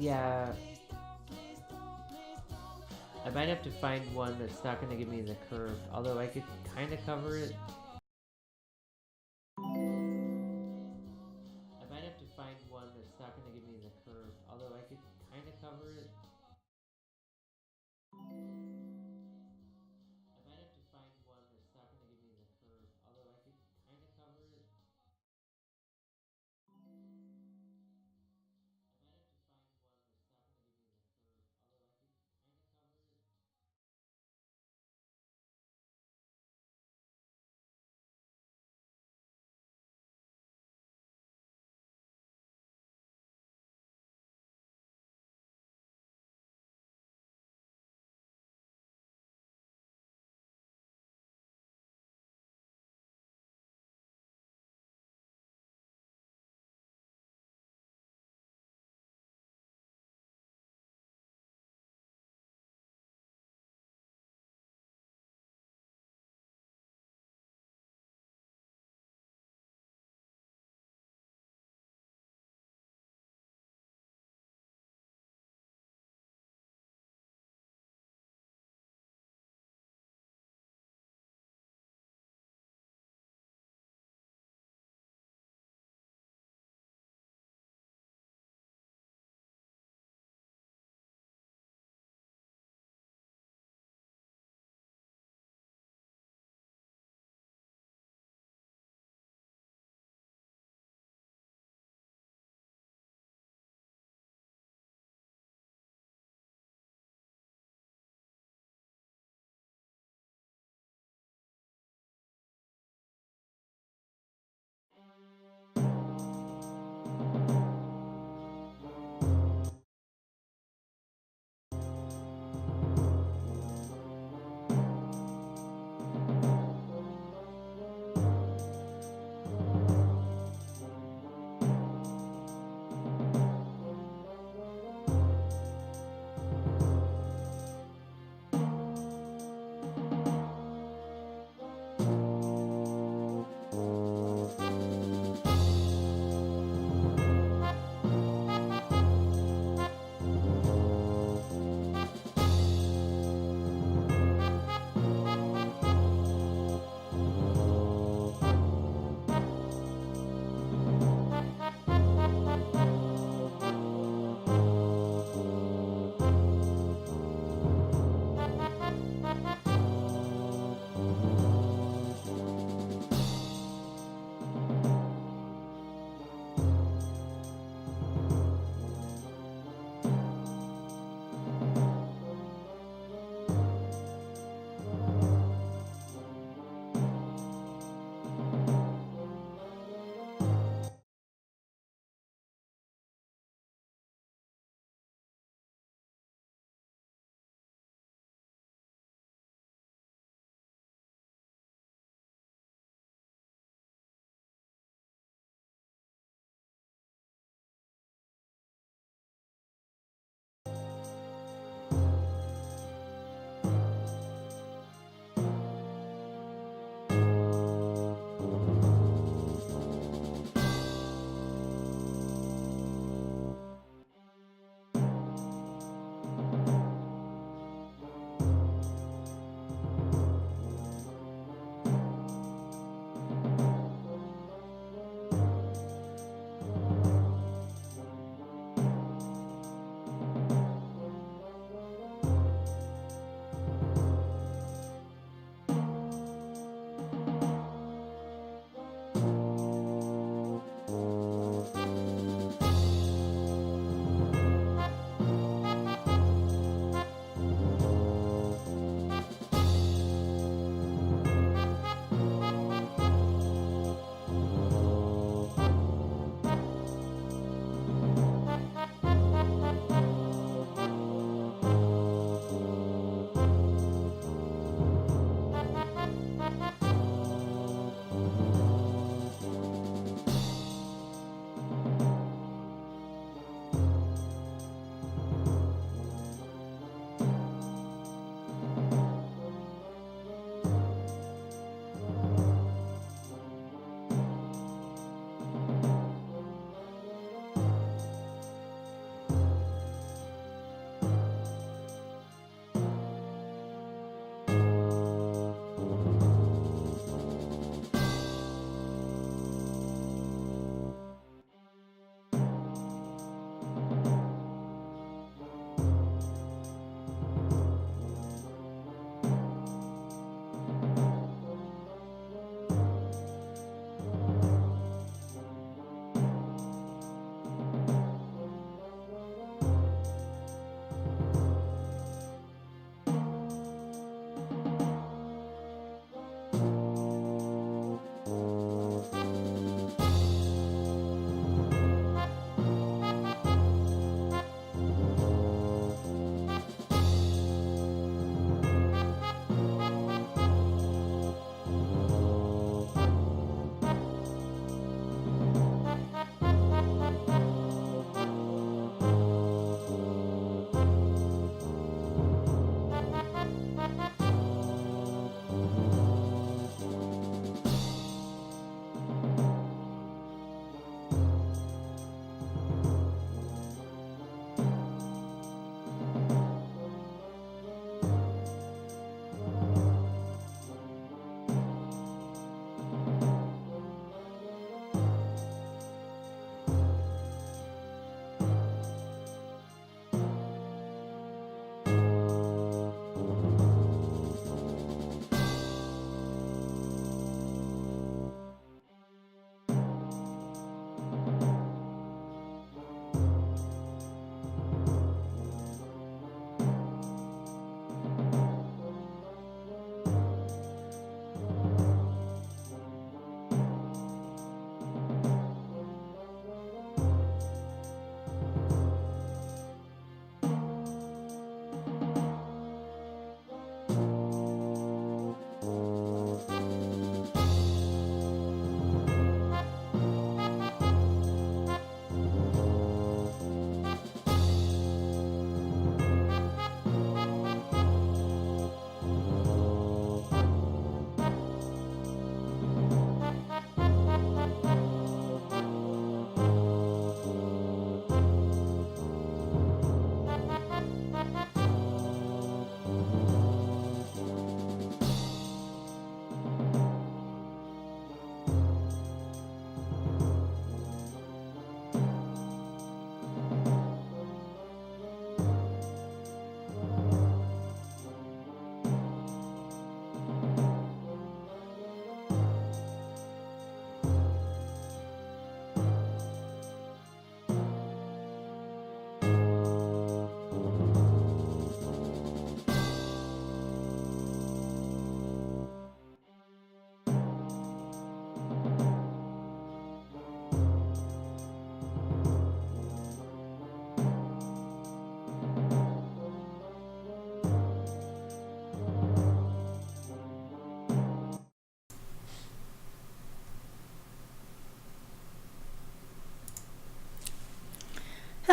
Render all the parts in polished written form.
Yeah, I might have to find one that's not going to give me the curve, although I could kind of cover it. I might have to find one that's not going to give me the curve, although I could kind of cover it.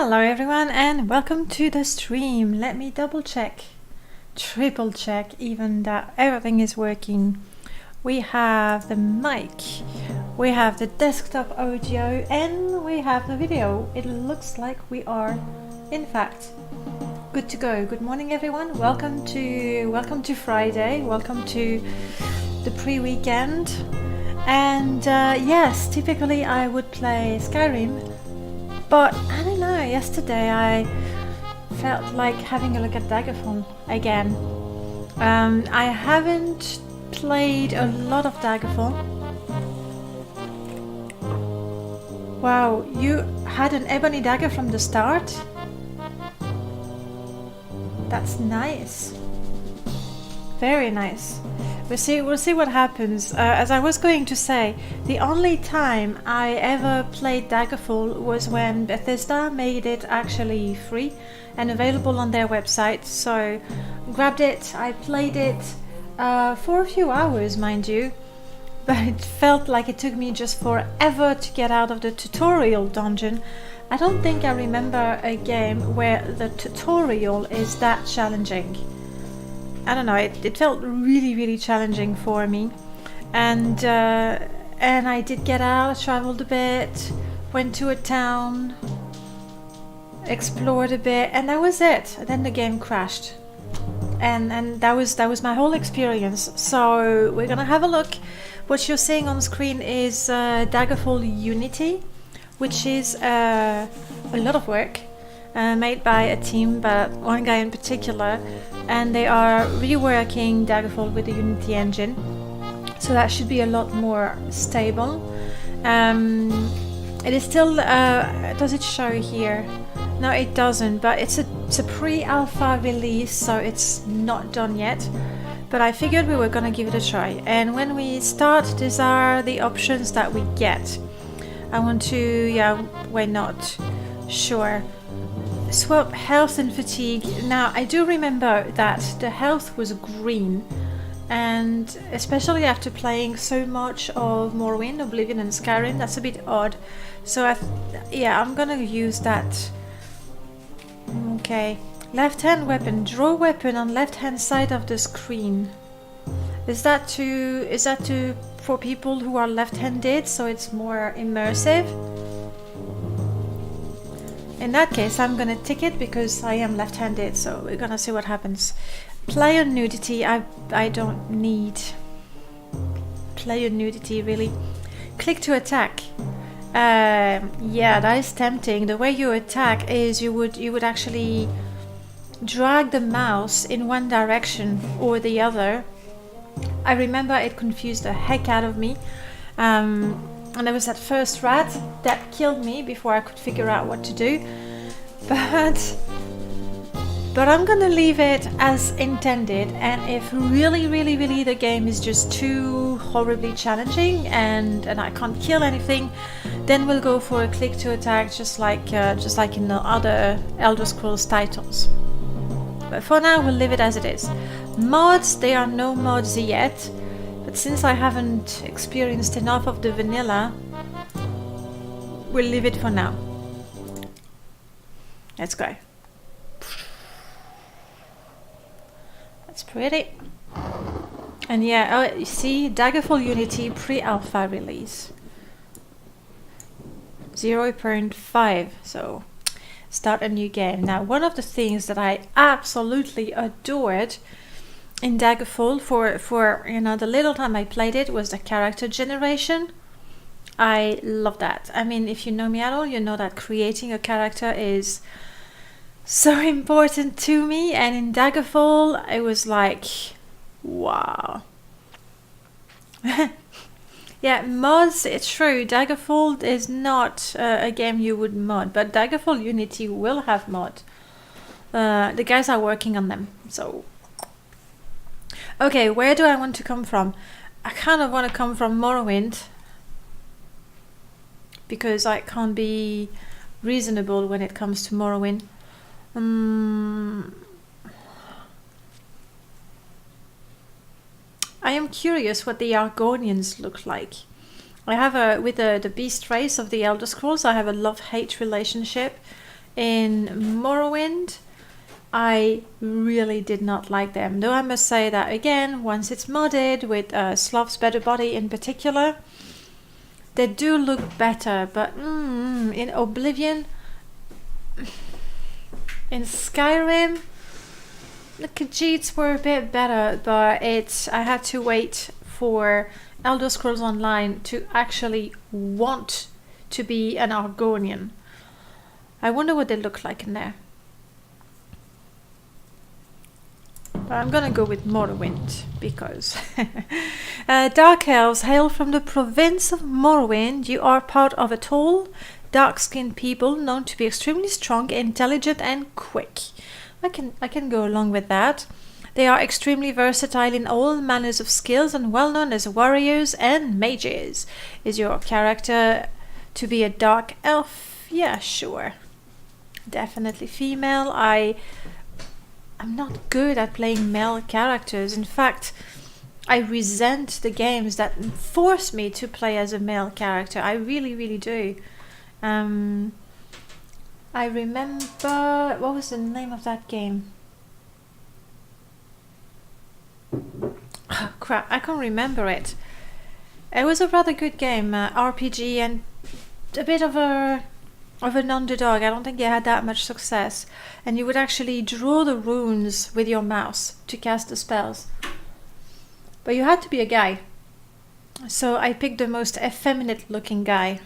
Hello everyone and welcome to the stream. Let me double check, triple check even that everything is working. We have the mic, we have the desktop audio and we have the video. It looks like we are in fact good to go. Good morning everyone. Welcome to Friday. Welcome to the pre-weekend. And yes, typically I would play Skyrim. But I don't know, yesterday I felt like having a look at Daggerfall again. I haven't played a lot of Daggerfall. Wow, you had an ebony dagger from the start? That's nice. Very nice. We'll see what happens. As I was going to say, the only time I ever played Daggerfall was when Bethesda made it actually free and available on their website. So grabbed it, I played it for a few hours, mind you, but it felt like it took me just forever to get out of the tutorial dungeon. I don't think I remember a game where the tutorial is that challenging. I don't know, it felt really challenging for me, and I did get out, traveled a bit, went to a town, explored a bit, and that was it. And then the game crashed, and that was my whole experience. So we're gonna have a look. What you're seeing on screen is Daggerfall Unity, which is a lot of work. Made by a team, but one guy in particular, and they are reworking Daggerfall with the Unity engine, so that should be a lot more stable. It is still, does it show here? No, it doesn't, but it's a pre-alpha release, so it's not done yet, but I figured we were gonna give it a try. And when we start, these are the options that we get. I want to, yeah, why not? Sure. Swap health and fatigue. Now I do remember that the health was green, and especially after playing so much of Morrowind, Oblivion and Skyrim, that's a bit odd. So yeah, I'm gonna use that. Okay, left hand weapon, draw weapon on left hand side of the screen. Is that for people who are left-handed, so it's more immersive? In that case, I'm gonna tick it because I am left-handed, so we're gonna see what happens. Player nudity, I don't need player nudity really. Click to attack. Yeah, that is tempting. The way you attack is you would actually drag the mouse in one direction or the other. I remember it confused the heck out of me. And there was that first rat that killed me before I could figure out what to do. But I'm gonna leave it as intended, and if really the game is just too horribly challenging and I can't kill anything, then we'll go for a click to attack, just like in the other Elder Scrolls titles. But for now, we'll leave it as it is. Mods, there are no mods yet. But since I haven't experienced enough of the vanilla, we'll leave it for now. Let's go. That's pretty. And yeah, you see, Daggerfall Unity pre-alpha release. 0.5, so start a new game. Now, one of the things that I absolutely adored in Daggerfall for you know the little time I played it was the character generation. I love that. I mean, if you know me at all, you know that creating a character is so important to me, and in Daggerfall it was like, wow. Yeah, mods, it's true, Daggerfall is not a game you would mod, but Daggerfall Unity will have mod. The guys are working on them, so okay, where do I want to come from? I kind of want to come from Morrowind, because I can't be reasonable when it comes to Morrowind. I am curious what the Argonians look like. I have with the beast race of the Elder Scrolls, I have a love-hate relationship. in Morrowind, I really did not like them. Though I must say that again, once it's modded with Slav's Better Body in particular, they do look better. But in Oblivion, in Skyrim, the Khajiits were a bit better, but I had to wait for Elder Scrolls Online to actually want to be an Argonian. I wonder what they look like in there. But I'm gonna go with Morrowind because Dark Elves hail from the province of Morrowind. You are part of a tall, dark-skinned people known to be extremely strong, intelligent, and quick. I can go along with that. They are extremely versatile in all manners of skills and well known as warriors and mages. Is your character to be a dark elf? Yeah, sure. Definitely female. I'm not good at playing male characters. In fact, I resent the games that force me to play as a male character. I really, really do. I remember, what was the name of that game? Oh, crap, I can't remember it. It was a rather good game, RPG, and a bit of an underdog. I don't think it had that much success. And you would actually draw the runes with your mouse to cast the spells. But you had to be a guy. So I picked the most effeminate looking guy.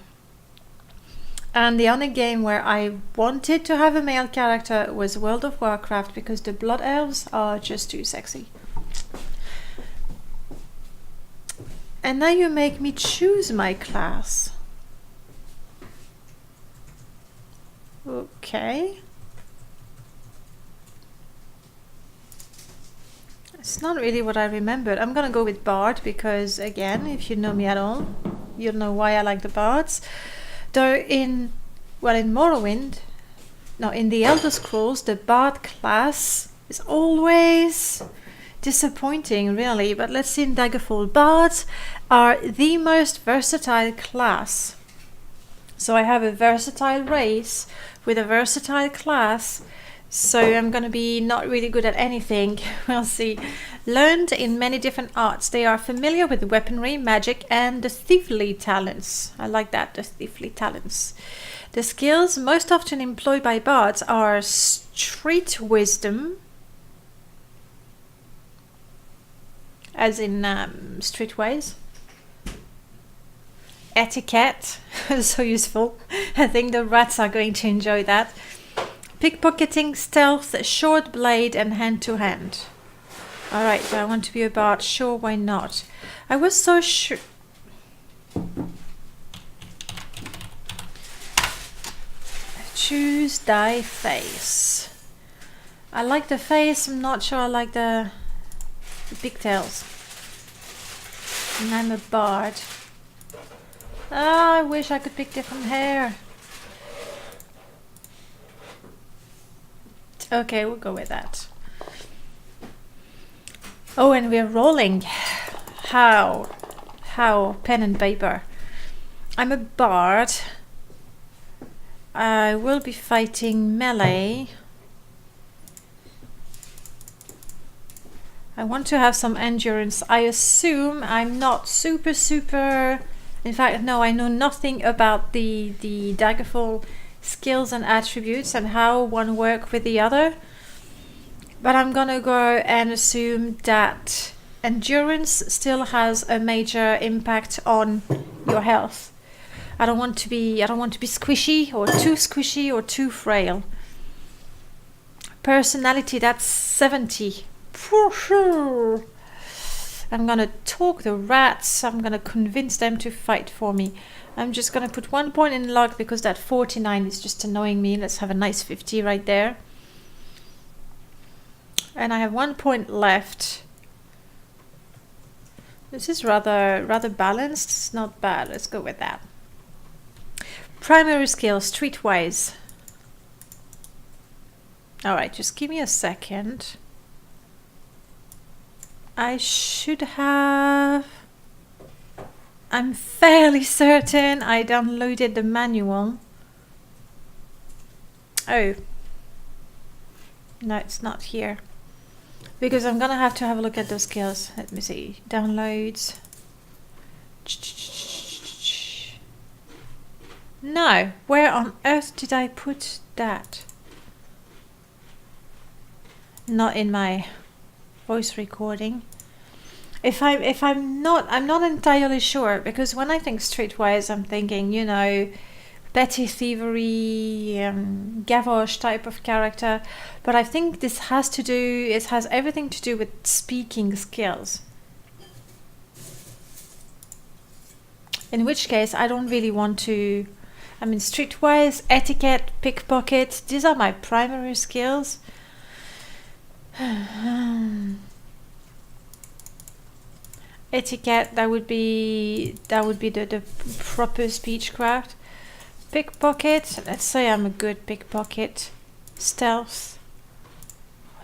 And the only game where I wanted to have a male character was World of Warcraft, because the Blood Elves are just too sexy. And now you make me choose my class. Okay. It's not really what I remembered. I'm gonna go with Bard because, again, if you know me at all, you'll know why I like the Bards. Though in Morrowind, no, in the Elder Scrolls, the Bard class is always disappointing, really. But let's see in Daggerfall. Bards are the most versatile class. So I have a versatile race with a versatile class. So I'm going to be not really good at anything. We'll see. Learned in many different arts. They are familiar with weaponry, magic, and the thiefly talents. I like that, the thiefly talents. The skills most often employed by bards are street wisdom, as in streetways. Etiquette, so useful. I think the rats are going to enjoy that. Pickpocketing, stealth, short blade, and hand-to-hand. Alright, so I want to be a bard. Sure, why not? I was so sure... Choose thy face. I like the face, I'm not sure I like the pigtails. And I'm a bard. Ah, I wish I could pick different hair. Okay, we'll go with that. Oh, and we're rolling. How? Pen and paper. I'm a bard. I will be fighting melee. I want to have some endurance. I assume I'm not super... In fact, no, I know nothing about the Daggerfall skills and attributes and how one work with the other. But I'm gonna go and assume that endurance still has a major impact on your health. I don't want to be squishy or too frail. Personality, that's 70. For sure. I'm gonna talk the rats. I'm gonna convince them to fight for me. I'm just gonna put 1 point in luck because that 49 is just annoying me. Let's have a nice 50 right there. And I have 1 point left. This is rather balanced. It's not bad. Let's go with that. Primary skill, streetwise. Alright, just give me a second. I should have... I'm fairly certain I downloaded the manual. Oh. No, it's not here. Because I'm gonna have to have a look at those skills. Let me see. Downloads. No. Where on earth did I put that? Not in my voice recording. I'm not entirely sure, because when I think streetwise, I'm thinking, you know, petty thievery, gavroche type of character. But I think this it has everything to do with speaking skills. In which case, I don't really want to. I mean, streetwise, etiquette, pickpocket, these are my primary skills. Etiquette, that would be the proper speechcraft. Pickpocket, let's say I'm a good pickpocket. Stealth.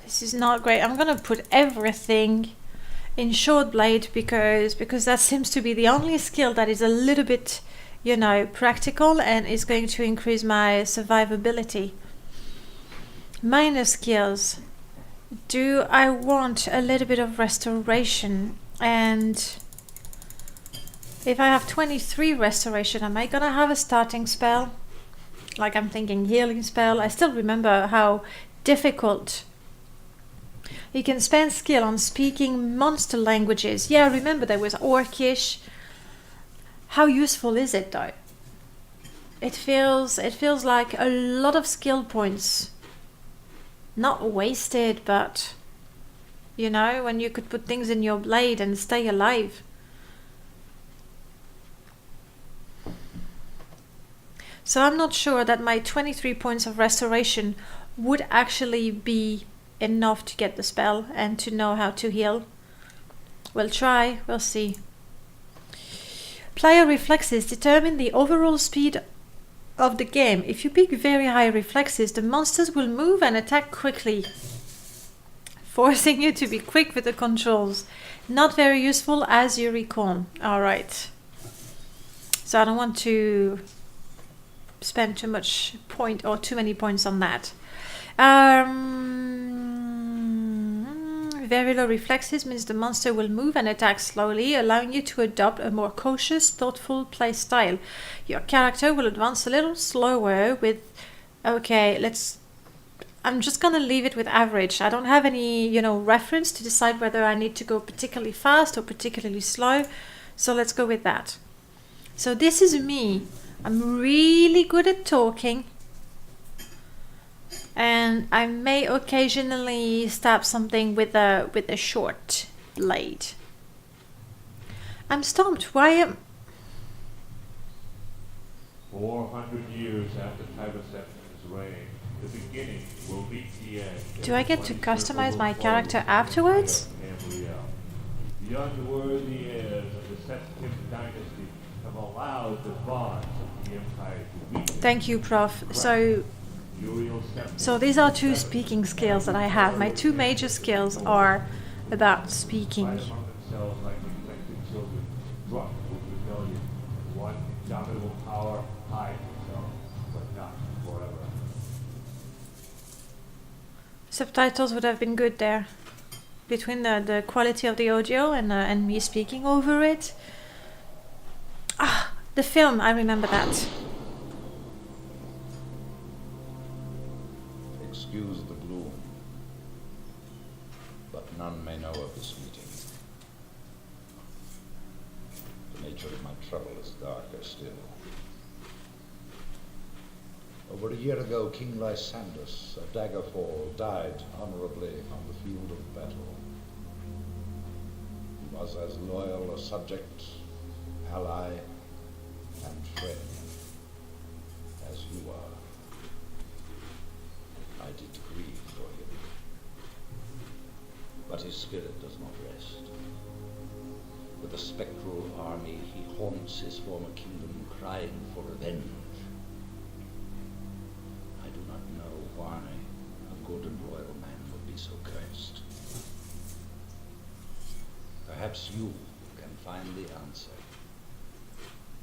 This is not great. I'm gonna put everything in short blade because that seems to be the only skill that is a little bit, you know, practical and is going to increase my survivability. Minor skills. Do I want a little bit of restoration? And if I have 23 restoration, am I gonna have a starting spell? Like, I'm thinking healing spell. I still remember how difficult. You can spend skill on speaking monster languages. Yeah, I remember there was Orcish. How useful is it though? It feels like a lot of skill points. Not wasted, but you know, when you could put things in your blade and stay alive. So I'm not sure that my 23 points of restoration would actually be enough to get the spell and to know how to heal. We'll try, we'll see. Player reflexes determine the overall speed of the game. If you pick very high reflexes, the monsters will move and attack quickly, forcing you to be quick with the controls. Not very useful, as you recall. Alright. So I don't want to spend too much point or too many points on that. Very low reflexes means the monster will move and attack slowly, allowing you to adopt a more cautious, thoughtful play style. Your character will advance a little slower with... Okay, I'm just gonna leave it with average. I don't have any, you know, reference to decide whether I need to go particularly fast or particularly slow. So let's go with that. So this is me. I'm really good at talking. And I may occasionally stab something with a short blade. I'm stumped. Why am... 400 years after Tibeception's reign, the beginning will meet the end. Do I get to customize my character afterwards? The unworthy heirs of the Septim dynasty have allowed the bonds of the empire to weaken. Thank you, Prof. So these are two speaking skills that I have. My two major skills are about speaking. Subtitles would have been good there. Between the quality of the audio and me speaking over it. Ah, the film, I remember that. Excuse the gloom, but none may know of this meeting. The nature of my trouble is darker still. Over a year ago, King Lysandus of Daggerfall died honorably on the field of battle. He was as loyal a subject, ally, and friend as you are. I did grieve for him, but his spirit does not rest. With a spectral army, he haunts his former kingdom, crying for revenge. I do not know why a good and loyal man would be so cursed. Perhaps you can find the answer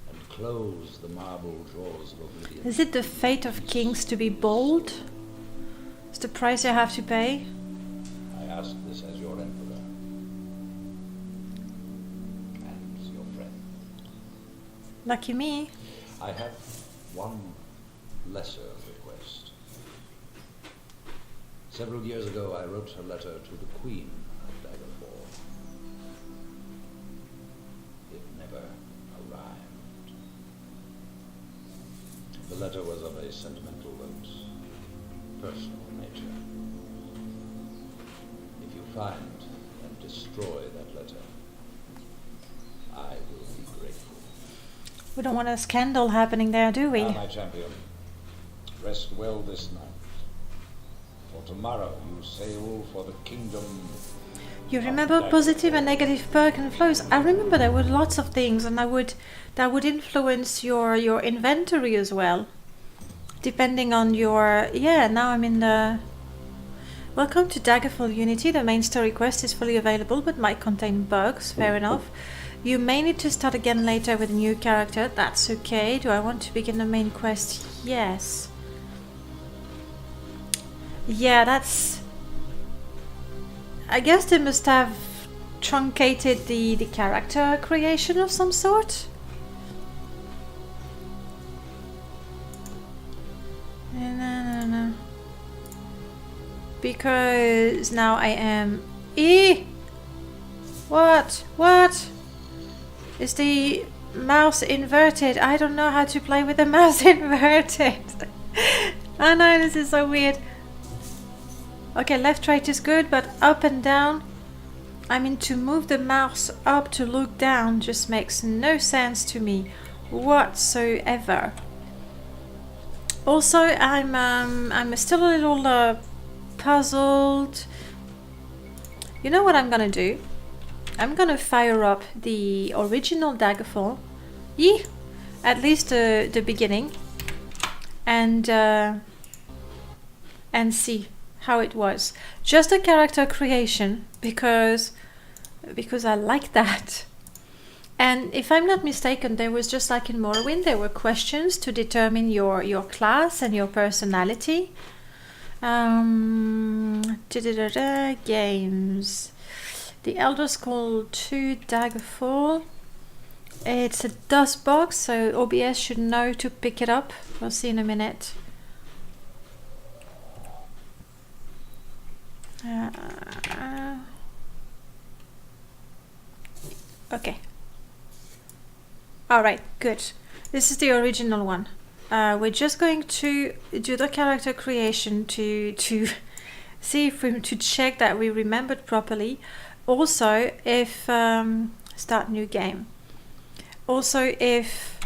and close the marble jaws of oblivion. Is it the fate of kings to be bold? Is the price I have to pay? I ask this as your emperor and your friend. Lucky me. I have one lesser request. Several years ago, I wrote a letter to the Queen of Daggerfall. It never arrived. The letter was of a sentimental note, personal nature. If you find and destroy that letter, I will be grateful. We don't want a scandal happening there, do we? Now, my champion, rest well this night. For tomorrow you sail for the kingdom. You remember positive and negative perk and flows? I remember there were lots of things, and that would influence your inventory as well, depending on your. Yeah, now I'm in the. Welcome to Daggerfall Unity. The main story quest is fully available, but might contain bugs. Fair enough. You may need to start again later with a new character. That's okay. Do I want to begin the main quest? Yes. Yeah, that's... I guess they must have truncated the character creation of some sort. No. Because now I am... What? Is the mouse inverted? I don't know how to play with the mouse inverted. I know, this is so weird. Okay, left, right is good, but up and down. I mean, to move the mouse up to look down just makes no sense to me whatsoever. Also, I'm still a little puzzled. You know what I'm gonna do? I'm gonna fire up the original Daggerfall, at least the beginning, and see how it was. Just a character creation, because I like that. And if I'm not mistaken, there was just like in Morrowind, there were questions to determine your class and your personality. Games. The Elder Scrolls 2 Daggerfall. It's a dust box, so OBS should know to pick it up. We'll see in a minute. Okay. Alright, good. This is the original one. We're just going to do the character creation to see if we to check that we remembered properly. Also, if start new game. Also, if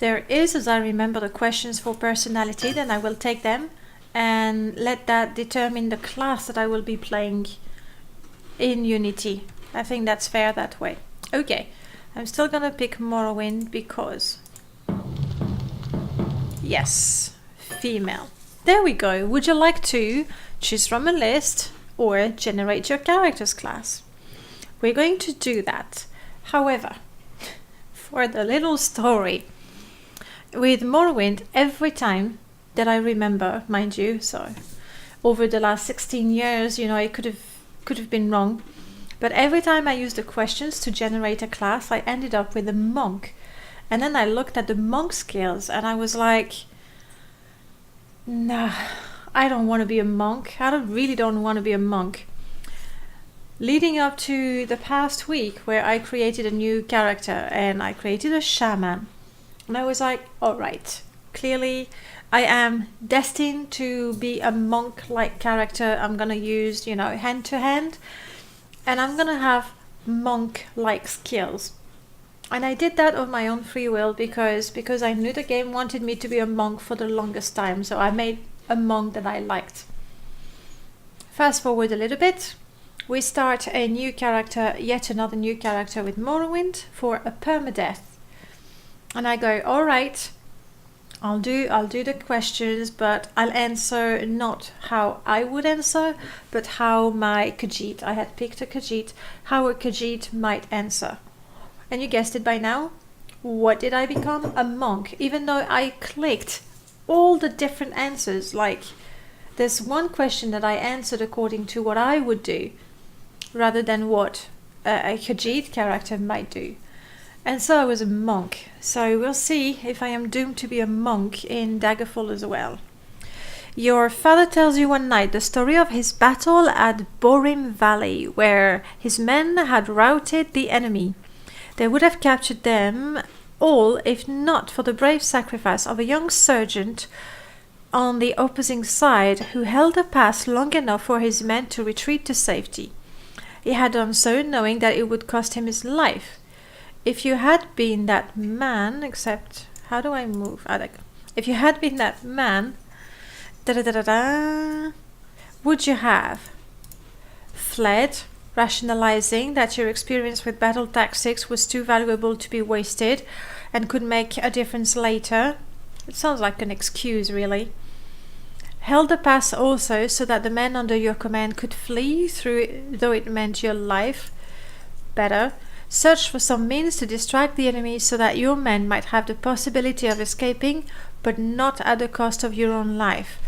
there is, as I remember, the questions for personality, then I will take them and let that determine the class that I will be playing in Unity. I think that's fair that way. Okay, I'm still gonna pick Morrowind because yes, female. There we go. Would you like to choose from a list or generate your character's class? We're going to do that. However, for the little story, with Morrowind, every time that I remember, mind you, so over the last 16 years, you know, it could have been wrong, but every time I used the questions to generate a class, I ended up with a monk. And then I looked at the monk skills and I was like, nah, I don't want to be a monk. I really don't want to be a monk. Leading up to the past week where I created a new character and I created a shaman. And I was like, all right, clearly I am destined to be a monk-like character. I'm going to use, you know, hand to hand. And I'm going to have monk-like skills. And I did that of my own free will because I knew the game wanted me to be a monk for the longest time. So I made a monk that I liked. Fast forward a little bit. We start a new character, yet another new character with Morrowind for a permadeath. And I go, all right, I'll do the questions, but I'll answer not how I would answer, but how my Khajiit, I had picked a Khajiit, how a Khajiit might answer. And you guessed it by now, What did I become? A monk. Even though I clicked all the different answers, like there's one question that I answered according to what I would do rather than what a Khajiit character might do. And so I was a monk. So we'll see if I am doomed to be a monk in Daggerfall as well. Your father tells you one night the story of his battle at Borim Valley, where his men had routed the enemy. They would have captured them all if not for the brave sacrifice of a young sergeant on the opposing side who held a pass long enough for his men to retreat to safety. He had done so knowing that it would cost him his life. If you had been that man, except, how do I move? If you had been that man, would you have fled, rationalizing that your experience with battle tactics was too valuable to be wasted and could make a difference later? It sounds like an excuse, really. Held the pass also so that the men under your command could flee through though it meant your life. Better. Search for some means to distract the enemy so that your men might have the possibility of escaping, but not at the cost of your own life.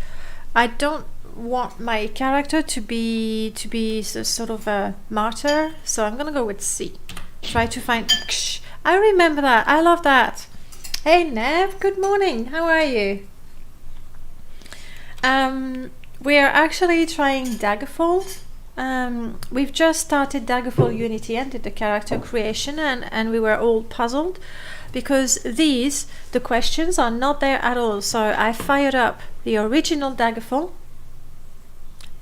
I don't want my character to be sort of a martyr, so I'm gonna go with C. Try to find... I remember that. I love that. Hey Nev, good morning. How are you? We are actually trying Daggerfall. We've just started Daggerfall Unity and did the character creation, and we were all puzzled because the questions are not there at all. So I fired up the original Daggerfall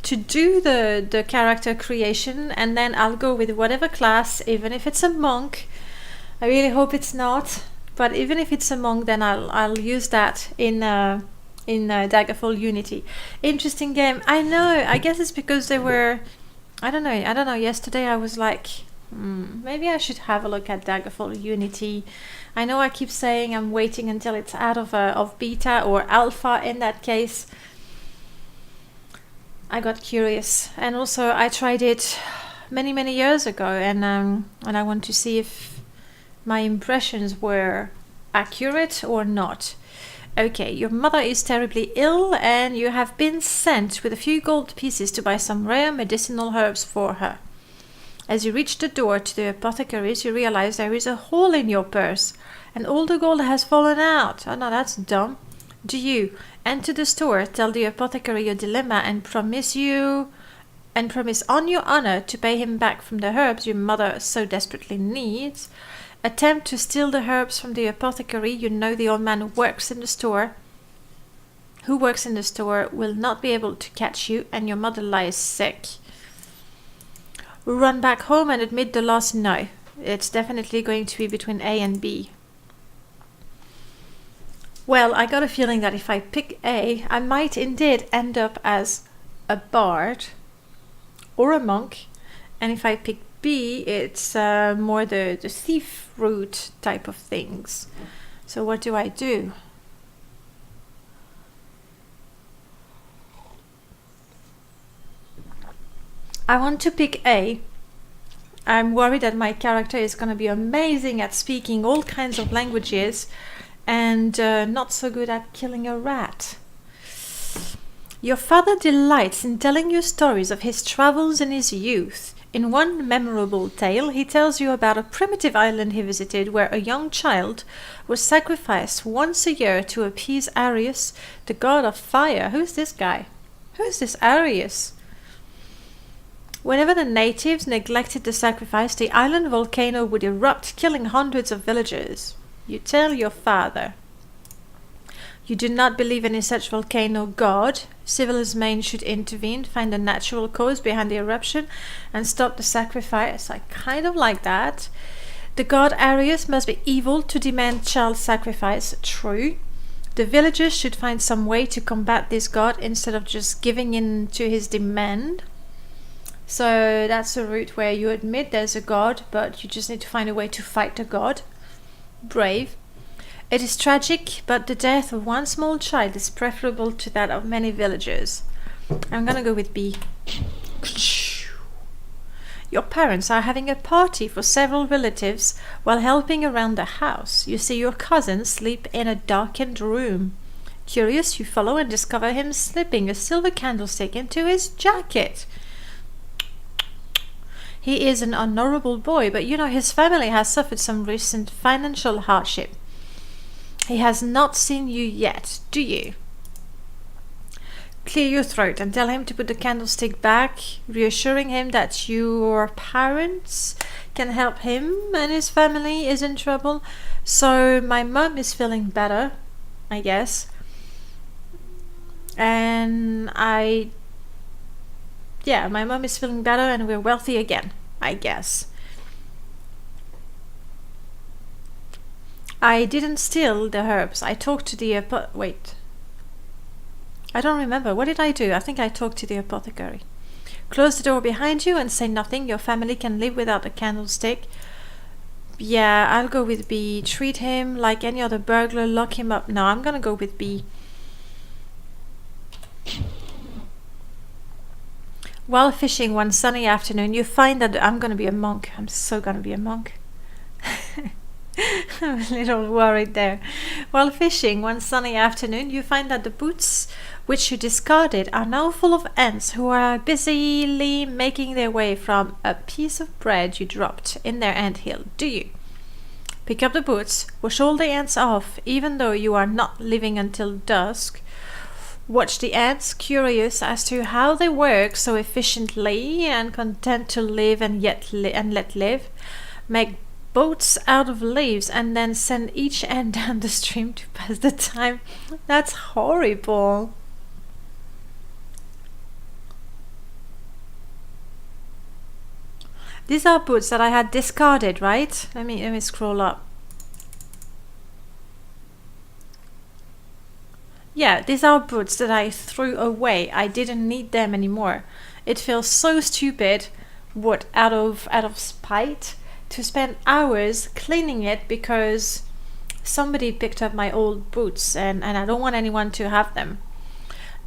to do the character creation, and then I'll go with whatever class, even if it's a monk. I really hope it's not, but even if it's a monk, then I'll use that in Daggerfall Unity. Interesting game. I know. I guess it's because they were... I don't know. Yesterday I was like, maybe I should have a look at Daggerfall Unity. I know I keep saying I'm waiting until it's out of beta or alpha in that case. I got curious, and also I tried it many years ago, and I want to see if my impressions were accurate or not. Okay, your mother is terribly ill and you have been sent with a few gold pieces to buy some rare medicinal herbs for her. As you reach the door to the apothecary's, you realize there is a hole in your purse and all the gold has fallen out. Oh no, that's dumb. Do you enter the store, tell the apothecary your dilemma, and promise on your honor to pay him back from the herbs your mother so desperately needs? Attempt to steal the herbs from the apothecary. You know the old man who works in the store will not be able to catch you, and your mother lies sick. Run back home and admit the loss. No, it's definitely going to be between A and B. Well, I got a feeling that if I pick A, I might indeed end up as a bard or a monk, and if I pick B, it's more the thief route type of things. So what do I do? I want to pick A. I'm worried that my character is going to be amazing at speaking all kinds of languages and not so good at killing a rat. Your father delights in telling you stories of his travels in his youth. In one memorable tale, he tells you about a primitive island he visited where a young child was sacrificed once a year to appease Arius, the god of fire. Who's this guy? Who is this Arius? Whenever the natives neglected the sacrifice, the island volcano would erupt, killing hundreds of villagers. You tell your father. You do not believe in any such volcano god. Civilization should intervene, find the natural cause behind the eruption, and stop the sacrifice. I kind of like that. The god Arius must be evil to demand child sacrifice. True. The villagers should find some way to combat this god instead of just giving in to his demand. So that's a route where you admit there's a god, but you just need to find a way to fight the god. Brave. It is tragic, but the death of one small child is preferable to that of many villagers. I'm gonna go with B. Your parents are having a party for several relatives while helping around the house. You see your cousin sleep in a darkened room. Curious, you follow and discover him slipping a silver candlestick into his jacket. He is an honorable boy, but you know his family has suffered some recent financial hardship. He has not seen you yet, do you? Clear your throat and tell him to put the candlestick back, reassuring him that your parents can help him and his family is in trouble. So my mum is feeling better, I guess. And my mum is feeling better and we're wealthy again, I guess. I didn't steal the herbs. I talked to the wait. I don't remember. What did I do? I think I talked to the apothecary. Close the door behind you and say nothing. Your family can live without the candlestick. Yeah, I'll go with B. Treat him like any other burglar. Lock him up. No, I'm gonna go with B. While fishing one sunny afternoon, you find that I'm gonna be a monk. I'm so gonna be a monk. I'm a little worried there. While fishing one sunny afternoon, you find that the boots which you discarded are now full of ants who are busily making their way from a piece of bread you dropped in their anthill. Do you? Pick up the boots, wash all the ants off, even though you are not leaving until dusk. Watch the ants, curious as to how they work so efficiently and content to live and yet let live. Make boats out of leaves and then send each ant down the stream to pass the time. That's horrible. These are boots that I had discarded, right? Let me scroll up. Yeah, these are boots that I threw away. I didn't need them anymore. It feels so stupid, what, out of spite, to spend hours cleaning it because somebody picked up my old boots and I don't want anyone to have them.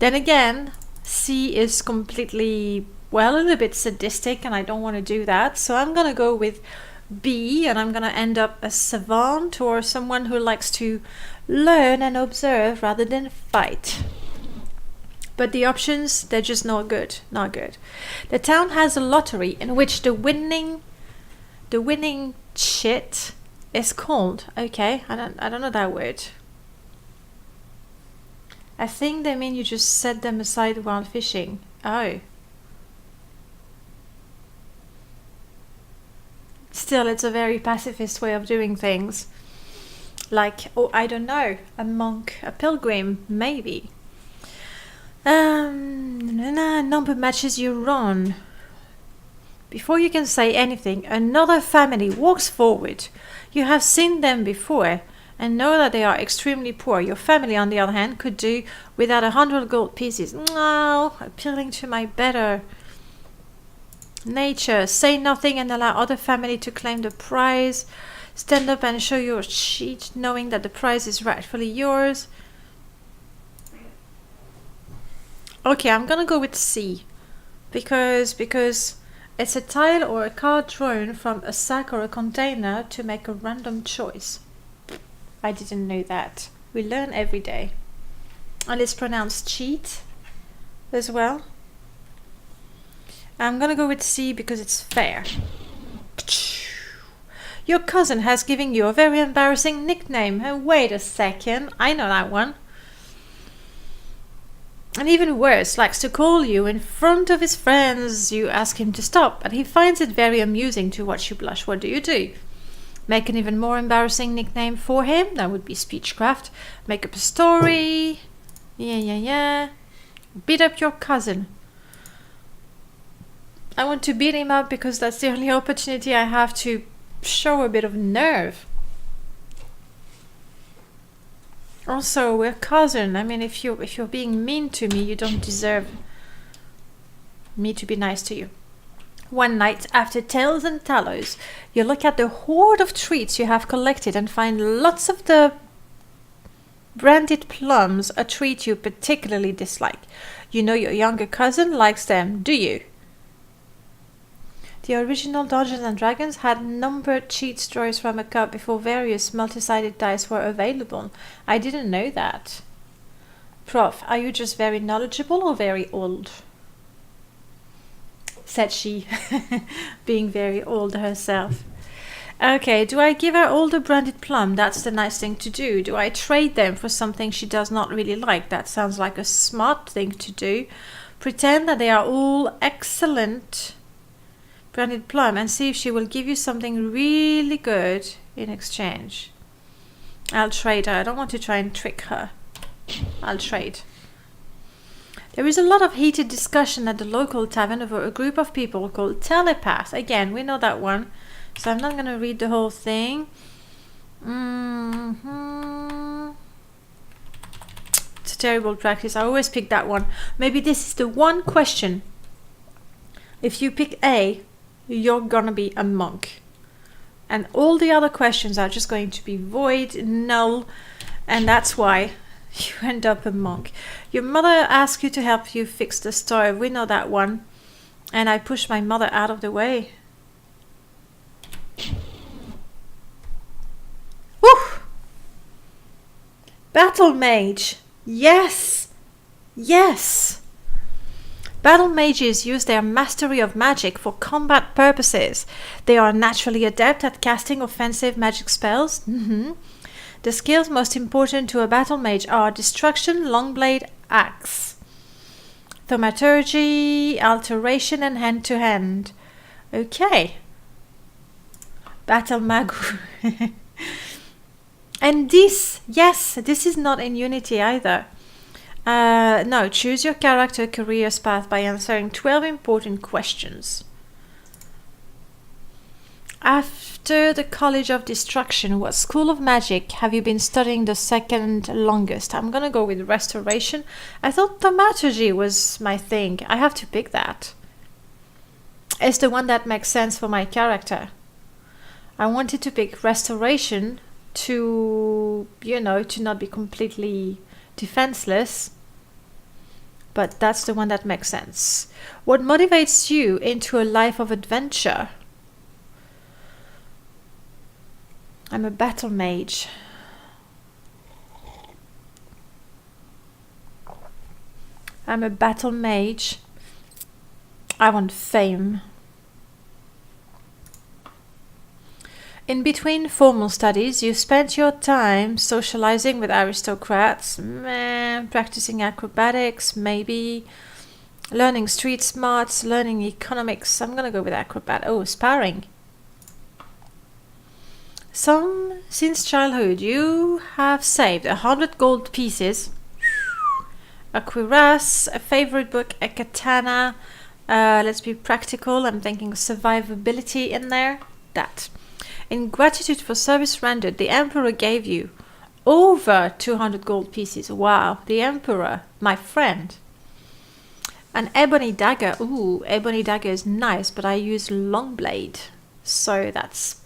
Then again, C is completely, well, a little bit sadistic and I don't want to do that. So I'm going to go with B and I'm going to end up a savant or someone who likes to learn and observe rather than fight. But the options, they're just not good. Not good. The town has a lottery in which the winning shit is called. Okay, I don't know that word. I think they mean you just set them aside while fishing. Oh. Still, it's a very pacifist way of doing things. Like, oh, I don't know, a monk, a pilgrim, maybe. Number matches you run. Before you can say anything, another family walks forward. You have seen them before and know that they are extremely poor. Your family, on the other hand, could do without 100 gold pieces. No, appealing to my better nature. Say nothing and allow other family to claim the prize. Stand up and show your sheet, knowing that the prize is rightfully yours. Okay, I'm gonna go with C. Because it's a tile or a card drawn from a sack or a container to make a random choice. I didn't know that. We learn every day. And it's pronounced cheat as well. I'm gonna go with C because it's fair. Your cousin has given you a very embarrassing nickname. Wait a second, I know that one. And even worse, likes to call you in front of his friends. You ask him to stop, but he finds it very amusing to watch you blush. What do? Make an even more embarrassing nickname for him. That would be speechcraft. Make up a story. Yeah. Beat up your cousin. I want to beat him up because that's the only opportunity I have to show a bit of nerve. Also, we're cousin. I mean, if you're being mean to me, you don't deserve me to be nice to you. One night, after tales and tallows, you look at the hoard of treats you have collected and find lots of the branded plums, a treat you particularly dislike. You know your younger cousin likes them, do you? The original Dungeons and Dragons had numbered cheat drawers from a cup before various multi-sided dice were available. I didn't know that. Prof, are you just very knowledgeable or very old? Said she, being very old herself. Okay, do I give her all the branded plum? That's the nice thing to do. Do I trade them for something she does not really like? That sounds like a smart thing to do. Pretend that they are all excellent branded plum and see if she will give you something really good in exchange. I'll trade her. I don't want to try and trick her. I'll trade. There is a lot of heated discussion at the local tavern over a group of people called telepaths. Again, we know that one. So I'm not going to read the whole thing. It's a terrible practice. I always pick that one. Maybe this is the one question. If you pick A, you're going to be a monk. And all the other questions are just going to be void, null. And that's why you end up a monk. Your mother asks you to help you fix the stove. We know that one. And I push my mother out of the way. Woo! Battle mage. Yes. Yes. Battle mages use their mastery of magic for combat purposes. They are naturally adept at casting offensive magic spells. The skills most important to a battle mage are Destruction, Longblade, Axe, Thaumaturgy, Alteration, and Hand-to-Hand. Okay. Battle Magu. And this, yes, this is not in Unity either. No, choose your character careers path by answering 12 important questions. After the College of Destruction, what school of magic have you been studying the second longest? I'm gonna go with Restoration. I thought Thaumaturgy was my thing. I have to pick that. It's the one that makes sense for my character. I wanted to pick Restoration to, you know, to not be completely defenseless. But that's the one that makes sense. What motivates you into a life of adventure? I'm a battle mage. I'm a battle mage. I want fame. In between formal studies, you spent your time socializing with aristocrats, practicing acrobatics, maybe learning street smarts, learning economics. I'm gonna go with acrobat. Oh, sparring. Since childhood, you have saved 100 gold pieces, a cuirass, a favorite book, a katana. Let's be practical. I'm thinking survivability in there. That. In gratitude for service rendered, the Emperor gave you over 200 gold pieces. Wow, the Emperor, my friend. An ebony dagger. Ooh, ebony dagger is nice, but I use Longblade, so that's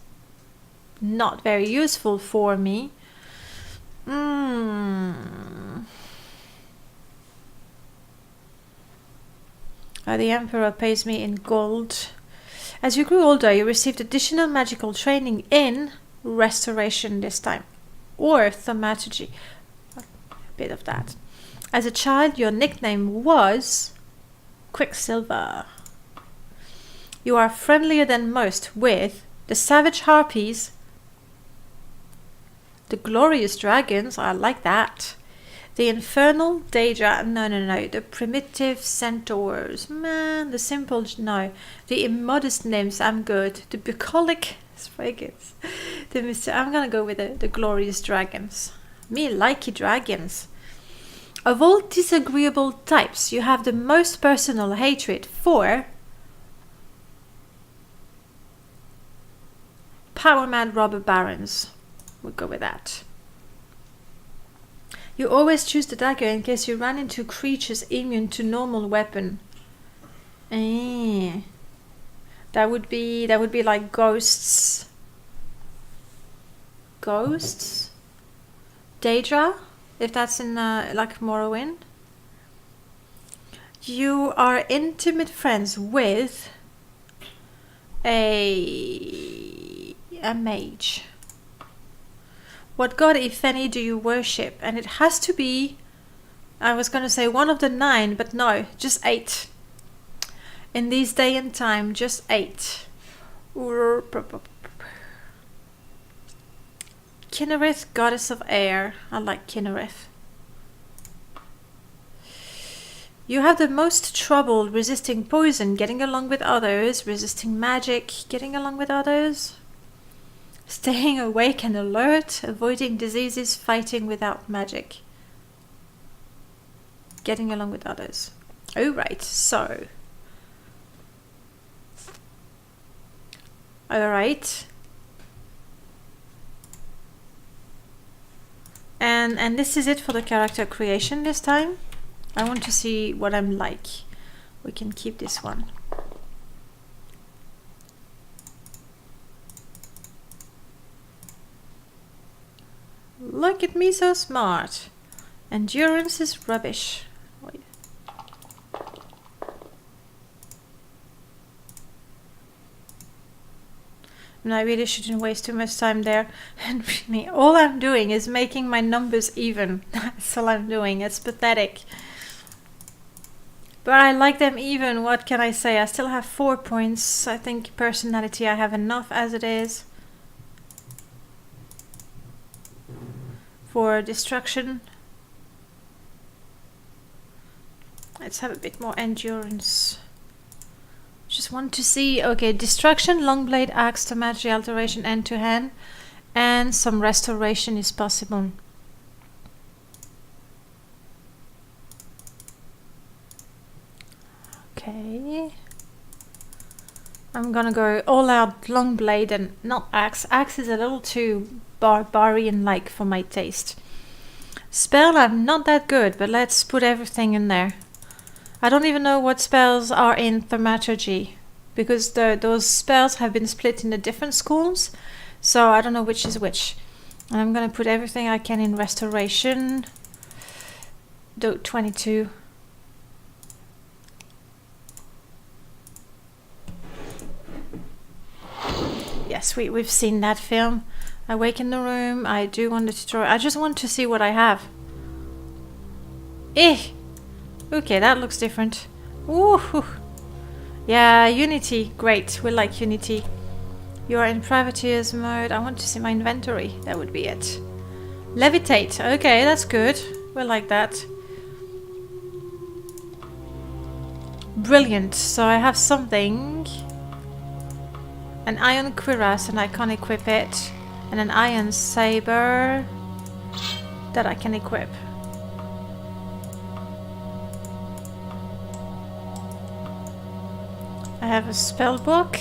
not very useful for me. The Emperor pays me in gold. As you grew older, you received additional magical training in Restoration this time, or Thaumaturgy. A bit of that. As a child, your nickname was Quicksilver. You are friendlier than most with the Savage Harpies, the Glorious Dragons, I like that, the Infernal Daedra, no, the Primitive Centaurs, man, the Simple, no, the Immodest Nymphs, I'm good, the Bucolic Spriggans, I'm gonna go with the Glorious Dragons. Me likey dragons. Of all disagreeable types, you have the most personal hatred for Power Mad Robber Barons. We'll go with that. You always choose the dagger in case you run into creatures immune to normal weapon. That would be like ghosts. Ghosts? Daedra? If that's in like Morrowind. You are intimate friends with a mage. What god, if any, do you worship? And it has to be, I was gonna say one of the 9, but no, just 8. In these day and time, just 8. Kinnereth, goddess of air. I like Kinnereth. You have the most trouble resisting poison, getting along with others, resisting magic, getting along with others, staying awake and alert, avoiding diseases, fighting without magic, getting along with others. Oh, right, so. Alright. And this is it for the character creation this time. I want to see what I'm like. We can keep this one. Look at me, so smart. Endurance is rubbish. Wait. And I really shouldn't waste too much time there. And really, all I'm doing is making my numbers even. That's all I'm doing. It's pathetic. But I like them even. What can I say? I still have 4 points. I think personality I have enough as it is. For destruction. Let's have a bit more endurance. Just want to see, okay, destruction, long blade, axe, to mastery, alteration, end to hand, and some restoration is possible. Okay. I'm gonna go all out long blade and not axe. Axe is a little too barbarian-like for my taste. Spell, I'm not that good, but let's put everything in there. I don't even know what spells are in thaumaturgy, because those spells have been split into different schools, so I don't know which is which. And I'm gonna put everything I can in restoration. Do 22. Yes, we've seen that film. Awaken the room. I do want to destroy. I just want to see what I have. Eh. Okay, that looks different. Ooh. Yeah, Unity. Great. We like Unity. You are in privateers mode. I want to see my inventory. That would be it. Levitate. Okay, that's good. We like that. Brilliant. So I have something. An iron cuirass and I can't equip it. And an iron saber that I can equip. I have a spell book.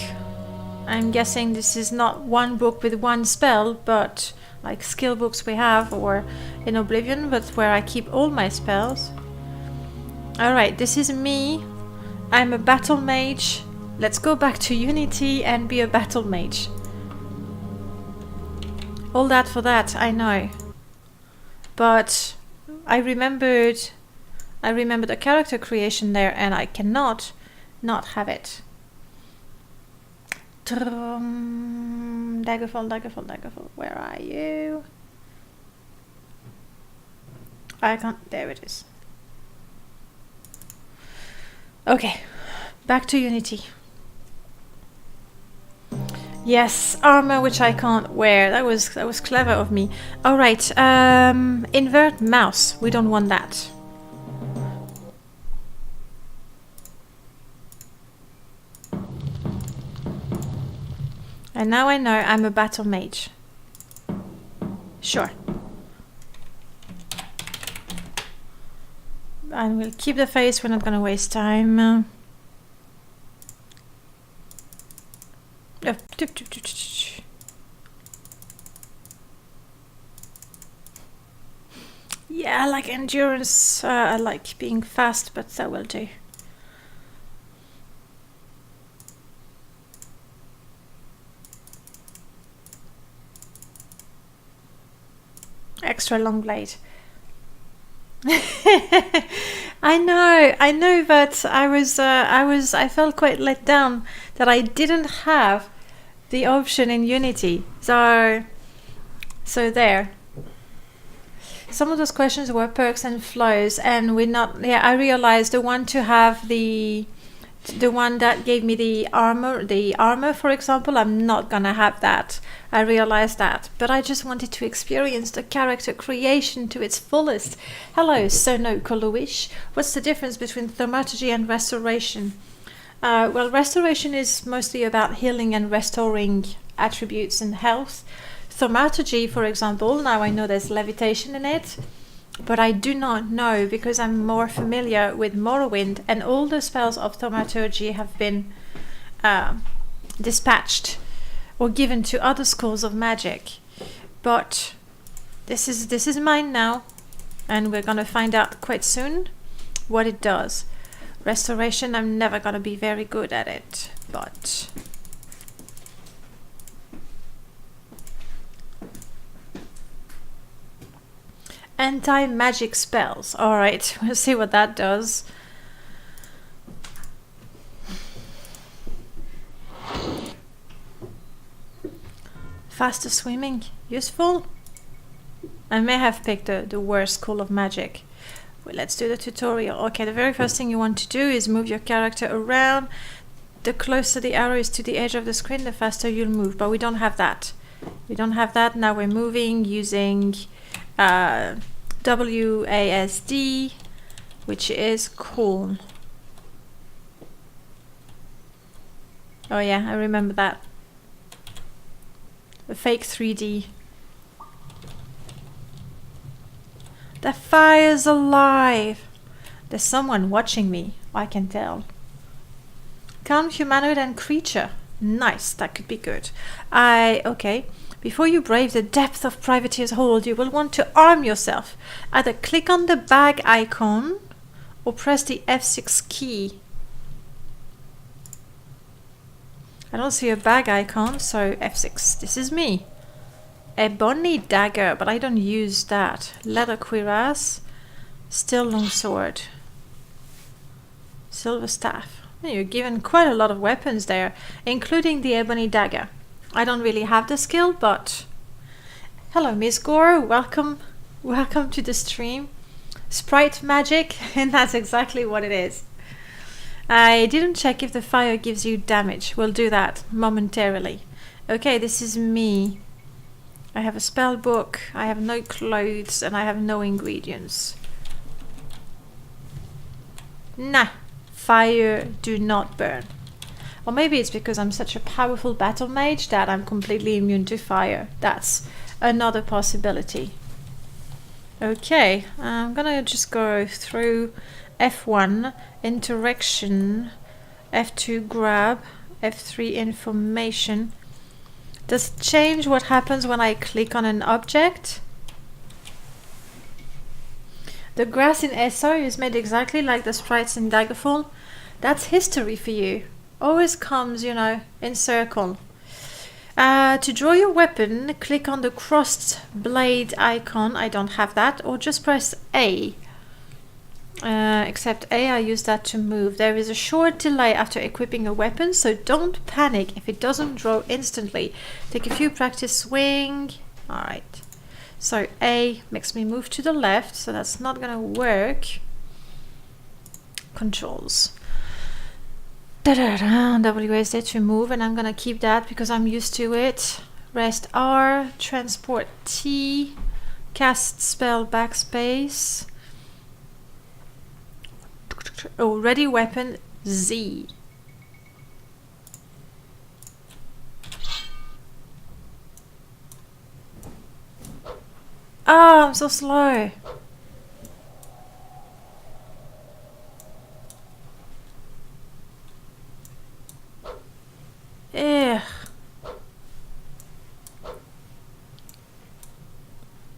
I'm guessing this is not one book with one spell, but like skill books we have, or in Oblivion, but where I keep all my spells. Alright, this is me. I'm a battle mage. Let's go back to Unity and be a battle mage. All that for that, I know. But I remembered the character creation there, and I cannot not have it. Daggerfall, Daggerfall, Daggerfall. Where are you? I can't. There it is. Okay, back to Unity. Yes, armor which I can't wear. That was clever of me. All right, invert mouse. We don't want that. And now I know I'm a battle mage. Sure. And we'll keep the face. We're not gonna waste time. Yeah, I like endurance. I like being fast, but that will do. Extra long blade. I I know, but I felt quite let down that I didn't have the option in Unity. So there. Some of those questions were perks and flows, and we're not. Yeah, I realized the one to have the one that gave me the armor, for example, I'm not gonna have that. I realized that, but I just wanted to experience the character creation to its fullest. Hello, Sono Kolowish. What's the difference between thaumaturgy and restoration? Well, restoration is mostly about healing and restoring attributes and health. Thaumaturgy, for example, now I know there's levitation in it, but I do not know because I'm more familiar with Morrowind, and all the spells of thaumaturgy have been dispatched or given to other schools of magic. But this is mine now, and we're gonna find out quite soon what it does. Restoration, I'm never gonna be very good at it, but anti-magic spells. Alright, we'll see what that does. Faster swimming, useful? I may have picked the worst school of magic. Well, let's do the tutorial. Okay, the very first thing you want to do is move your character around. The closer the arrow is to the edge of the screen, the faster you'll move, but we don't have that. We don't have that. Now we're moving using WASD, which is cool. Oh yeah, I remember that. A fake 3D. The fire's alive! There's someone watching me, I can tell. Calm humanoid and creature. Nice, that could be good. Okay. Before you brave the depth of Privateer's hold, you will want to arm yourself. Either click on the bag icon or press the F6 key. I don't see a bag icon, so F6. This is me. Ebony dagger, but I don't use that. Leather cuirass. Steel longsword. Silver staff. You're given quite a lot of weapons there, including the ebony dagger. I don't really have the skill, but hello, Miss Gore. Welcome to the stream. Sprite magic, and that's exactly what it is. I didn't check if the fire gives you damage. We'll do that momentarily. Okay, this is me. I have a spell book, I have no clothes, and I have no ingredients. Nah, fire do not burn. Or maybe it's because I'm such a powerful battle mage that I'm completely immune to fire. That's another possibility. Okay, I'm gonna just go through F1, interaction, F2 grab, F3 information. Does it change what happens when I click on an object? The grass in SO is made exactly like the sprites in Daggerfall. That's history for you. Always comes, you know, in circle. To draw your weapon, click on the crossed blade icon. I don't have that. Or just press A. Except A, I use that to move. There is a short delay after equipping a weapon, so don't panic if it doesn't draw instantly. Take a few practice swing. Alright. So A makes me move to the left, so that's not gonna work. Controls. WSD to move, and I'm gonna keep that because I'm used to it. Rest R, transport T, cast spell backspace. Oh, ready weapon Z. Oh, I'm so slow. Ugh.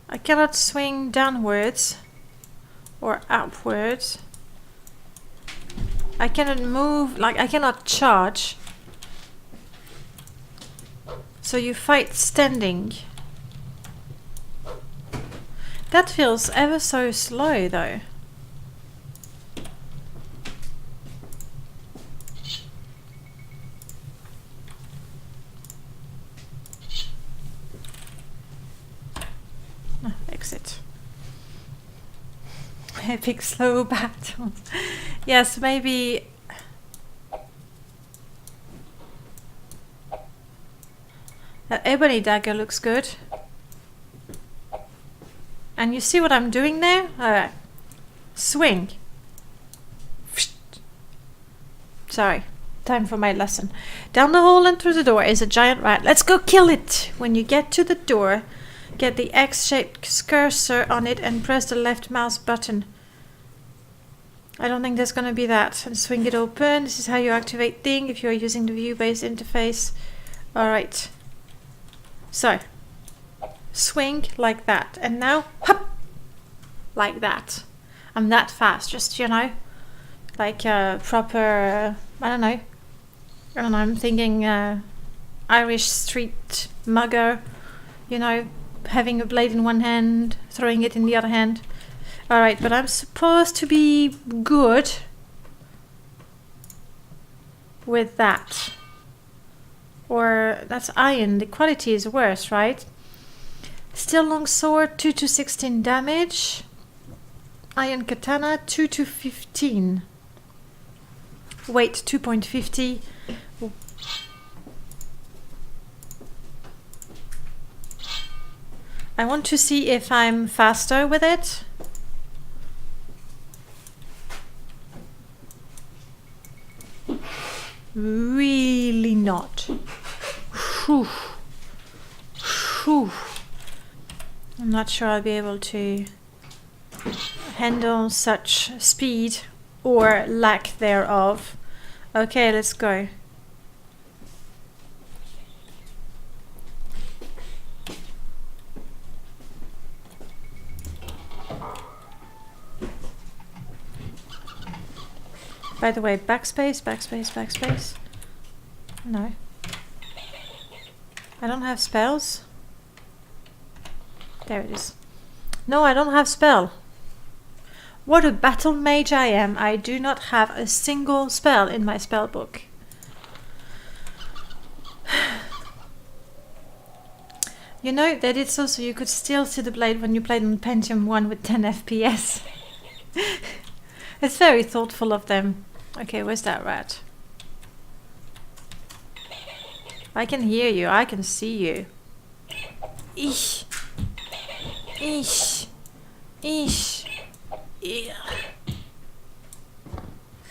I cannot swing downwards or upwards. I cannot move, like I cannot charge. So you fight standing. That feels ever so slow though. Epic slow battle. Yes, maybe. That ebony dagger looks good. And you see what I'm doing there? Alright. Swing. Sorry. Time for my lesson. Down the hall and through the door is a giant rat. Let's go kill it! When you get to the door, get the X-shaped cursor on it and press the left mouse button. I don't think there's gonna be that. And swing it open. This is how you activate thing if you're using the view-based interface. Alright. So. Swing like that. And now, hop! Like that. I'm that fast, just, you know, like a proper, I don't know, I'm thinking Irish street mugger, you know, having a blade in one hand, throwing it in the other hand. Alright, but I'm supposed to be good with that. Or that's iron, the quality is worse, right? Steel longsword, 2 to 16 damage. Iron katana, 2 to 15. Weight, 2.50. I want to see if I'm faster with it. Really not. Whew. Whew. I'm not sure I'll be able to handle such speed or lack thereof. Okay, let's go. By the way, backspace, backspace, backspace. No. I don't have spells. There it is. No, I don't have spell. What a battle mage I am. I do not have a single spell in my spell book. You know that it's also, you could still see the blade when you played on Pentium 1 with 10 FPS. It's very thoughtful of them. Okay, where's that rat? I can hear you, I can see you. Eesh. Eesh. Eesh. Yeah.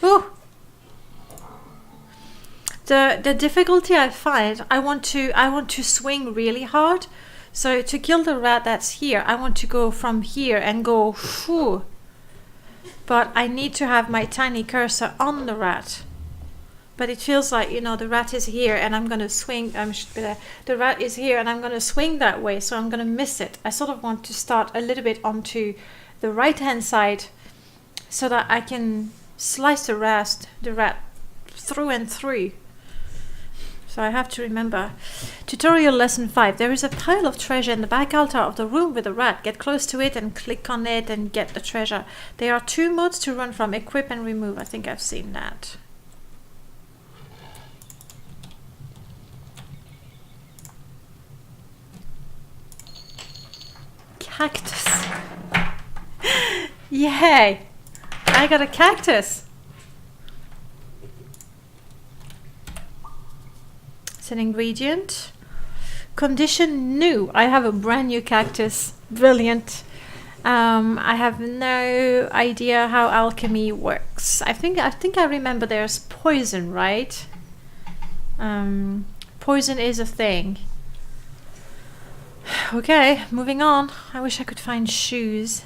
Ooh. The difficulty I find, I want to swing really hard. So to kill the rat that's here, I want to go from here and go whoo. But I need to have my tiny cursor on the rat. But it feels like, you know, the rat is here and I'm going to swing. The rat is here and I'm going to swing that way, so I'm going to miss it. I sort of want to start a little bit onto the right hand side so that I can slice the rat through and through. So I have to remember. Tutorial lesson 5. There is a pile of treasure in the back altar of the room with the rat. Get close to it and click on it and get the treasure. There are 2 modes to run from: equip and remove. I think I've seen that. Cactus. Yay! I got a cactus. It's an ingredient. Condition new. I have a brand new cactus. Brilliant. I have no idea how alchemy works. I think I remember there's poison, right? Poison is a thing. Okay, moving on. I wish I could find shoes.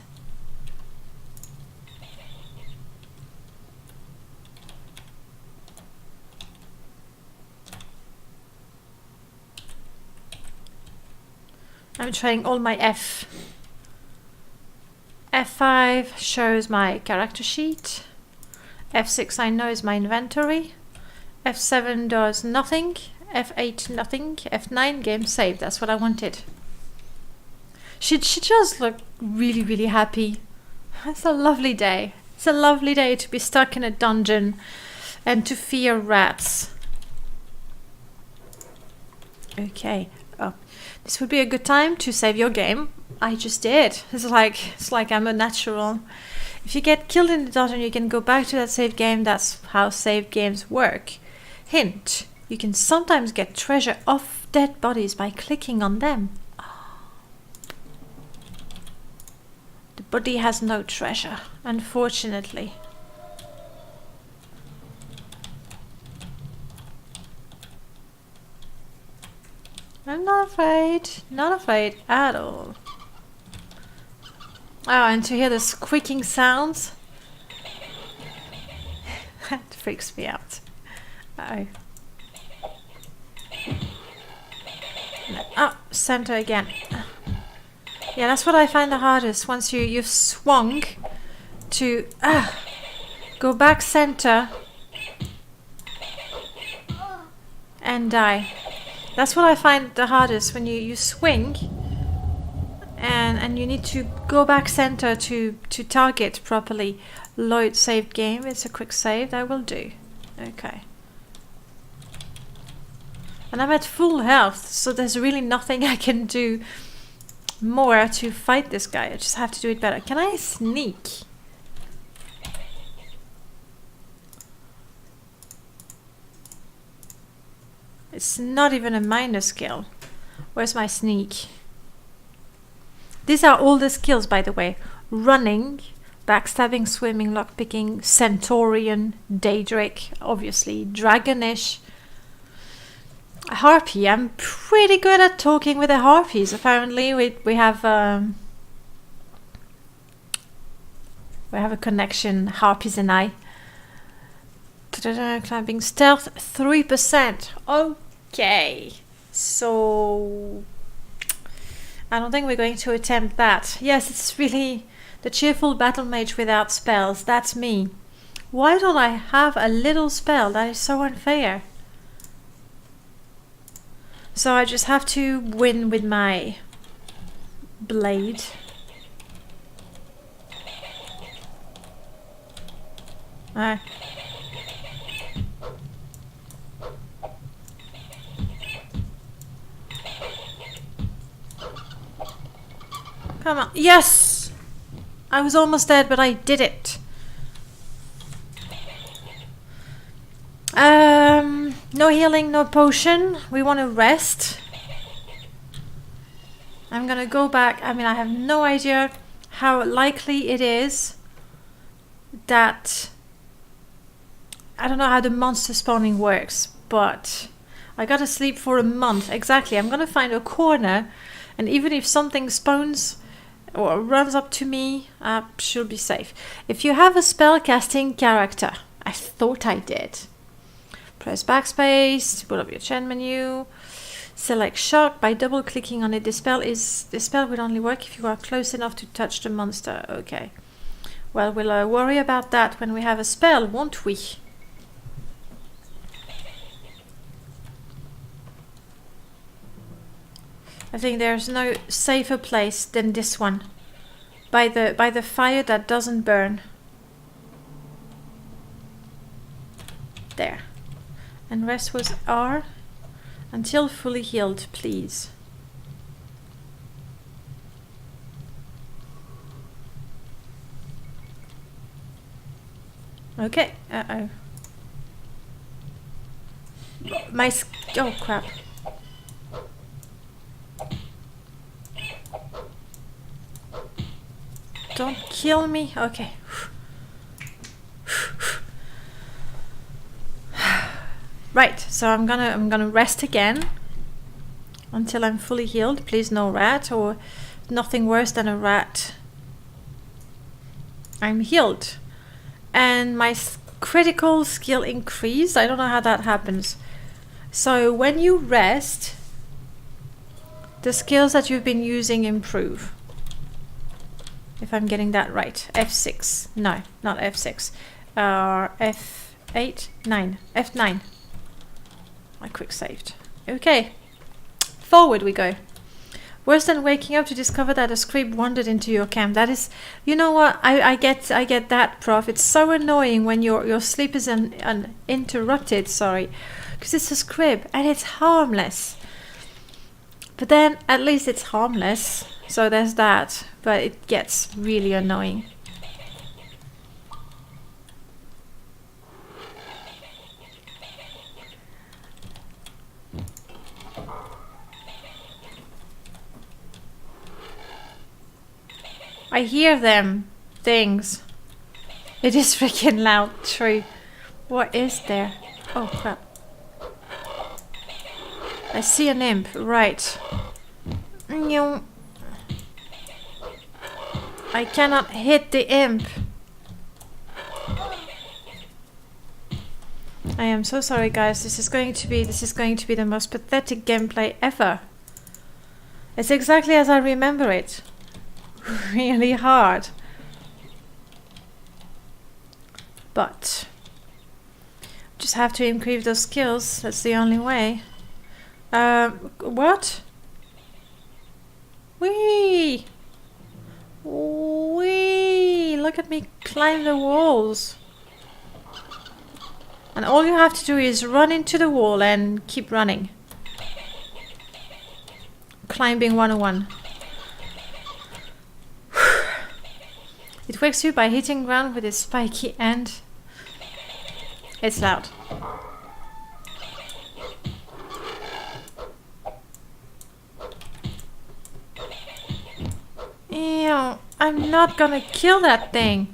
I'm trying all my F5 shows my character sheet. F6 I know is my inventory. F7 does nothing. F8 nothing. F9 game save. That's what I wanted. She just looked really, really happy. It's a lovely day. It's a lovely day to be stuck in a dungeon and to fear rats. Okay. Oh. this would be a good time to save your game. I just did. It's like I'm a natural. If you get killed in the dungeon, you can go back to that save game. That's how save games work. Hint, you can sometimes get treasure off dead bodies by clicking on them. The body has no treasure, unfortunately. I'm not afraid at all. Oh, and to hear the squeaking sounds, that freaks me out. Uh-oh. No. Oh, center again. Yeah, that's what I find the hardest. Once you've swung to go back center and die. That's what I find the hardest, when you swing and you need to go back center to target properly. Load saved game. It's a quick save. That will do. Okay. And I'm at full health, so there's really nothing I can do more to fight this guy. I just have to do it better. Can I sneak? It's not even a minor skill. Where's my sneak? These are all the skills, by the way. Running, backstabbing, swimming, lockpicking, Centaurian, Daedric, obviously, Dragonish. Harpy. I'm pretty good at talking with the harpies. Apparently, we have a connection. Harpies and I. Climbing, stealth 3%. Okay, so I don't think we're going to attempt that. Yes, it's really the cheerful battle mage without spells. That's me. Why don't I have a little spell? That is so unfair. So I just have to win with my blade. Come on. Yes! I was almost dead, but I did it. No healing, no potion. We want to rest. I'm gonna go back. I mean, I have no idea how likely it is that... I don't know how the monster spawning works, but I gotta sleep for a month. Exactly. I'm gonna find a corner, and even if something spawns or runs up to me, she'll be safe. If you have a spellcasting character, I thought I did. Press backspace, pull up your chat menu, select shock by double clicking on it. This spell will only work if you are close enough to touch the monster. Okay. Well, we'll worry about that when we have a spell, won't we? I think there's no safer place than this one. By the fire that doesn't burn. There. And rest was R. Until fully healed, please. Okay. Uh-oh. Oh, crap. Don't kill me. Okay. Right, so I'm gonna rest again until I'm fully healed. Please no rat, or nothing worse than a rat. I'm healed. And my critical skill increased. I don't know how that happens. So when you rest, the skills that you've been using improve. If I'm getting that right. F6. No, not F6. F8, 9. F9. I quick saved. Okay. Forward we go. Worse than waking up to discover that a scrib wandered into your camp. That is, you know what? I get that, Prof. It's so annoying when your sleep is interrupted. Sorry, because it's a scrib and it's harmless. But then at least it's harmless, so there's that. But it gets really annoying. I hear them. Things. It is freaking loud, true. What is there? Oh crap. I see an imp, right. No. I cannot hit the imp. I am so sorry guys, this is going to be the most pathetic gameplay ever. It's exactly as I remember it. Really hard. But just have to improve those skills, that's the only way. What? Whee! Whee! Look at me climb the walls. And all you have to do is run into the wall and keep running. Climbing 101. It wakes you by hitting ground with its spiky end. It's loud. Ew, I'm not gonna kill that thing.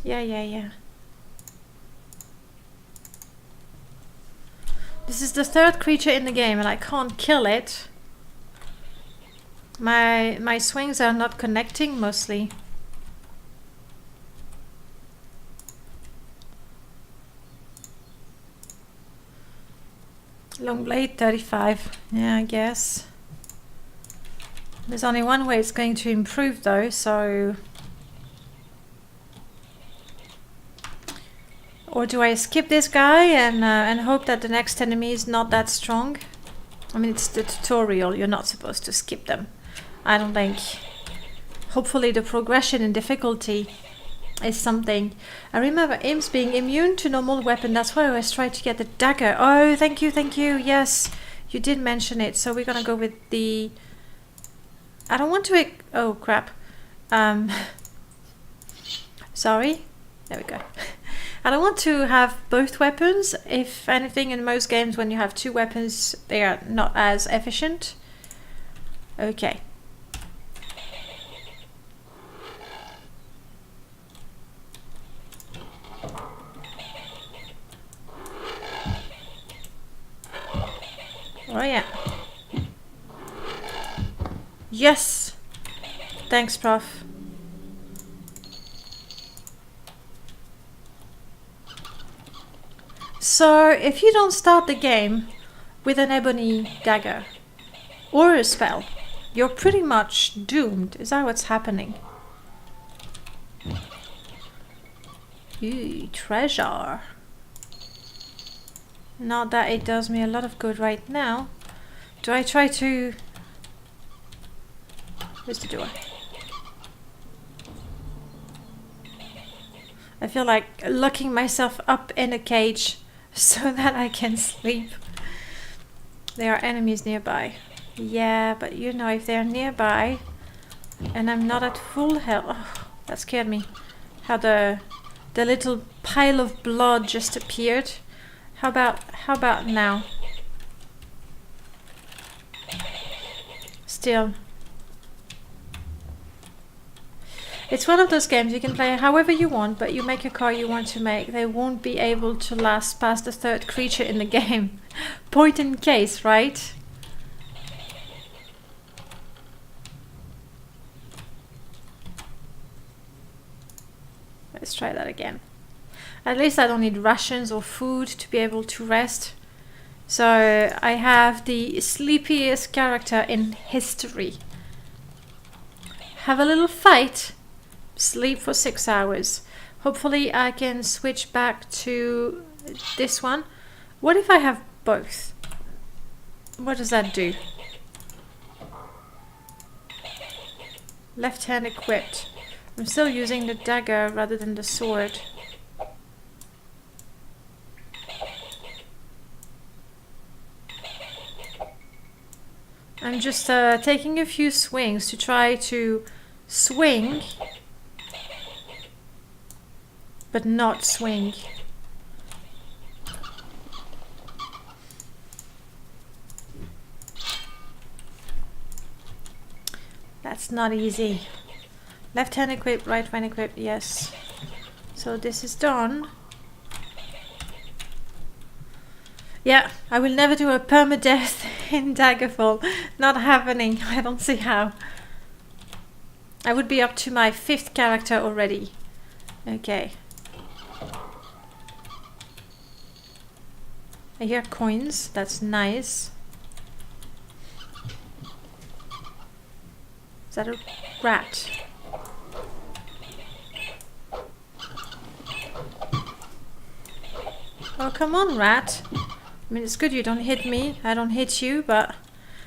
Yeah. This is the third creature in the game and I can't kill it. My swings are not connecting mostly. Long blade 35. Yeah, I guess. There's only one way it's going to improve though, so... Or do I skip this guy and hope that the next enemy is not that strong? I mean, it's the tutorial, you're not supposed to skip them. I don't think. Hopefully the progression in difficulty is something. I remember imps being immune to normal weapon, that's why I always try to get the dagger. Oh, thank you, yes. You did mention it, so we're gonna go with the... I don't want to... Oh, crap. Sorry. There we go. I don't want to have both weapons. If anything, in most games when you have two weapons, they are not as efficient. Okay. Oh yeah. Yes! Thanks, Prof. So, if you don't start the game with an ebony dagger or a spell, you're pretty much doomed. Is that what's happening? Ooh, treasure. Not that it does me a lot of good right now. Do I try to... Where's the door? I feel like locking myself up in a cage so that I can sleep. There are enemies nearby. Yeah, but you know, if they're nearby and I'm not at full health... Oh, that scared me. How the little pile of blood just appeared. How about now? Still. It's one of those games you can play however you want, but you make a car you want to make. They won't be able to last past the third creature in the game. Point in case, right? Let's try that again. At least I don't need rations or food to be able to rest. So I have the sleepiest character in history. Have a little fight. Sleep for 6 hours. Hopefully I can switch back to this one. What if I have both? What does that do? Left hand equipped. I'm still using the dagger rather than the sword. I'm just taking a few swings to try to swing, but not swing. That's not easy. Left hand equip, right hand equip, yes. So this is done. Yeah, I will never do a permadeath in Daggerfall. Not happening. I don't see how. I would be up to my 5th character already. Okay. I hear coins. That's nice. Is that a rat? Oh, come on, rat. I mean, it's good you don't hit me. I don't hit you, but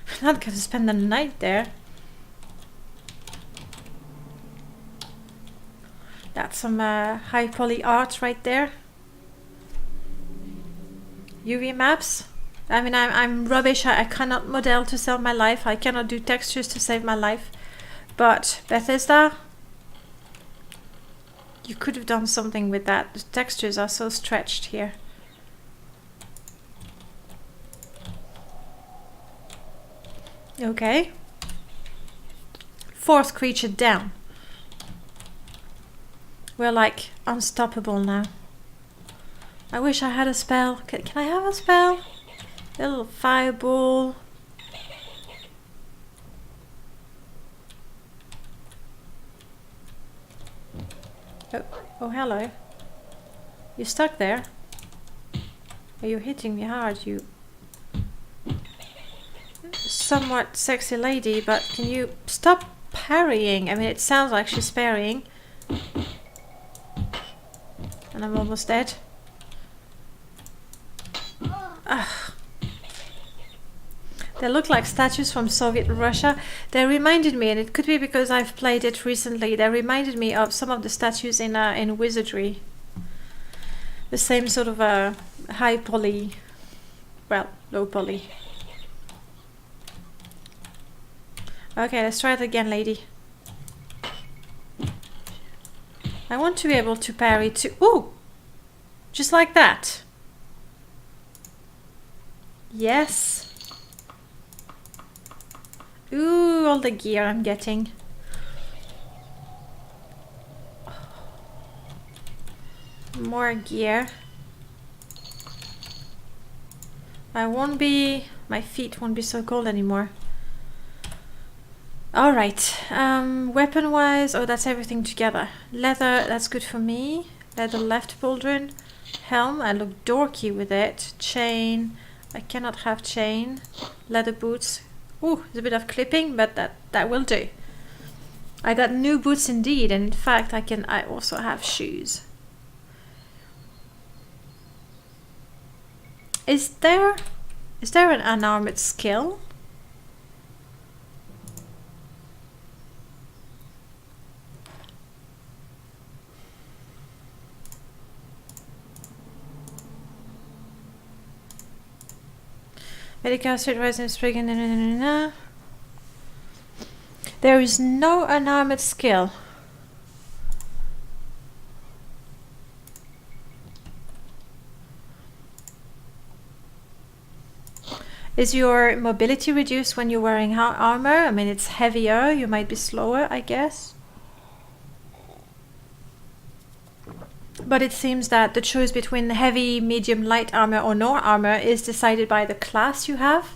I'm not gonna spend the night there. That's some high poly art right there. UV maps. I mean, I'm rubbish. I cannot model to save my life. I cannot do textures to save my life. But Bethesda, you could have done something with that. The textures are so stretched here. Okay. 4th creature down. We're like unstoppable now. I wish I had a spell. Can I have a spell? A little fireball. Oh, hello. You stuck there? Are you hitting me hard, you somewhat sexy lady, but can you stop parrying? I mean, it sounds like she's parrying. And I'm almost dead. Ugh. They look like statues from Soviet Russia. They reminded me, and it could be because I've played it recently, they reminded me of some of the statues in Wizardry. The same sort of high poly, well, low poly. Okay, let's try it again, lady. I want to be able to parry too. Ooh! Just like that. Yes. Ooh, all the gear I'm getting. More gear. My feet won't be so cold anymore. Alright, weapon wise, oh, that's everything together. Leather, that's good for me. Leather left pauldron. Helm, I look dorky with it. Chain, I cannot have chain. Leather boots. Ooh, there's a bit of clipping, but that will do. I got new boots indeed, and in fact I also have shoes. Is there an unarmored skill? Medical street rising spring. There is no unarmored skill. Is your mobility reduced when you're wearing armor? I mean, it's heavier, you might be slower, I guess. But it seems that the choice between heavy, medium, light armor or no armor is decided by the class you have,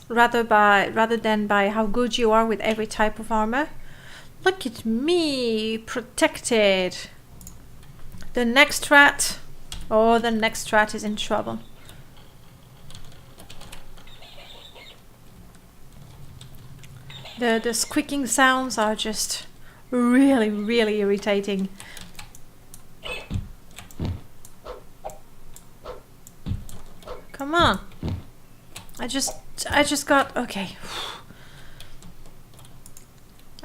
rather than by how good you are with every type of armor. Look at me, protected. The next rat, oh, the next rat is in trouble. The squeaking sounds are just really, really irritating. Come on. I just got, okay.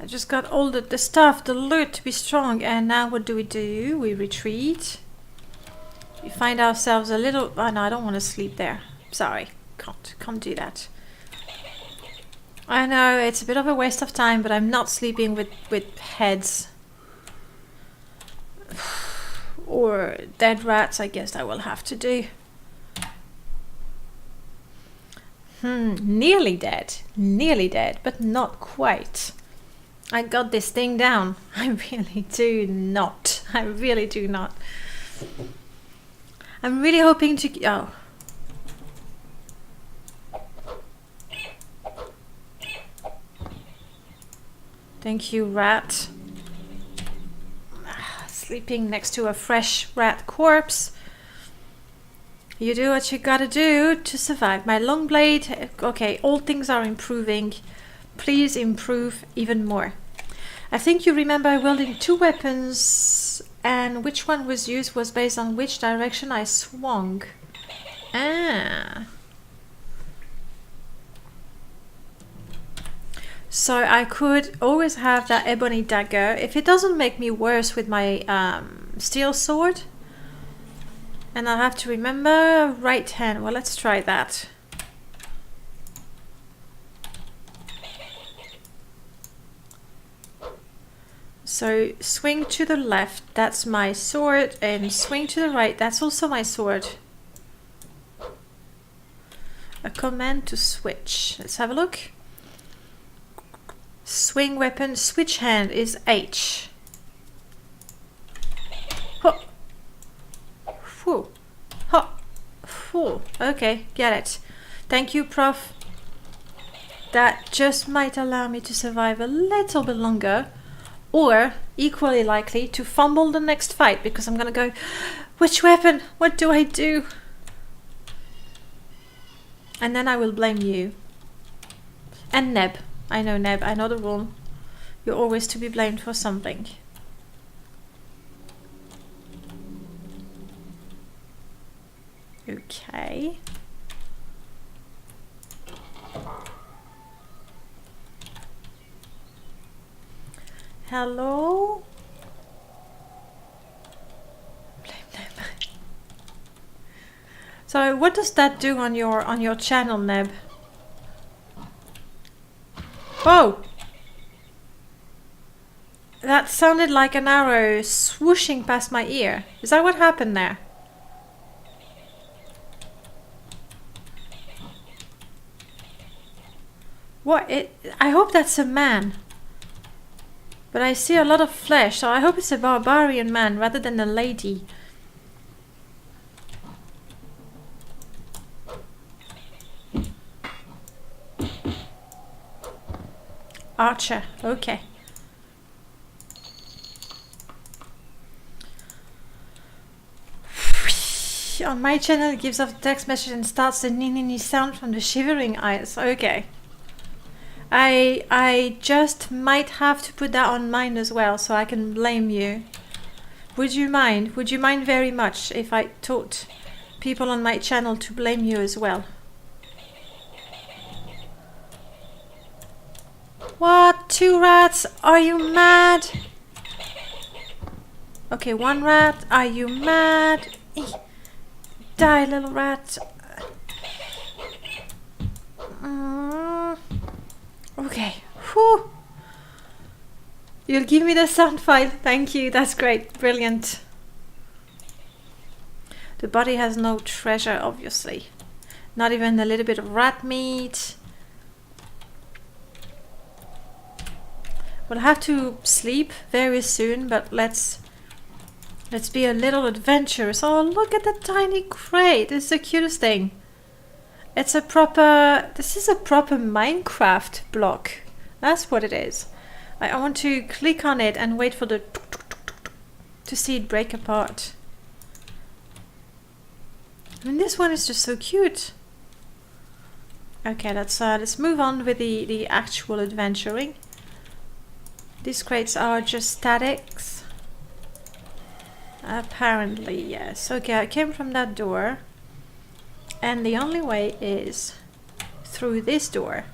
just got all the stuff, the loot to be strong, and now what do? We retreat. We find ourselves a little... Oh no, I don't want to sleep there. Sorry, can't do that. I know, it's a bit of a waste of time, but I'm not sleeping with heads. Or dead rats, I guess I will have to do. Nearly dead, but not quite. I got this thing down. I really do not. I'm really hoping to... Oh. Thank you, rat. Sleeping next to a fresh rat corpse. You do what you gotta do to survive. My long blade... Okay, all things are improving. Please improve even more. I think you remember I wielding 2 weapons, and which one was used was based on which direction I swung. Ah. So I could always have that ebony dagger. If it doesn't make me worse with my steel sword. And I'll have to remember right hand. Well, let's try that. So swing to the left, that's my sword, and swing to the right, that's also my sword. A command to switch. Let's have a look. Swing weapon, switch hand is H. Ho. Whew. Ho. Whew. Okay, get it. Thank you, Prof. That just might allow me to survive a little bit longer. Or, equally likely, to fumble the next fight, because I'm gonna go, which weapon? What do I do? And then I will blame you. And Neb. I know Neb, I know the rule. You're always to be blamed for something. Okay. Hello? Blame Neb. So what does that do on your channel, Neb? Oh! That sounded like an arrow swooshing past my ear. Is that what happened there? What? I hope that's a man. But I see a lot of flesh, so I hope it's a barbarian man rather than a lady. Archer, okay. On my channel it gives off a text message and starts the nee sound from the shivering eyes. Okay. I just might have to put that on mine as well, so I can blame you. Would you mind? Would you mind very much if I taught people on my channel to blame you as well? What? 2 rats? Are you mad? Okay, 1 rat. Are you mad? Die, little rat. Okay. Whew. You'll give me the sound file. Thank you. That's great. Brilliant. The body has no treasure, obviously. Not even a little bit of rat meat. We'll have to sleep very soon, but let's be a little adventurous. Oh, look at the tiny crate. It's the cutest thing. It's a proper... This is a proper Minecraft block. That's what it is. I want to click on it and wait for the... to see it break apart. I mean, this one is just so cute. Okay, let's move on with the actual adventuring. These crates are just statics. Apparently, yes. Okay, I came from that door. And the only way is through this door.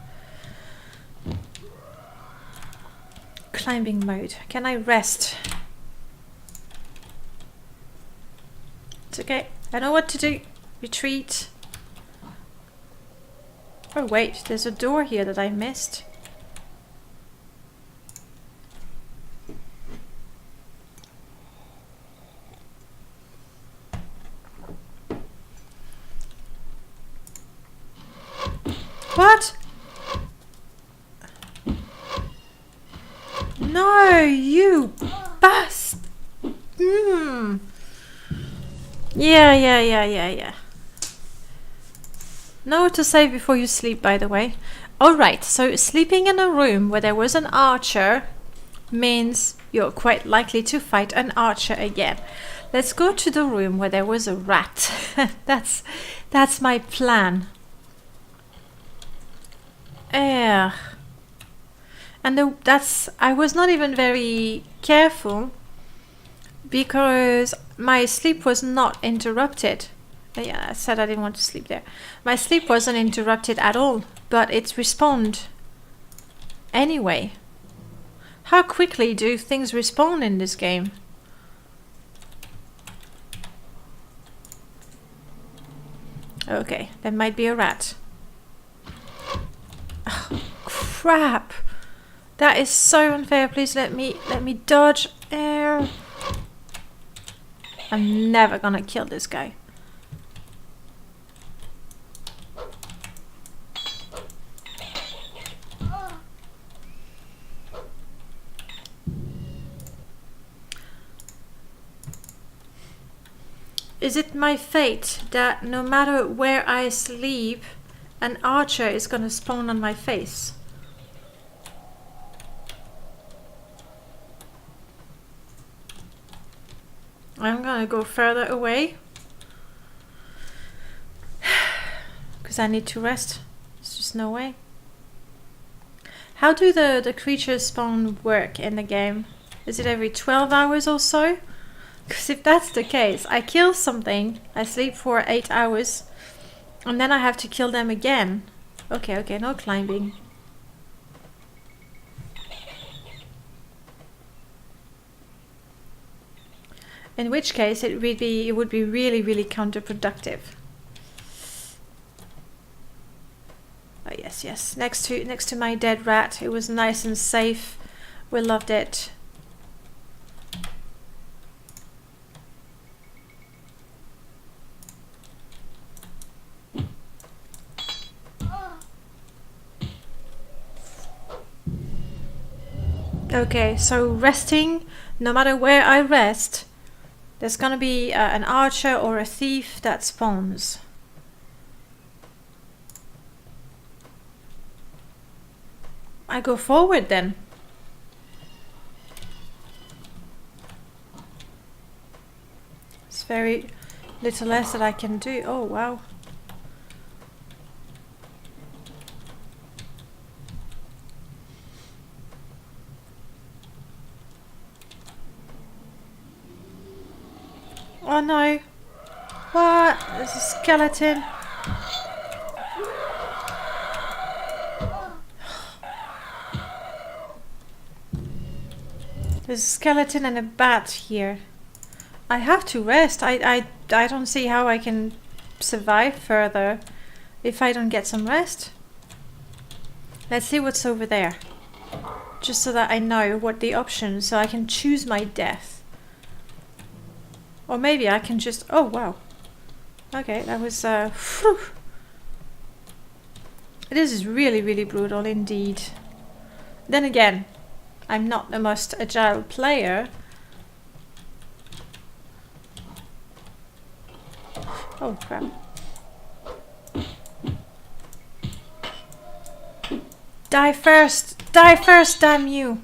climbing mode. Can I rest? It's okay. I know what to do. Retreat. Oh wait, there's a door here that I missed. What? No, you bast. Yeah. Know to save before you sleep, by the way. Alright, so sleeping in a room where there was an archer means you're quite likely to fight an archer again. Let's go to the room where there was a rat. That's my plan. And I was not even very careful because my sleep was not interrupted. Yeah, I said I didn't want to sleep there. My sleep wasn't interrupted at all, but it respawned anyway. How quickly do things respawn in this game? Okay, there might be a rat. Oh, crap! That is so unfair. Please let me dodge air. I'm never gonna kill this guy. Is it my fate that no matter where I sleep, an archer is gonna spawn on my face? I'm gonna go further away because I need to rest. There's just no way. How do the creatures spawn work in the game? Is it every 12 hours or so? Because if that's the case, I kill something, I sleep for 8 hours, and then I have to kill them again. Okay, no climbing. In which case, it would be really counterproductive. Oh yes. Next to my dead rat, it was nice and safe. We loved it. Okay, so resting, no matter where I rest, there's gonna be an archer or a thief that spawns. I go forward then. It's very little less that I can do. Oh wow. Oh no. What? There's a skeleton. There's a skeleton and a bat here. I have to rest. I don't see how I can survive further if I don't get some rest. Let's see what's over there. Just so that I know what the options, so I can choose my death. Or maybe I can just... Oh, wow. Okay, that was... Whew. This is really brutal indeed. Then again, I'm not the most agile player. Oh, crap. Die first! Die first, damn you!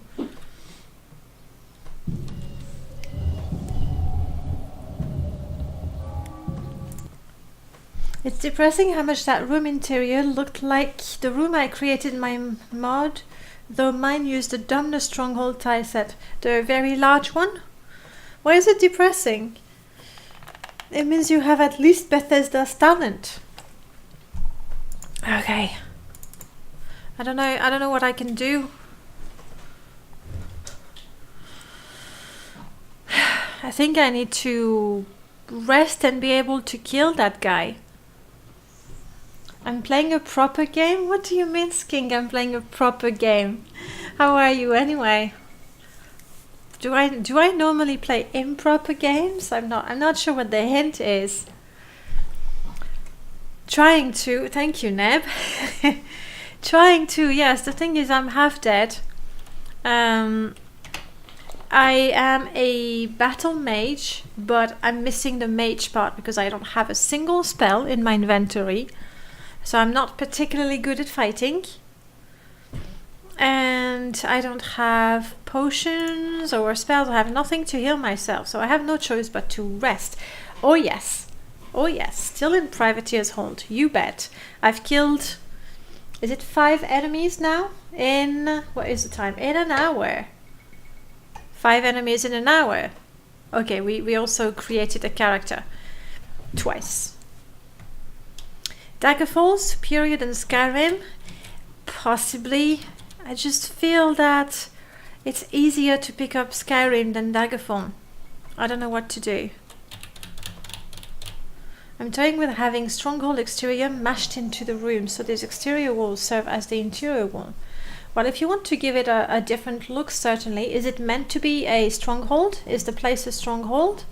It's depressing how much that room interior looked like the room I created in my mod, though mine used the Domino Stronghold tie set, the very large one. Why is it depressing? It means you have at least Bethesda's talent. Okay. I don't know what I can do. I think I need to rest and be able to kill that guy. I'm playing a proper game? What do you mean, Skink? I'm playing a proper game. How are you anyway? Do I normally play improper games? I'm not sure what the hint is. Trying to, thank you, Neb. Trying to, yes, the thing is I'm half dead. I am a battle mage, but I'm missing the mage part because I don't have a single spell in my inventory. So I'm not particularly good at fighting. And I don't have potions or spells. I have nothing to heal myself. So I have no choice but to rest. Oh yes. Oh yes. Still in Privateer's Hold. You bet. I've killed... Is it 5 enemies now? In... What is the time? In an hour. 5 enemies in an hour. Okay, we also created a character. Twice. Daggerfall, superior than Skyrim? Possibly. I just feel that it's easier to pick up Skyrim than Daggerfall. I don't know what to do. I'm toying with having stronghold exterior mashed into the room, so this exterior wall serve as the interior wall. Well, if you want to give it a different look, certainly. Is it meant to be a stronghold? Is the place a stronghold?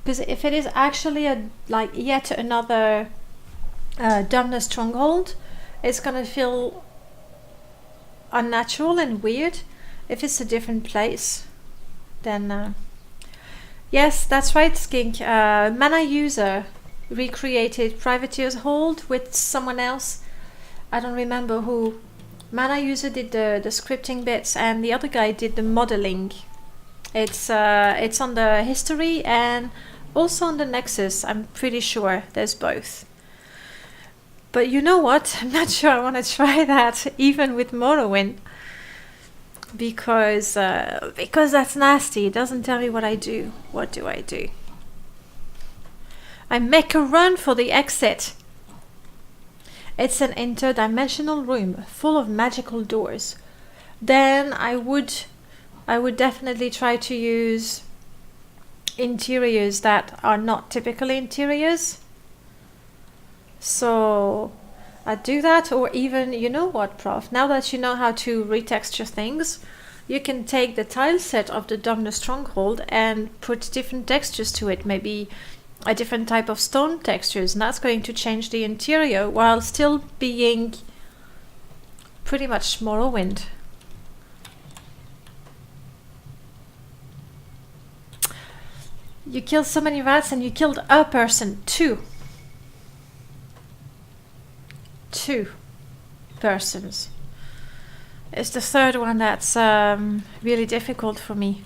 Because if it is actually like yet another Dumbness stronghold, it's gonna feel unnatural and weird. If it's a different place, then yes, that's right, Skink. Mana User recreated Privateer's Hold with someone else. I don't remember who. Mana User did the scripting bits and the other guy did the modeling. It's on the history and also on the Nexus. I'm pretty sure there's both. But you know what? I'm not sure I want to try that even with Morrowind. Because that's nasty. It doesn't tell me what I do. What do I do? I make a run for the exit. It's an interdimensional room full of magical doors. Then I would definitely try to use interiors that are not typically interiors. So I'd do that, or even, you know what, Prof, now that you know how to retexture things, you can take the tile set of the Dumbness Stronghold and put different textures to it, maybe a different type of stone textures, and that's going to change the interior while still being pretty much Morrowind. You killed so many rats and you killed a person, 2 persons. It's the third one that's really difficult for me.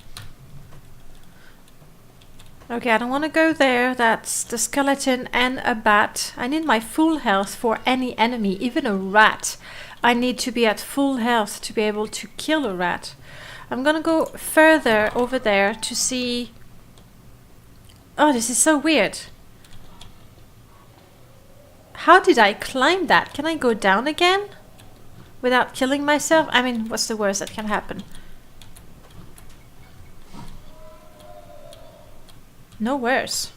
Okay, I don't want to go there. That's the skeleton and a bat. I need my full health for any enemy, even a rat. I need to be at full health to be able to kill a rat. I'm gonna go further over there to see... Oh, this is so weird. How did I climb that? Can I go down again? Without killing myself? I mean, what's the worst that can happen? No worse.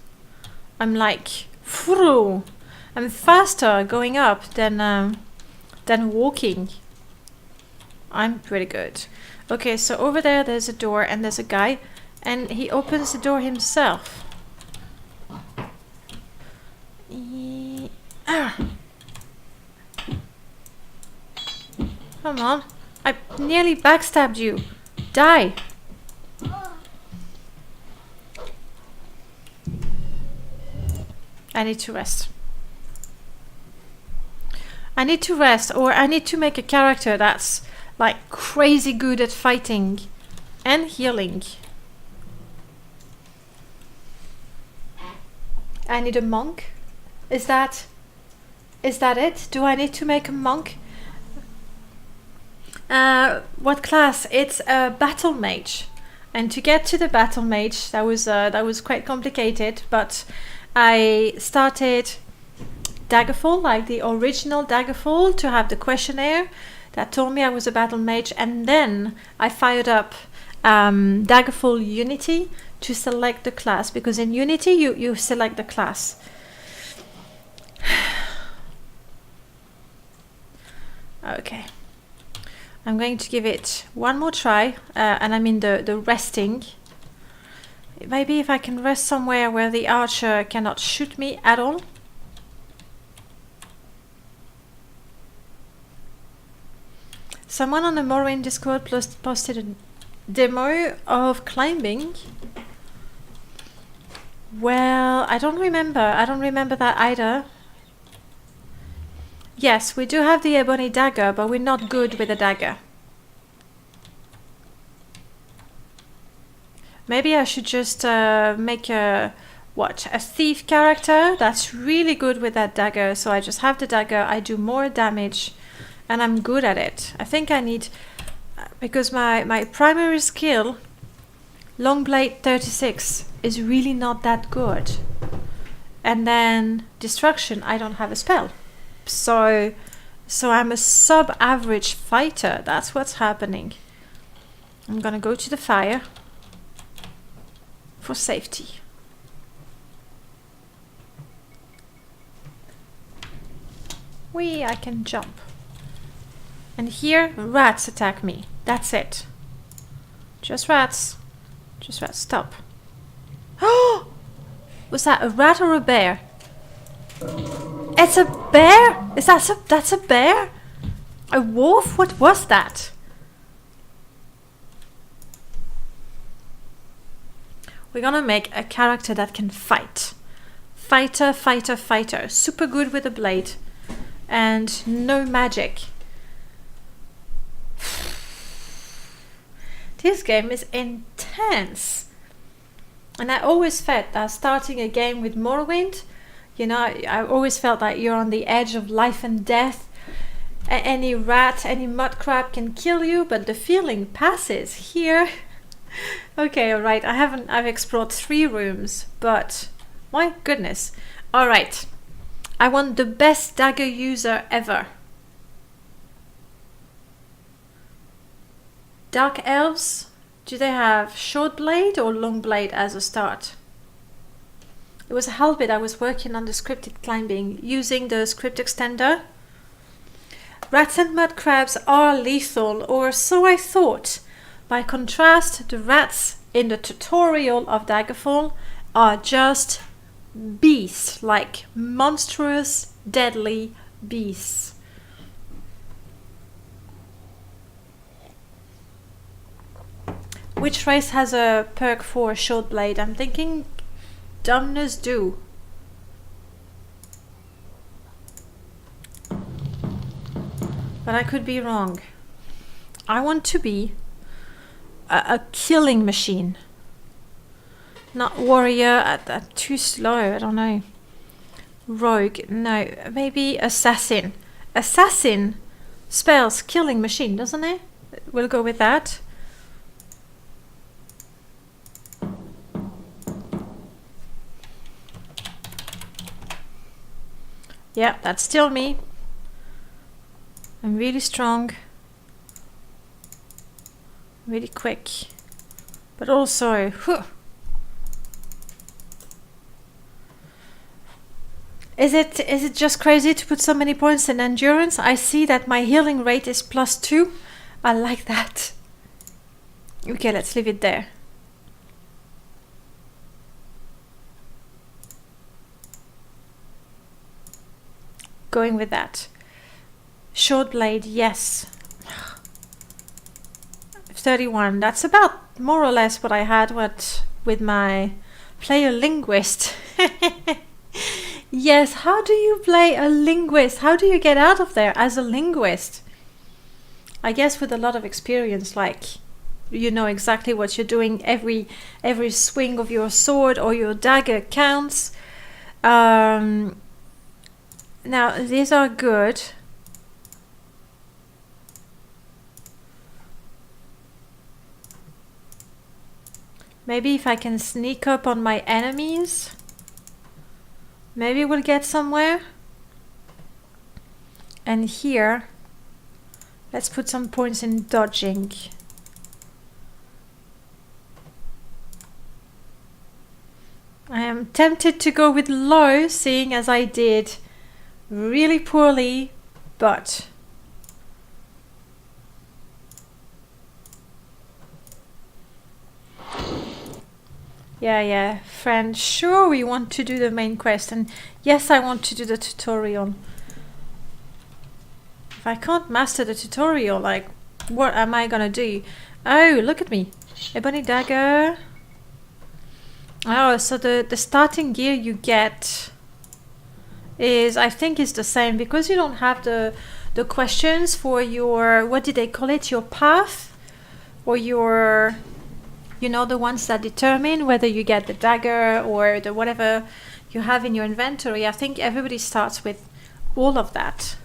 I'm like, phew, I'm faster going up than walking. I'm pretty good. Okay, so over there there's a door and there's a guy, and he opens the door himself. Come on. I nearly backstabbed you. Die. I need to rest. I need to rest, or I need to make a character that's like crazy good at fighting and healing. I need a monk. Is that it? Do I need to make a monk? What class? It's a battle mage. And to get to the battle mage, that was quite complicated, but I started Daggerfall, like the original Daggerfall, to have the questionnaire that told me I was a battle mage, and then I fired up Daggerfall Unity to select the class, because in Unity you select the class. Okay, I'm going to give it one more try, and I mean the resting. Maybe if I can rest somewhere where the archer cannot shoot me at all. Someone on the Morrowind Discord posted a demo of climbing. Well, I don't remember that either. Yes, we do have the ebony dagger, but we're not good with a dagger. Maybe I should just make a thief character that's really good with that dagger. So I just have the dagger, I do more damage, and I'm good at it. I think I need, because my primary skill, long blade 36, is really not that good. And then destruction, I don't have a spell. So I'm a sub-average fighter. That's what's happening. I'm gonna go to the fire for safety. Whee, I can jump. And here, rats attack me. That's it. Just rats. Just rats. Stop. Oh! Was that a rat or a bear? It's a bear? That's a bear? A wolf? What was that? We're gonna make a character that can fight. Fighter, fighter, fighter. Super good with a blade. And no magic. This game is intense. And I always felt that starting a game with Morrowind, you know, I always felt that you're on the edge of life and death. Any rat, any mud crab can kill you, but the feeling passes. Here, okay, all right. I've explored 3 rooms, but my goodness. All right, I want the best dagger user ever. Dark elves. Do they have short blade or long blade as a start? It was a hell bit. I was working on the scripted climbing using the script extender. Rats and mud crabs are lethal, or so I thought. By contrast, the rats in the tutorial of Daggerfall are just beasts, like monstrous, deadly beasts. Which race has a perk for a short blade? I'm thinking dumbness do. But I could be wrong. I want to be a killing machine. Not warrior, too slow, I don't know. Rogue, no, maybe assassin. Assassin spells killing machine, doesn't it? We'll go with that. Yeah, that's still me. I'm really strong. Really quick. But also, Is it just crazy to put so many points in endurance? I see that my healing rate is +2. I like that. Okay, let's leave it there. Going with that. Short blade, yes. 31. That's about more or less what I had with my player linguist. Yes, how do you play a linguist? How do you get out of there as a linguist? I guess with a lot of experience, like you know exactly what you're doing. Every swing of your sword or your dagger counts. Now these are good. Maybe if I can sneak up on my enemies, maybe we'll get somewhere. And here, let's put some points in dodging. am tempted to go with low, seeing as I did really poorly, but yeah, friend, sure we want to do the main quest, and yes, I want to do the tutorial. If I can't master the tutorial, like, what am I gonna do? Oh, look at me. Ebony dagger. Oh, so the starting gear you get is, I think, is the same, because you don't have the questions for your, what did they call it, your path, or your, you know, the ones that determine whether you get the dagger or the whatever you have in your inventory. I think everybody starts with all of that.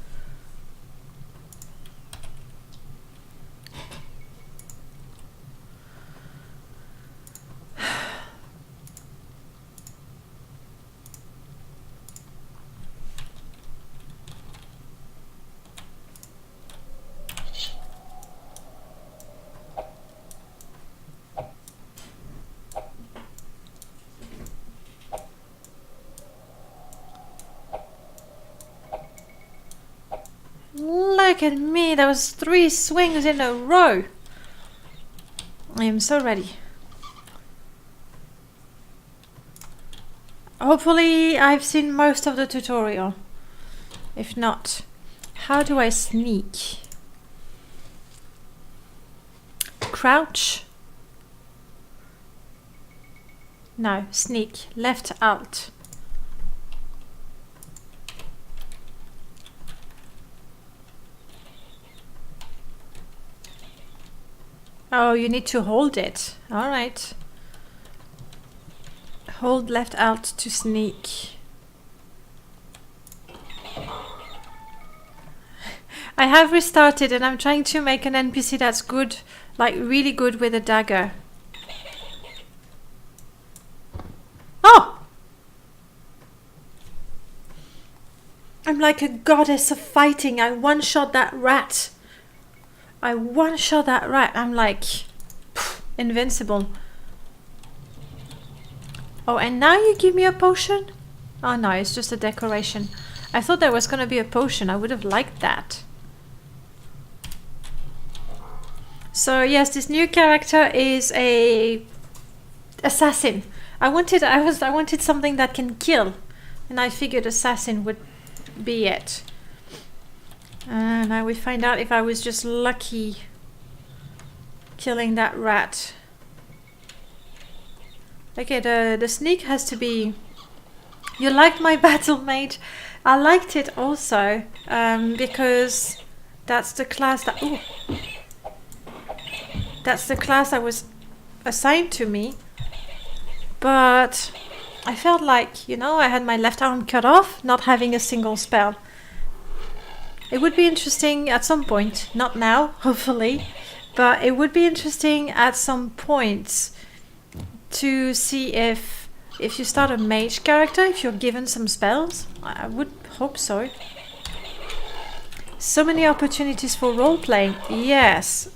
Look at me, that was 3 swings in a row. I am so ready. Hopefully I've seen most of the tutorial. If not, how do I sneak? Crouch? No, sneak. Left alt. Oh, you need to hold it. All right. Hold left alt to sneak. I have restarted and I'm trying to make an NPC that's good, like really good with a dagger. Oh! I'm like a goddess of fighting. I one-shot that rat. I'm like invincible. Oh, and now you give me a potion? Oh no, it's just a decoration. I thought there was gonna be a potion. I would have liked that. So yes, this new character is a assassin. I wanted something that can kill, and I figured assassin would be it. And now we find out if I was just lucky killing that rat. Okay, the sneak has to be... You liked my battle mage? I liked it also because that's the class that... Ooh, that's the class that was assigned to me. But I felt like, you know, I had my left arm cut off, not having a single spell. It would be interesting at some point, not now, hopefully, but it would be interesting at some point to see if you start a mage character, if you're given some spells. I would hope so. So many opportunities for role-playing. Yes.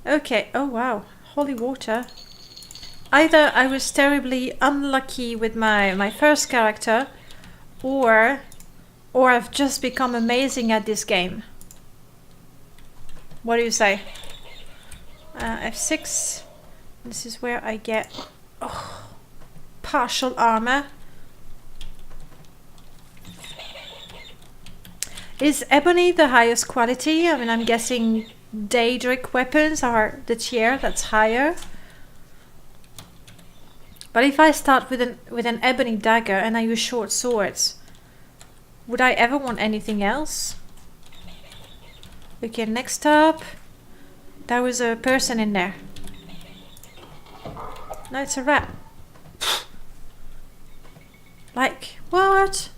Okay, oh wow, holy water. Either I was terribly unlucky with my first character, or I've just become amazing at this game. What do you say? F6. This is where I get partial armor. Is ebony the highest quality? I mean, I'm guessing Daedric weapons are the tier that's higher. But if I start with an ebony dagger and I use short swords, would I ever want anything else? Okay, next up, there was a person in there. No, it's a rat. Like, what?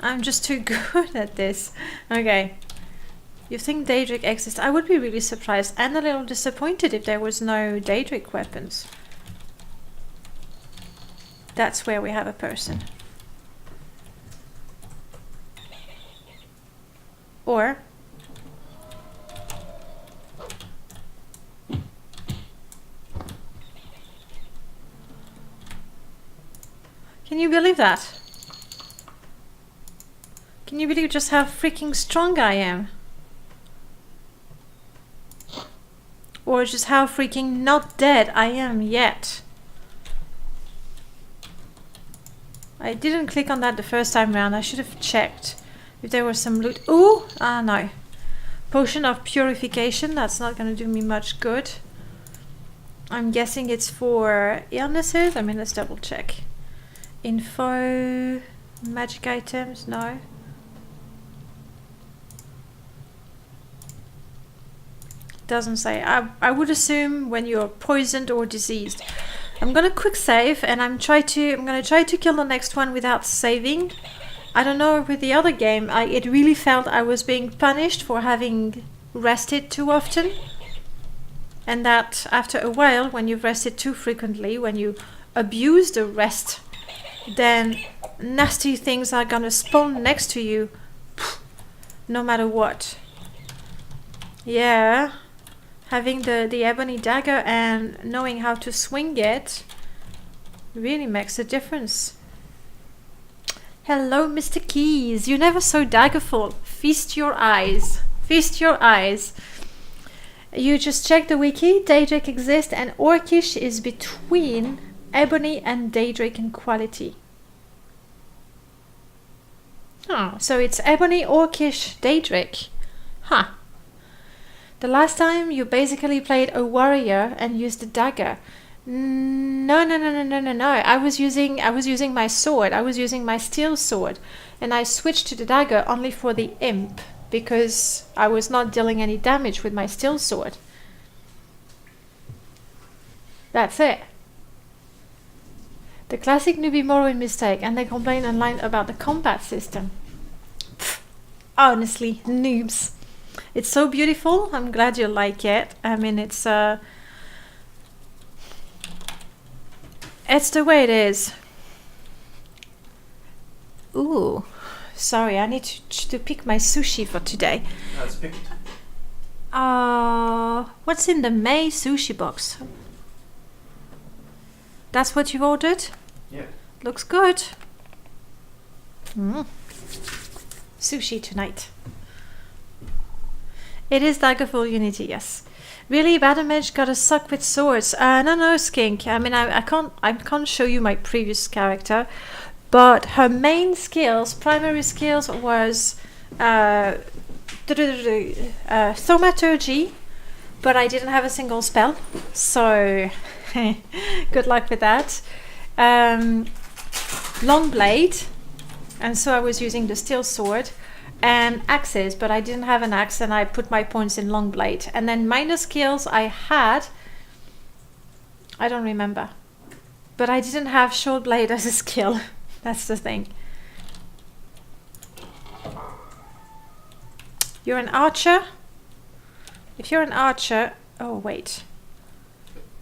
I'm just too good at this. Okay. You think Daedric exists? I would be really surprised and a little disappointed if there was no Daedric weapons. That's where we have a person. Can you believe that? Can you believe just how freaking strong I am? Or just how freaking not dead I am yet? I didn't click on that the first time around. I should have checked if there was some loot. Ooh! Ah, no. Potion of purification. That's not going to do me much good. I'm guessing it's for illnesses. I mean, let's double check. Info. Magic items. No. Doesn't say. I would assume when you're poisoned or diseased. I'm gonna quick save and I'm gonna try to kill the next one without saving. I don't know, with the other game it really felt I was being punished for having rested too often, and that after a while, when you've rested too frequently, when you abuse the rest, then nasty things are gonna spawn next to you no matter what. Yeah. Having the ebony dagger and knowing how to swing it really makes a difference. Hello, Mr. Keys. You never saw Daggerfall. Feast your eyes. Feast your eyes. You just check the wiki. Daedric exists and Orcish is between ebony and Daedric in quality. Oh, so it's ebony, Orcish, Daedric. Huh. The last time you basically played a warrior and used a dagger. No. I was using my sword. I was using my steel sword, and I switched to the dagger only for the imp because I was not dealing any damage with my steel sword. That's it. The classic newbie Morrowind mistake, and they complain online about the combat system. Pfft, honestly, noobs. It's so beautiful. I'm glad you like it. I mean, it's the way it is. Ooh, sorry. I need to pick my sushi for today. That's picked. What's in the May sushi box? That's what you ordered? Yeah. Looks good. Sushi tonight. It is Daggerfall Unity, yes. Really, Badamage gotta suck with swords. No, Skink. I mean, I can't show you my previous character, but her main skills, primary skills, was thaumaturgy, but I didn't have a single spell, so good luck with that. Long blade, and so I was using the steel sword. And axes, but I didn't have an axe, and I put my points in long blade. And then minor skills I had, I don't remember, but I didn't have short blade as a skill. That's the thing. You're an archer? If you're an archer, oh wait,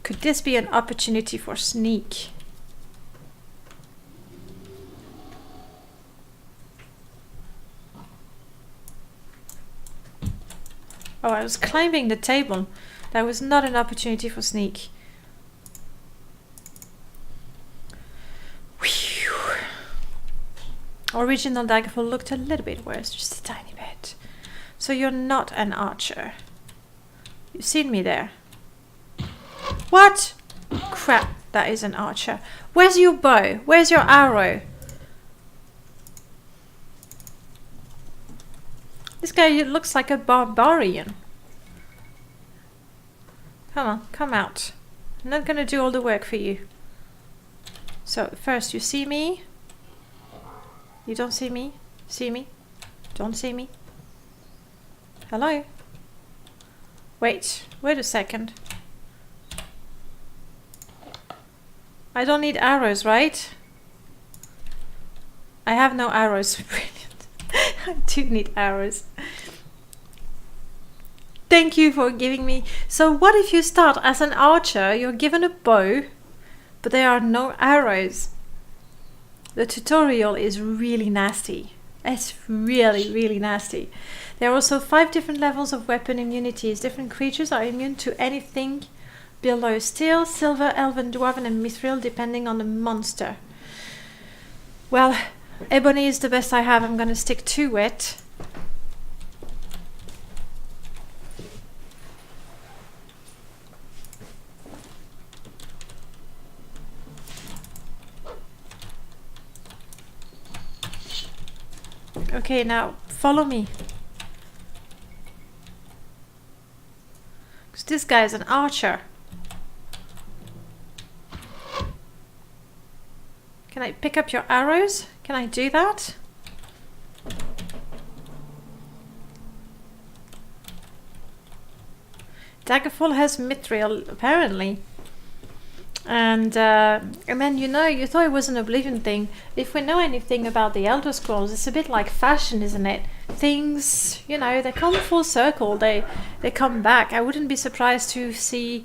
could this be an opportunity for sneak? Oh, I was climbing the table. That was not an opportunity for sneak. Whew. Original Daggerfall looked a little bit worse, just a tiny bit. So you're not an archer. You've seen me there. What? Crap, that is an archer. Where's your bow? Where's your arrow? This guy looks like a barbarian. Come on, come out. I'm not gonna do all the work for you. So, first you see me. You don't see me. See me. Don't see me. Hello? Wait a second. I don't need arrows, right? I have no arrows. Brilliant. I do need arrows. Thank you for giving me... So what if you start as an archer, you're given a bow, but there are no arrows? The tutorial is really nasty. It's really, really nasty. There are also 5 different levels of weapon immunities. Different creatures are immune to anything below steel, silver, elven, dwarven and mithril, depending on the monster. Well, ebony is the best I have. I'm gonna stick to it. Okay, now follow me. Because this guy is an archer. Can I pick up your arrows? Can I do that? Daggerfall has mithril, apparently. And then, you know, you thought it was an Oblivion thing. If we know anything about the Elder Scrolls, it's a bit like fashion, isn't it? Things, you know, they come full circle. They come back. I wouldn't be surprised to see...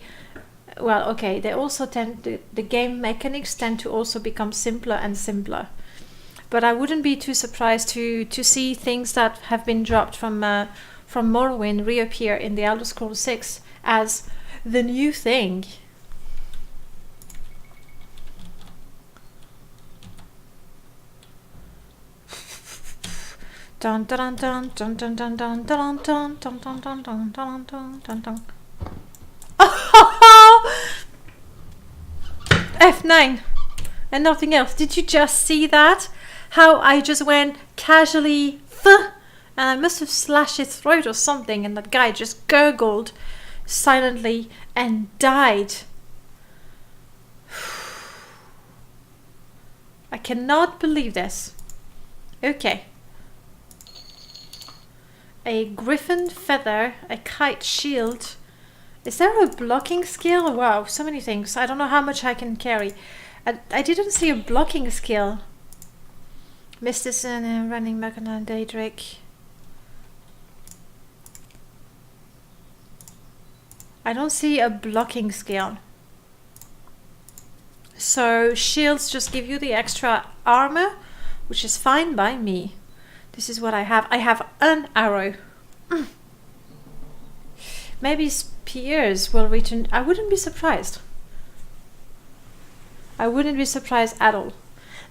Well, okay, they also tend to... The game mechanics tend to also become simpler and simpler. But I wouldn't be too surprised to see things that have been dropped from Morrowind reappear in the Elder Scrolls 6 as the new thing. Dun dun dun dun dun dun dun dun dun dun dun dun dun dun dun dun dun. F9 and nothing else. Did you just see that? How I just went casually and I must have slashed his throat or something, and that guy just gurgled silently and died. I cannot believe this. Okay. A griffin feather, a kite shield. Is there a blocking skill? Wow, so many things. I don't know how much I can carry. I didn't see a blocking skill. Mysticism and running back on Daedric. I don't see a blocking skill. So shields just give you the extra armor, which is fine by me. This is what I have. I have an arrow. Maybe spears will return. I wouldn't be surprised. I wouldn't be surprised at all.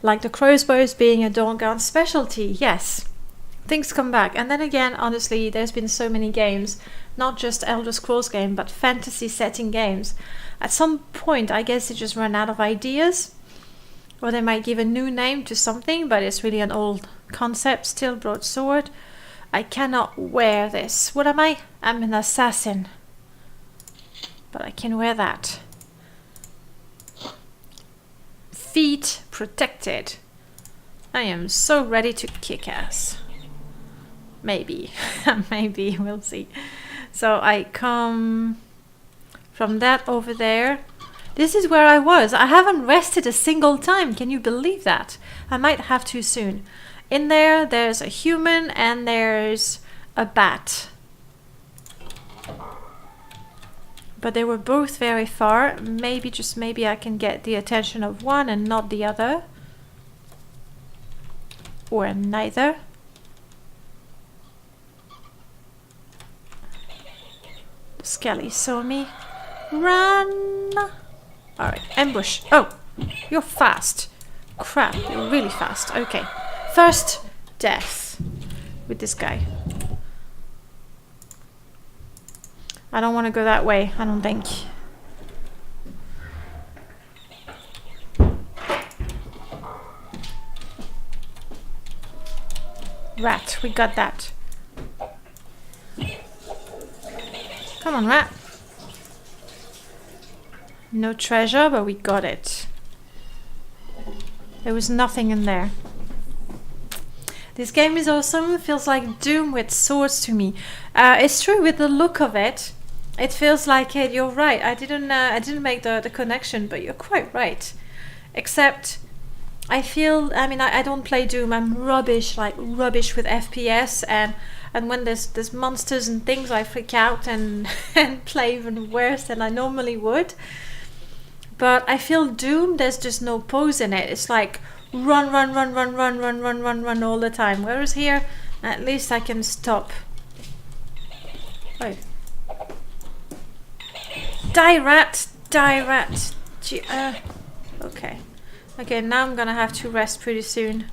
Like the crossbows being a Dawnguard specialty, yes. Things come back. And then again, honestly, there's been so many games, not just Elder Scrolls game, but fantasy setting games. At some point, I guess they just run out of ideas. Or they might give a new name to something, but it's really an old concept, still broadsword. I cannot wear this. What am I? I'm an assassin. But I can wear that. Feet protected. I am so ready to kick ass. Maybe. Maybe, we'll see. So I come from that over there. This is where I was. I haven't rested a single time. Can you believe that? I might have to soon. In there, there's a human and there's a bat. But they were both very far. Maybe, just maybe, I can get the attention of one and not the other. Or neither. The Skelly saw me. Run! Alright, ambush. Oh, you're fast. Crap, you're really fast. Okay. First death with this guy. I don't want to go that way, I don't think. Rat, we got that. Come on, rat. No treasure, but we got it. There was nothing in there. This game is awesome. It feels like Doom with swords to me. It's true with the look of it. It feels like it. You're right. I didn't make the connection, but you're quite right. Except, I feel. I mean, I don't play Doom. I'm rubbish, like rubbish with FPS, and when there's monsters and things, I freak out and and play even worse than I normally would. But I feel Doom. There's just no pause in it. It's like run, run, run, run, run, run, run, run, run all the time. Whereas here, at least I can stop. Oh. Die rat, die rat. Okay. Okay, now I'm gonna have to rest pretty soon.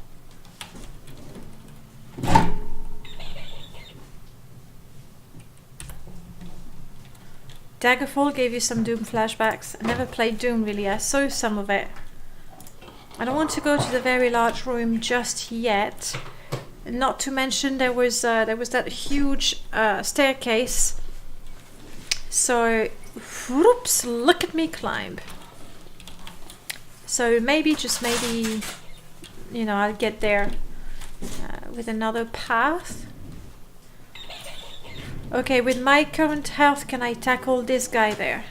Daggerfall gave you some Doom flashbacks. I never played Doom really, I saw some of it. I don't want to go to the very large room just yet. Not to mention there was that huge staircase. So, whoops, look at me climb. So maybe, just maybe, you know, I'll get there with another path. Okay, with my current health, can I tackle this guy there?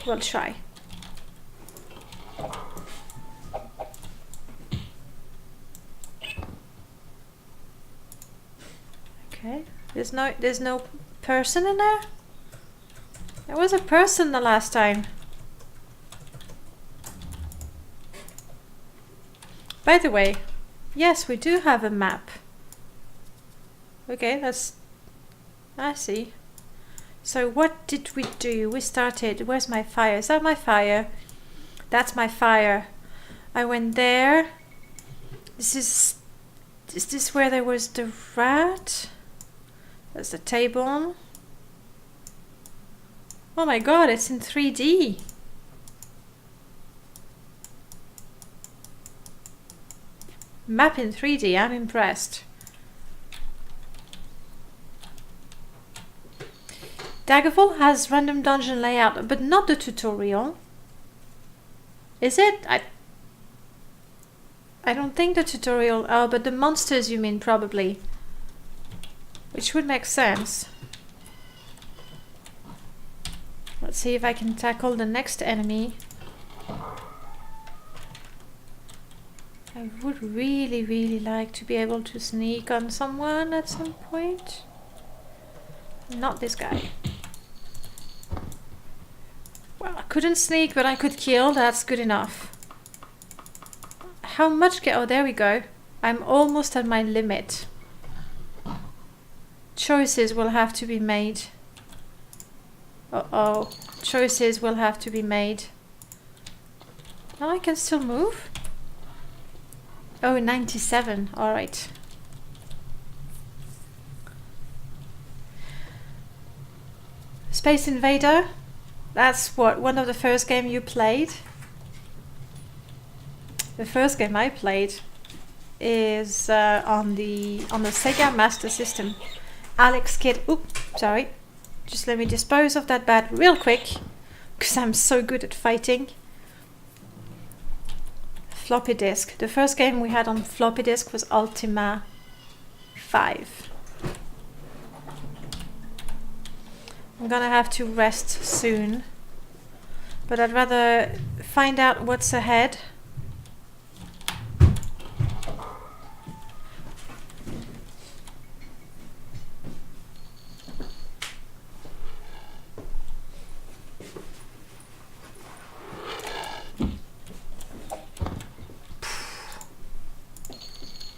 We'll try. Okay, there's no person in there? There was a person the last time. By the way, yes, we do have a map. Okay, I see. So what did we do? We started, where's my fire? Is that my fire? That's my fire. I went there. Is this where there was the rat? That's the table. Oh my god, it's in 3D. Map in 3D, I'm impressed. Daggerfall has random dungeon layout, but not the tutorial. Is it? I don't think the tutorial... Oh, but the monsters you mean, probably. Which would make sense. Let's see if I can tackle the next enemy. I would really, really like to be able to sneak on someone at some point. Not this guy. Well, I couldn't sneak, but I could kill. That's good enough. How much oh, there we go. I'm almost at my limit. Choices will have to be made. Uh-oh. Choices will have to be made. Now I can still move? Oh, 97. Alright. Space Invader. That's what, one of the first game you played? The first game I played is on the Sega Master System. Alex Kidd. Oop, sorry. Just let me dispose of that bat real quick, because I'm so good at fighting. Floppy disk. The first game we had on floppy disk was Ultima 5. I'm gonna have to rest soon, but I'd rather find out what's ahead.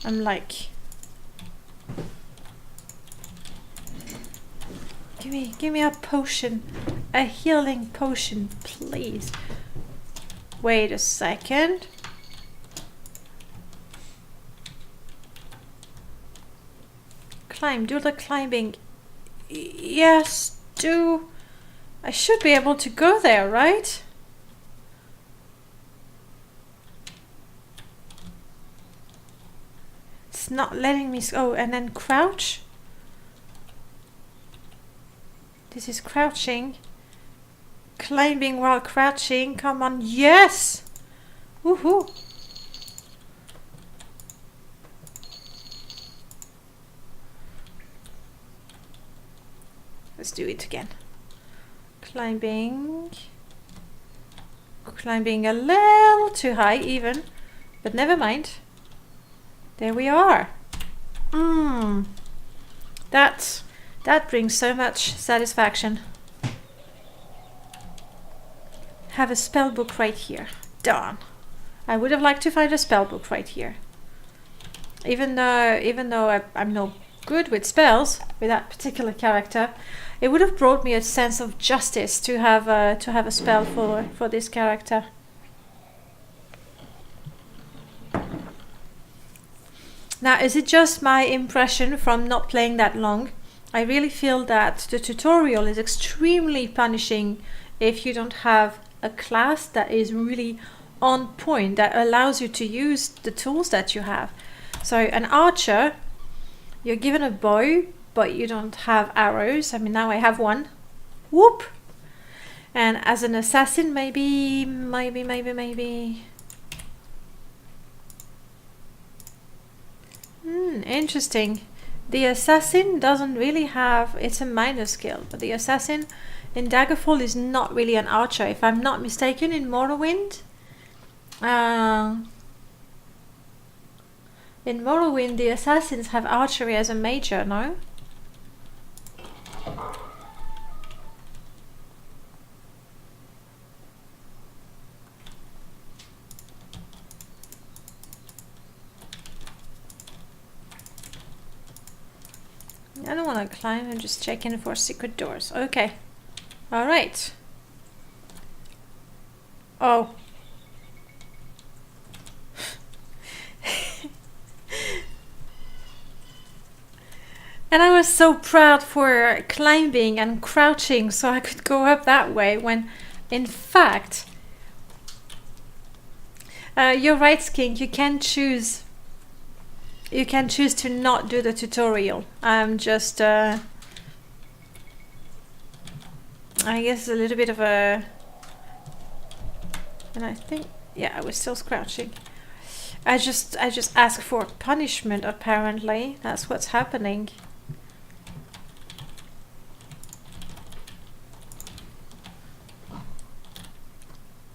I'm like, give me a potion, a healing potion, please. Wait a second. Climb, do the climbing. Yes, do. I should be able to go there, right? Not letting me oh, and then crouch. This is crouching. Climbing while crouching. Come on, yes! Woohoo! Let's do it again. Climbing. Climbing a little too high even, but never mind. There we are. That brings so much satisfaction. Have a spell book right here. Darn. I would have liked to find a spell book right here. Even though I'm no good with spells with that particular character, it would have brought me a sense of justice to have a spell for this character. Now, is it just my impression from not playing that long? I really feel that the tutorial is extremely punishing if you don't have a class that is really on point, that allows you to use the tools that you have. So an archer, you're given a bow, but you don't have arrows. I mean, now I have one. Whoop! And as an assassin, maybe. Interesting. The assassin doesn't really have, it's a minor skill, but the assassin in Daggerfall is not really an archer. If I'm not mistaken, in Morrowind, the assassins have archery as a major, no? I don't want to climb, I'm just checking for secret doors. Okay. Alright. Oh. And I was so proud for climbing and crouching so I could go up that way when, in fact, you're right, Skink, you can choose. You can choose to not do the tutorial. I'm just, I guess a little bit of a, and I think, yeah, I was still crouching. I just asked for punishment, apparently. That's what's happening.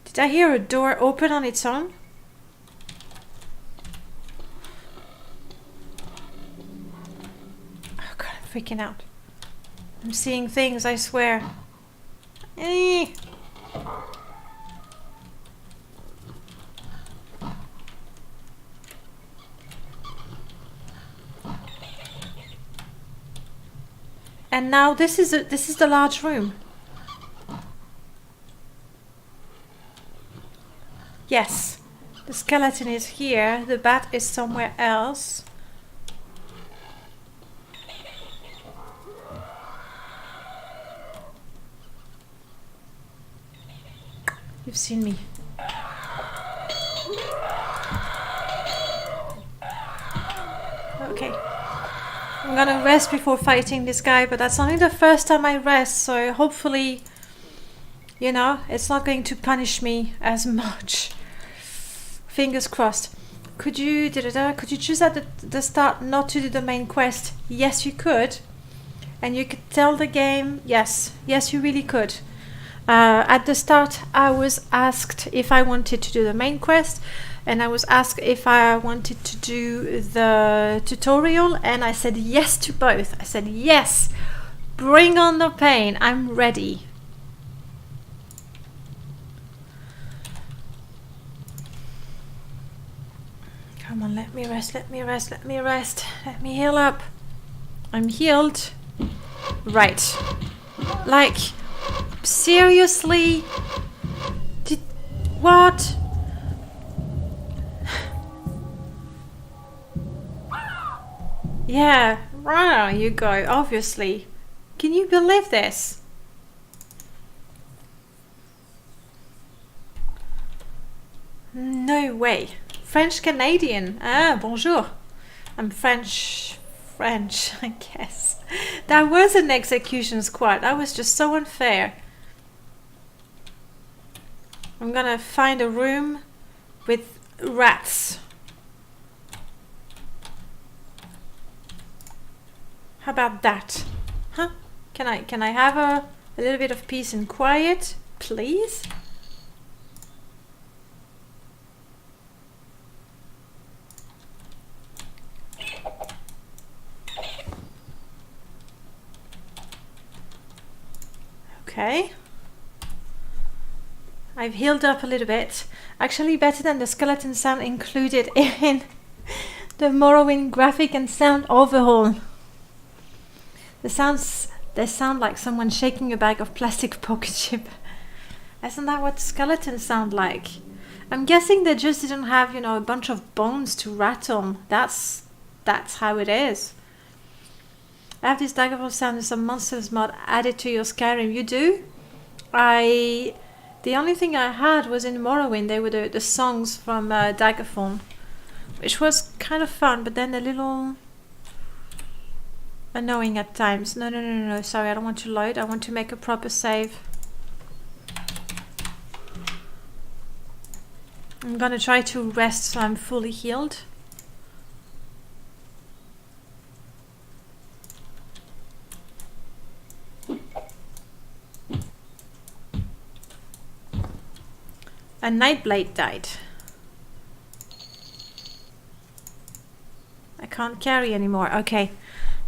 Did I hear a door open on its own? Freaking out. I'm seeing things, I swear. And now this is the large room. Yes. The skeleton is here, the bat is somewhere else. You've seen me. Okay. I'm gonna rest before fighting this guy, but that's only the first time I rest, so hopefully, you know, it's not going to punish me as much. Fingers crossed. Could you choose at the start not to do the main quest? Yes, you could. And you could tell the game, yes, you really could. At the start, I was asked if I wanted to do the main quest, and I was asked if I wanted to do the tutorial, and I said yes to both. I said yes, bring on the pain, I'm ready. Come on, let me rest, let me heal up. I'm healed. Right. Like, seriously? What? Yeah, right, you go, obviously. Can you believe this? No way. French Canadian. Ah, bonjour. I'm French, I guess. That was an execution squad. That was just so unfair. I'm gonna find a room with rats. How about that? Huh? Can I have a little bit of peace and quiet, please? Okay. I've healed up a little bit. Actually better than the skeleton sound included in the Morrowind graphic and sound overhaul. They sound like someone shaking a bag of plastic pocket chip. Isn't that what skeletons sound like? I'm guessing they just didn't have, you know, a bunch of bones to rat on. That's that's how it is. I have this Daggerfall sound and some monsters mod added to your Skyrim. You do? The only thing I had was in Morrowind. They were the songs from Daggerfall, which was kind of fun, but then a little annoying at times. No. Sorry, I don't want to load. I want to make a proper save. I'm gonna try to rest so I'm fully healed. A Nightblade died. I can't carry anymore. Okay,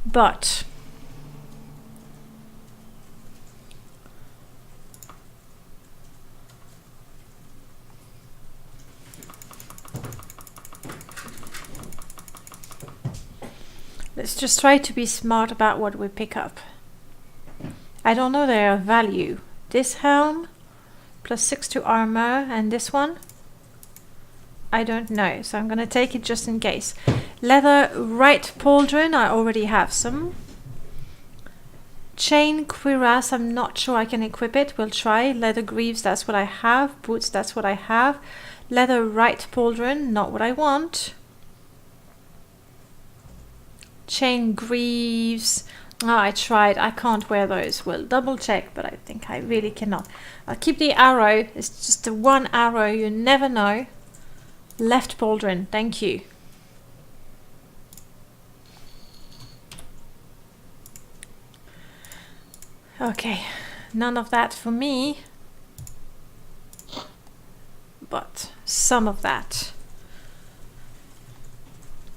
but let's just try to be smart about what we pick up. I don't know their value. This helm +6 to armor, and this one I don't know, so I'm gonna take it just in case. Leather right pauldron, I already have some. Chain cuirass, I'm not sure I can equip it, we'll try. Leather greaves, that's what I have. Boots, that's what I have. Leather right pauldron, not what I want. Chain greaves, oh, I tried, I can't wear those. We'll double check, but I think I really cannot. I'll keep the arrow, it's just the one arrow, you never know. Left pauldron, thank you. Okay, none of that for me, but some of that.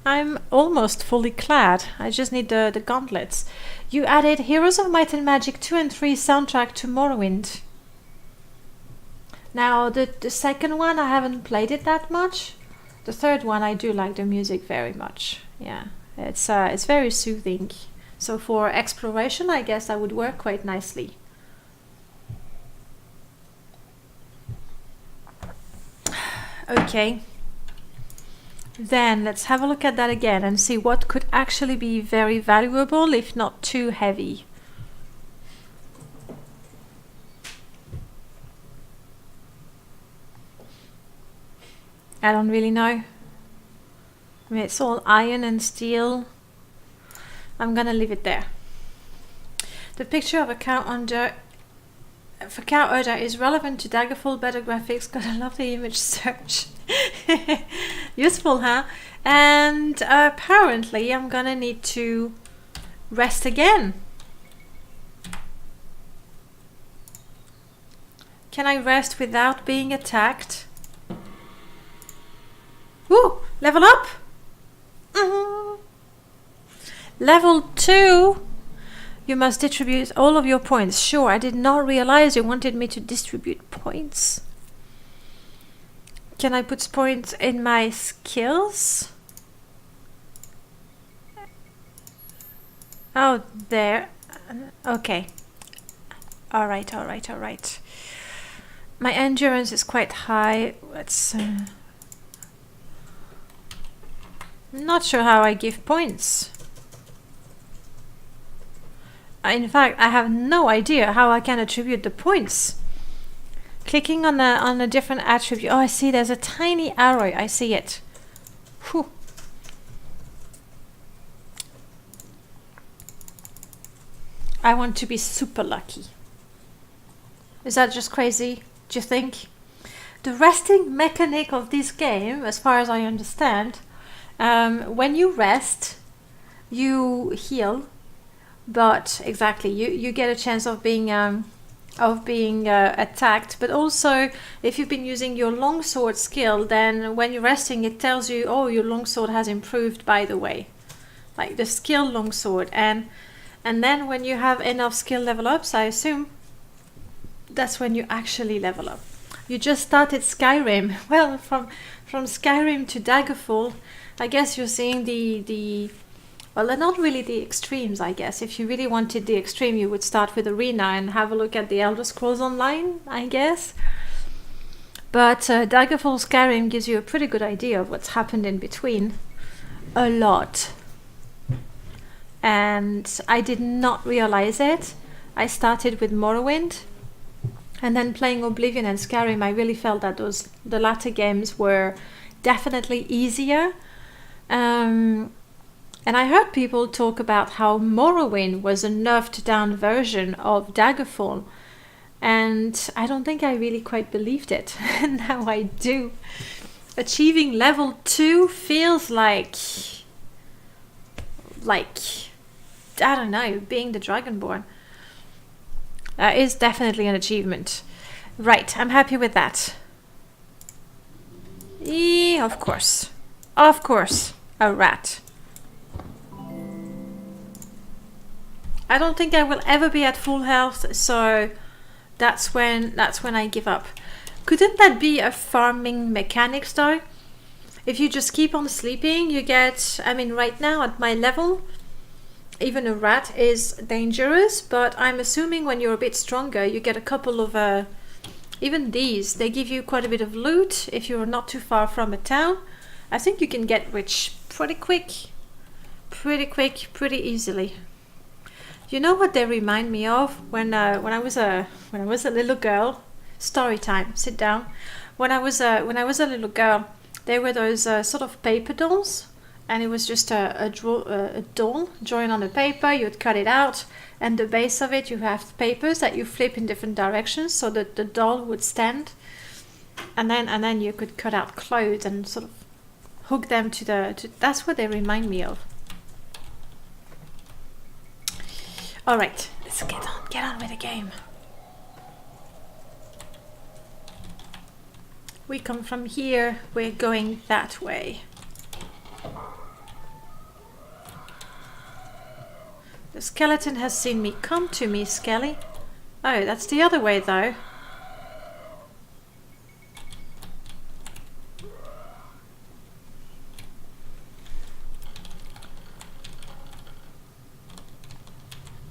I'm almost fully clad. I just need the gauntlets. You added Heroes of Might and Magic 2 and 3 soundtrack to Morrowind. Now the second one I haven't played it that much. The third one I do like the music very much. Yeah, it's very soothing. So for exploration I guess that would work quite nicely. Okay. Then let's have a look at that again and see what could actually be very valuable if not too heavy. I don't really know. I mean, it's all iron and steel. I'm gonna leave it there. The picture of a cow under for cow udder is relevant to Daggerfall, better graphics, got a lovely image search. Useful, huh? And apparently I'm gonna need to rest again. Can I rest without being attacked? Woo! Level up! Level 2! You must distribute all of your points. Sure, I did not realize you wanted me to distribute points. Can I put points in my skills? Oh, there. Okay. Alright. My endurance is quite high. Let's... not sure how I give points. In fact, I have no idea how I can attribute the points. Clicking on a different attribute. Oh, I see. There's a tiny arrow. I see it. Whew. I want to be super lucky. Is that just crazy? Do you think? The resting mechanic of this game, as far as I understand, when you rest, you heal. But exactly, you get a chance of being attacked. But also, if you've been using your longsword skill, then when you're resting, it tells you, oh, your longsword has improved, by the way, like the skill longsword. And then when you have enough skill level ups, I assume that's when you actually level up. You just started Skyrim. Well, from Skyrim to Daggerfall, I guess you're seeing the well, they're not really the extremes, I guess. If you really wanted the extreme, you would start with Arena and have a look at the Elder Scrolls Online, I guess. But Daggerfall Skyrim gives you a pretty good idea of what's happened in between. A lot. and I did not realize it. I started with Morrowind, and then playing Oblivion and Skyrim, I really felt that the latter games were definitely easier. And I heard people talk about how Morrowind was a nerfed down version of Daggerfall, and I don't think I really quite believed it. And now I do. Achieving level 2 feels like I don't know, being the Dragonborn. Is definitely an achievement. Right, I'm happy with that. Of course. Of course. A rat. I don't think I will ever be at full health, so that's when I give up. Couldn't that be a farming mechanics though? If you just keep on sleeping, you get, I mean, right now at my level, even a rat is dangerous, but I'm assuming when you're a bit stronger, you get a couple of, even these, they give you quite a bit of loot if you're not too far from a town. I think you can get rich pretty quick, pretty easily. You know what they remind me of? When I was a little girl, story time, sit down. When I was a little girl, there were those sort of paper dolls. And it was just a doll drawing on the paper. You'd cut it out, and the base of it you have papers that you flip in different directions so that the doll would stand. And then you could cut out clothes and sort of hook them to that's what they remind me of. All right, let's get on with the game. We come from here. We're going that way. The skeleton has seen me. Come to me, Skelly. Oh, that's the other way, though.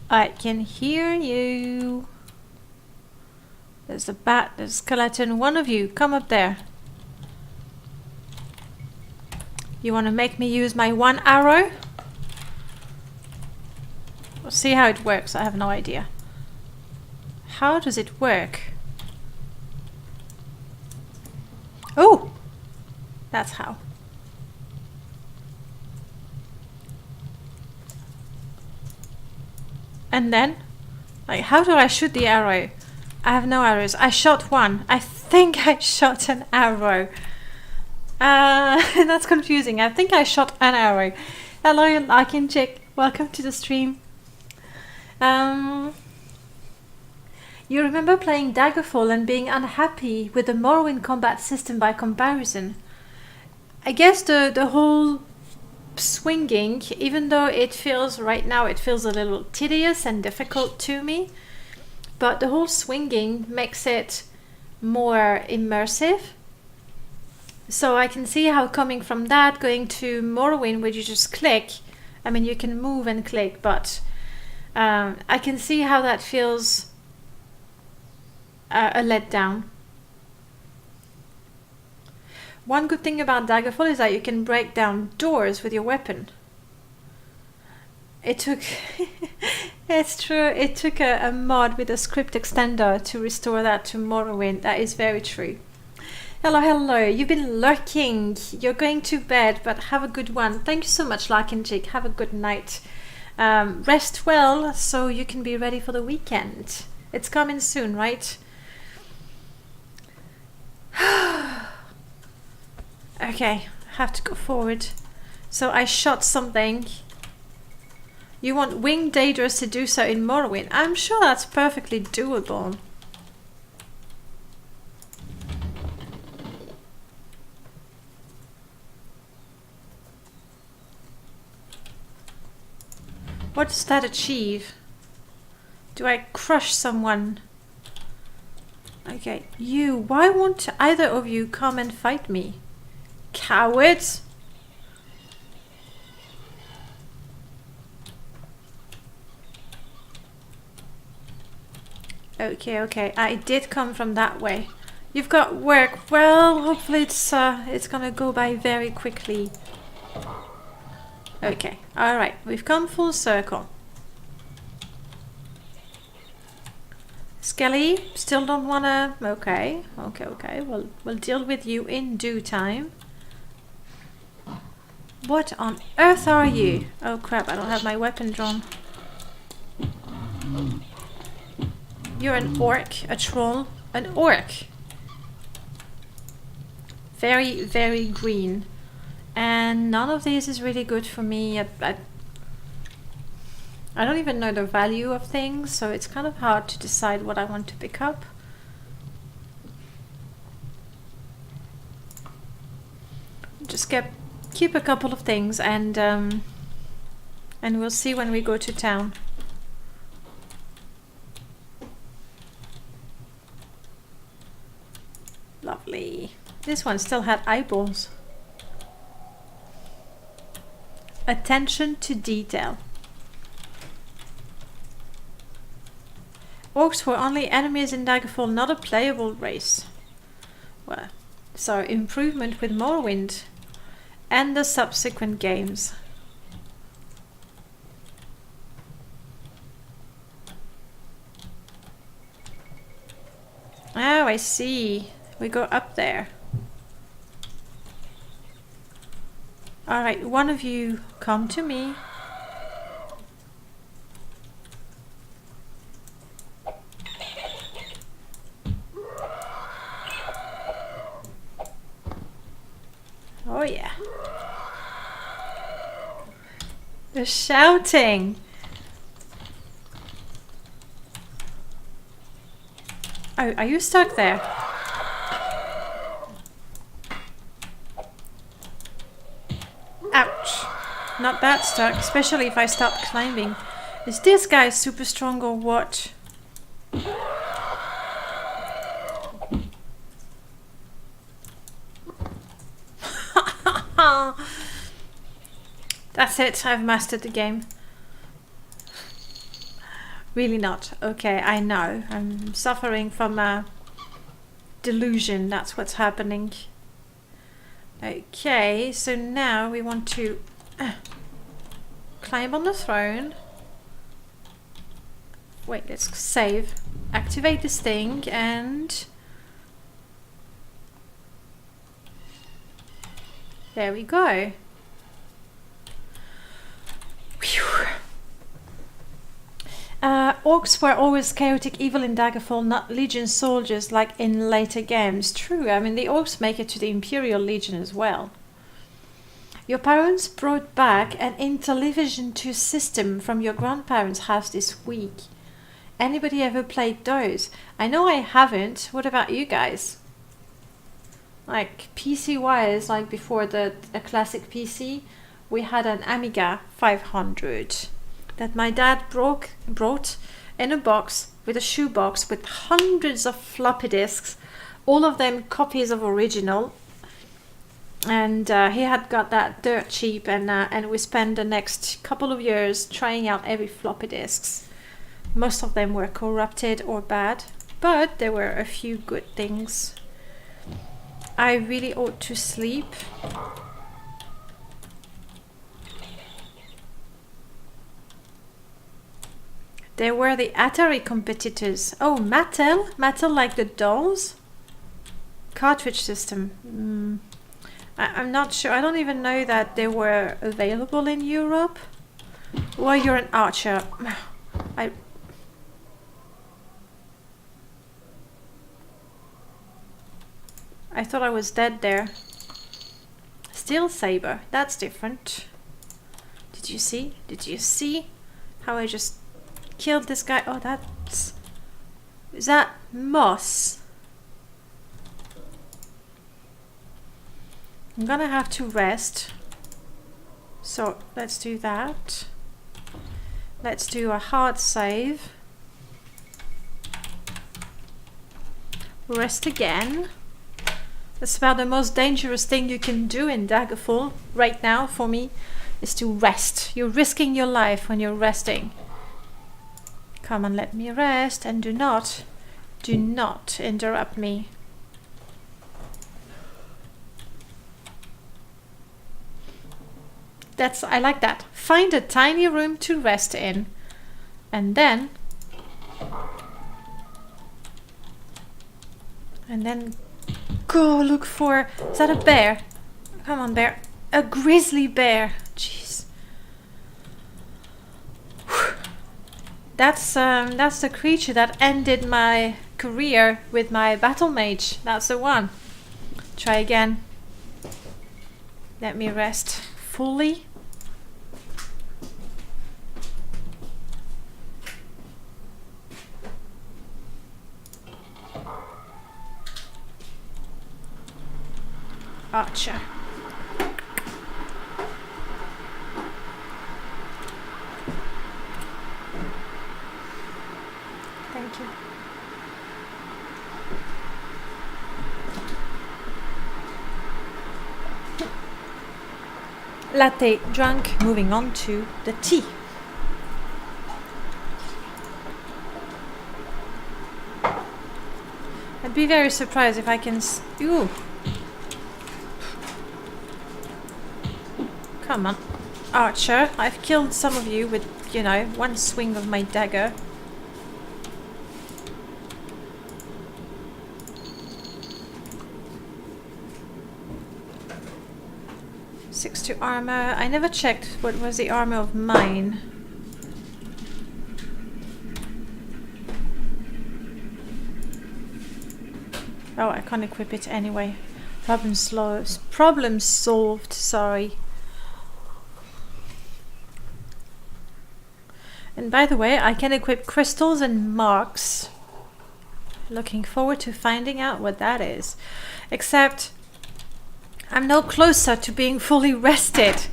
I can hear you. There's a bat, there's a skeleton. One of you, come up there. You want to make me use my one arrow? We'll see how it works. I have no idea. How does it work? Oh! That's how. And then? Like, how do I shoot the arrow? I have no arrows. I shot one. I think I shot an arrow. That's confusing. I think I shot an arrow. Hello, Larkin Chick. Welcome to the stream. You remember playing Daggerfall and being unhappy with the Morrowind combat system by comparison. I guess the whole swinging, even though it feels right now it feels a little tedious and difficult to me, but the whole swinging makes it more immersive. So I can see how coming from that going to Morrowind where you just click, I mean you can move and click, but I can see how that feels a letdown. One good thing about Daggerfall is that you can break down doors with your weapon. It took, it's true, it took a mod with a script extender to restore that to Morrowind. That is very true. Hello, hello, you've been lurking. You're going to bed, but have a good one. Thank you so much, Larkin Jig. Have a good night. Rest well so you can be ready for the weekend. It's coming soon, right? Okay, I have to go forward. So I shot something. You want winged Daedrus to do so in Morrowind? I'm sure that's perfectly doable. What does that achieve? Do I crush someone? Okay, you. Why won't either of you come and fight me? Cowards! Okay, okay. I did come from that way. You've got work. Well, hopefully it's gonna go by very quickly. Okay, alright, we've come full circle. Skelly, still don't wanna... Okay, okay, we'll deal with you in due time. What on earth are you? Oh crap, I don't have my weapon drawn. You're an orc, a troll, an orc. Very, very green. And none of these is really good for me. I don't even know the value of things, so it's kind of hard to decide what I want to pick up. Just keep a couple of things, and we'll see when we go to town. Lovely. This one still had eyeballs. Attention to detail. Orcs were only enemies in Daggerfall, not a playable race. Well, so improvement with Morrowind and the subsequent games. Oh, I see. We go up there. Alright, one of you come to me. Oh yeah. The shouting. Oh, are you stuck there? Ouch. Not that stuck, especially if I start climbing. Is this guy super strong or what? That's it, I've mastered the game. Really not. Okay, I know. I'm suffering from a delusion. That's what's happening. Okay, so now we want to climb on the throne. Wait, let's save. Activate this thing and... there we go. Orcs were always chaotic evil in Daggerfall, not Legion soldiers like in later games. True, I mean the orcs make it to the Imperial Legion as well. Your parents brought back an Intellivision 2 system from your grandparents' house this week. Anybody ever played those? I know I haven't. What about you guys? Like PC-wise, like before a classic PC, we had an Amiga 500 that my dad brought in a box with a shoebox with hundreds of floppy disks, all of them copies of original. And he had got that dirt cheap, and we spent the next couple of years trying out every floppy disks. Most of them were corrupted or bad, but there were a few good things. I really ought to sleep. There were the Atari competitors. Oh, Mattel? Mattel like the dolls? Cartridge system. I'm not sure. I don't even know that they were available in Europe. Well, you're an archer. I thought I was dead there. Steel saber. That's different. Did you see? Did you see how I just killed this guy? Oh, that's... is that moss? I'm gonna have to rest. So let's do that. Let's do a hard save. Rest again. That's about the most dangerous thing you can do in Daggerfall right now for me, is to rest. You're risking your life when you're resting. Come on, let me rest, and do not interrupt me. I like that. Find a tiny room to rest in. And then go look for, is that a bear? Come on, bear. A grizzly bear. Jeez. That's the creature that ended my career with my battle mage. That's the one. Try again. Let me rest fully. Archer. Thank you. Latte drunk, moving on to the tea. I'd be very surprised if I can ooh. Come on, Archer. I've killed some of you with, you know, one swing of my dagger. Six to armor. I never checked what was the armor of mine. Oh, I can't equip it anyway. Problem solved, sorry. And by the way, I can equip crystals and marks. Looking forward to finding out what that is. Except, I'm no closer to being fully rested.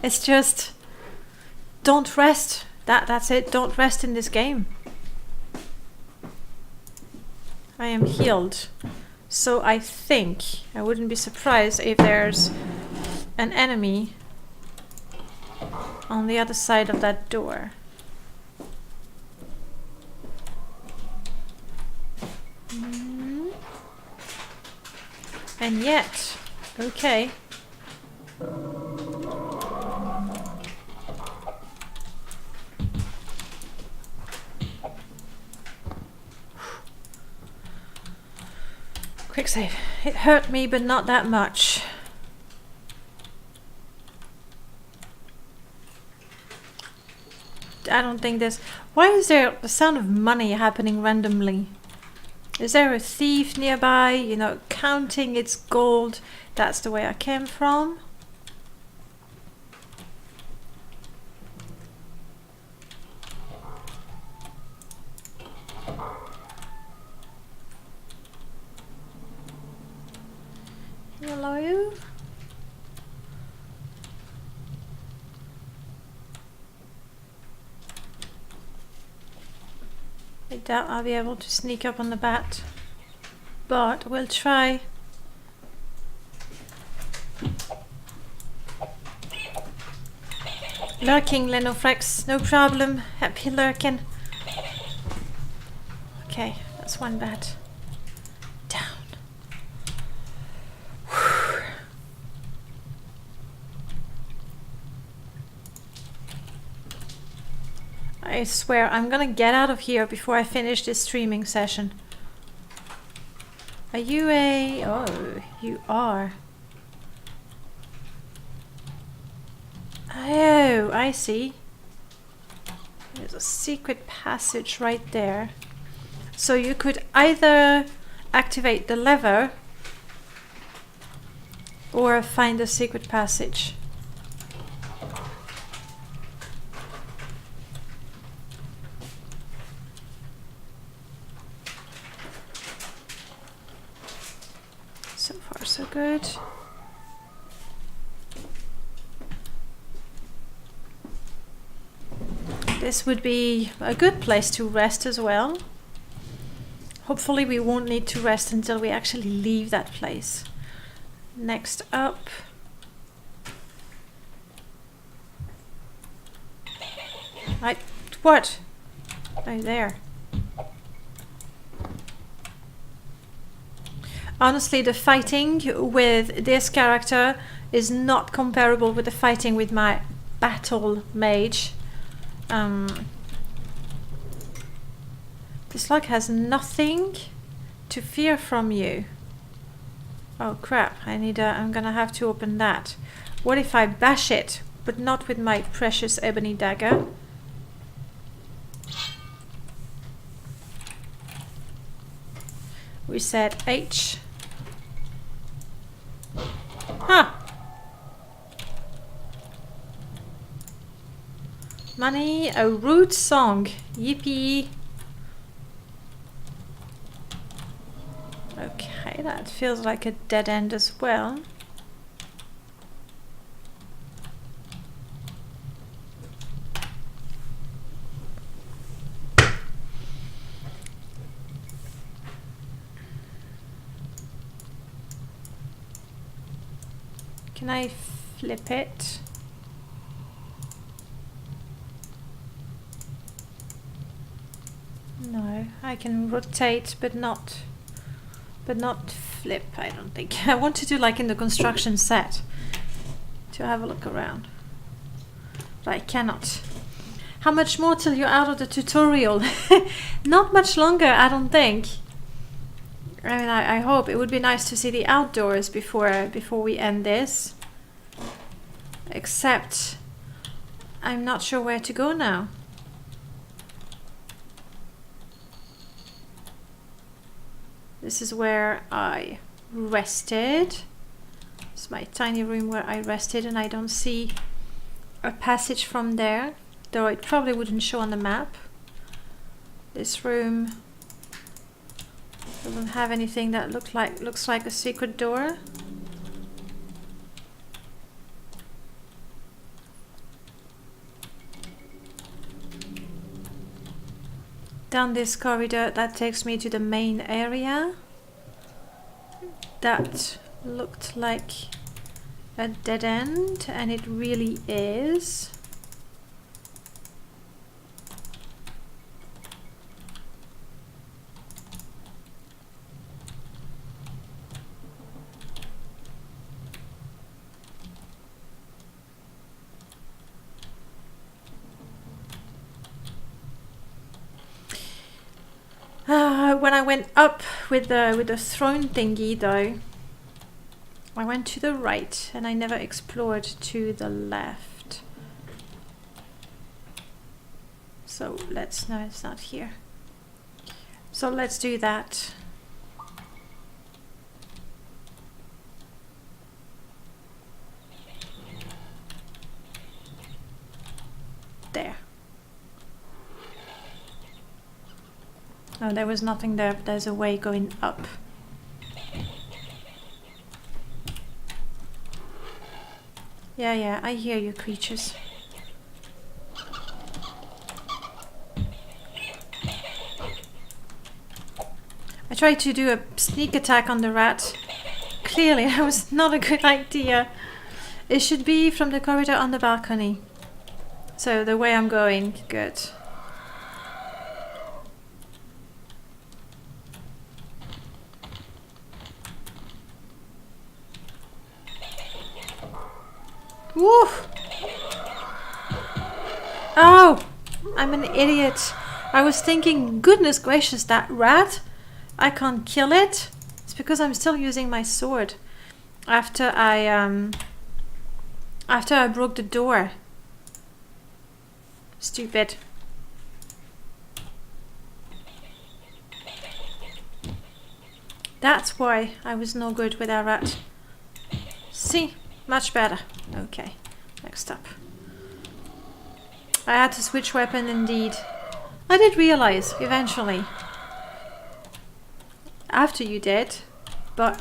It's just, don't rest. That's it, don't rest in this game. I am healed. So I think, I wouldn't be surprised if there's an enemy on the other side of that door. And yet, okay. Quick save. It hurt me, but not that much. I don't think there's... Why is there the sound of money happening randomly? Is there a thief nearby, you know, counting its gold? That's the way I came from. Hello? I doubt I'll be able to sneak up on the bat, but we'll try. Lurking, Lenofrex, no problem. Happy lurking. Okay, that's one bat. Down. I swear, I'm gonna get out of here before I finish this streaming session. Are you a... Oh, you are. Oh, I see. There's a secret passage right there. So you could either activate the lever or find a secret passage. So far, so good. This would be a good place to rest as well. Hopefully we won't need to rest until we actually leave that place. Next up. What? Oh, there. Honestly, the fighting with this character is not comparable with the fighting with my battle mage. This log has nothing to fear from you. Oh crap, I'm gonna have to open that. What if I bash it, but not with my precious ebony dagger? We said H. Huh. Money, a root song. Yippee. Okay, that feels like a dead end as well. Can I flip it? No, I can rotate, but not flip, I don't think. I want to do like in the construction set, to have a look around. But I cannot. How much more till you're out of the tutorial? Not much longer, I don't think. I mean, I hope. It would be nice to see the outdoors before we end this. Except, I'm not sure where to go now. This is where I rested. It's my tiny room where I rested, and I don't see a passage from there, though it probably wouldn't show on the map. This room doesn't have anything that looks like a secret door. Down this corridor, that takes me to the main area. That looked like a dead end, and it really is. When I went up with the throne thingy, though, I went to the right and I never explored to the left. So no, it's not here. So let's do that. There. Oh, there was nothing there, but there's a way going up. Yeah, I hear you, creatures. I tried to do a sneak attack on the rat. Clearly, that was not a good idea. It should be from the corridor on the balcony. So, the way I'm going, good. Woo! Oh! I'm an idiot. I was thinking, goodness gracious, that rat! I can't kill it. It's because I'm still using my sword. After I broke the door. Stupid. That's why I was no good with that rat. See? Much better. Okay, next up. I had to switch weapon indeed. I did realize, eventually. After you did, but...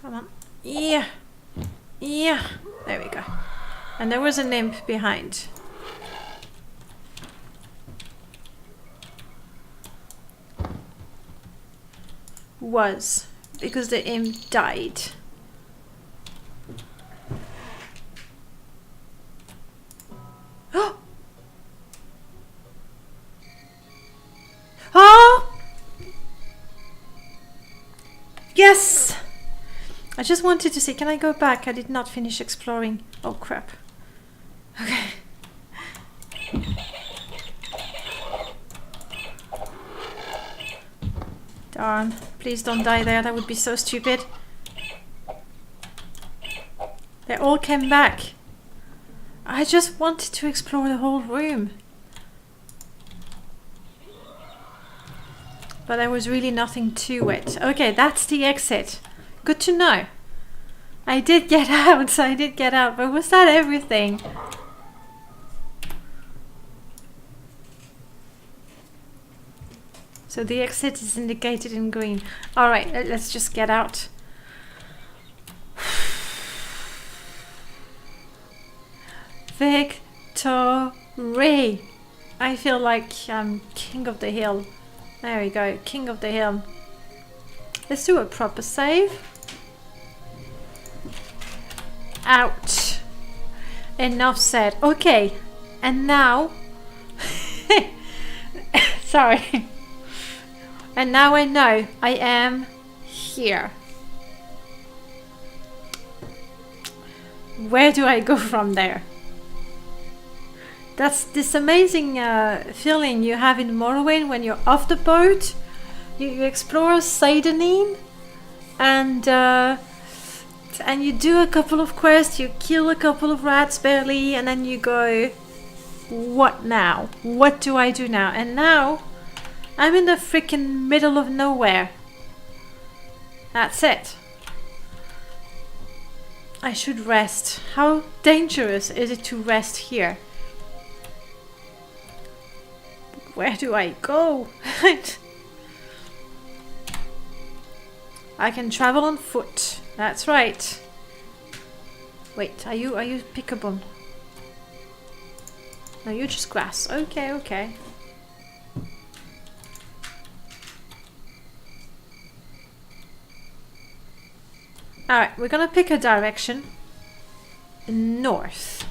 Come on. Yeah. Yeah. There we go. And there was an imp behind. Was. Because the imp died. I just wanted to see. Can I go back? I did not finish exploring. Oh crap. Okay. Darn. Please don't die there. That would be so stupid. They all came back. I just wanted to explore the whole room. But there was really nothing to it. Okay, that's the exit. Good to know. I did get out. I did get out. But was that everything? So the exit is indicated in green. Alright, let's just get out. Victory! I feel like I'm king of the hill. There we go, king of the hill. Let's do a proper save. Ouch. Enough said. Okay, and now... Sorry. And now I know I am here. Where do I go from there? That's this amazing feeling you have in Morrowind when you're off the boat. You explore Seidenine and you do a couple of quests, you kill a couple of rats barely, and then you go, what now? What do I do now? And now I'm in the freaking middle of nowhere. That's it. I should rest. How dangerous is it to rest here? Where do I go? I can travel on foot. That's right. Wait, are you pickable? No, you're just grass. Okay, okay. Alright, we're gonna pick a direction. North.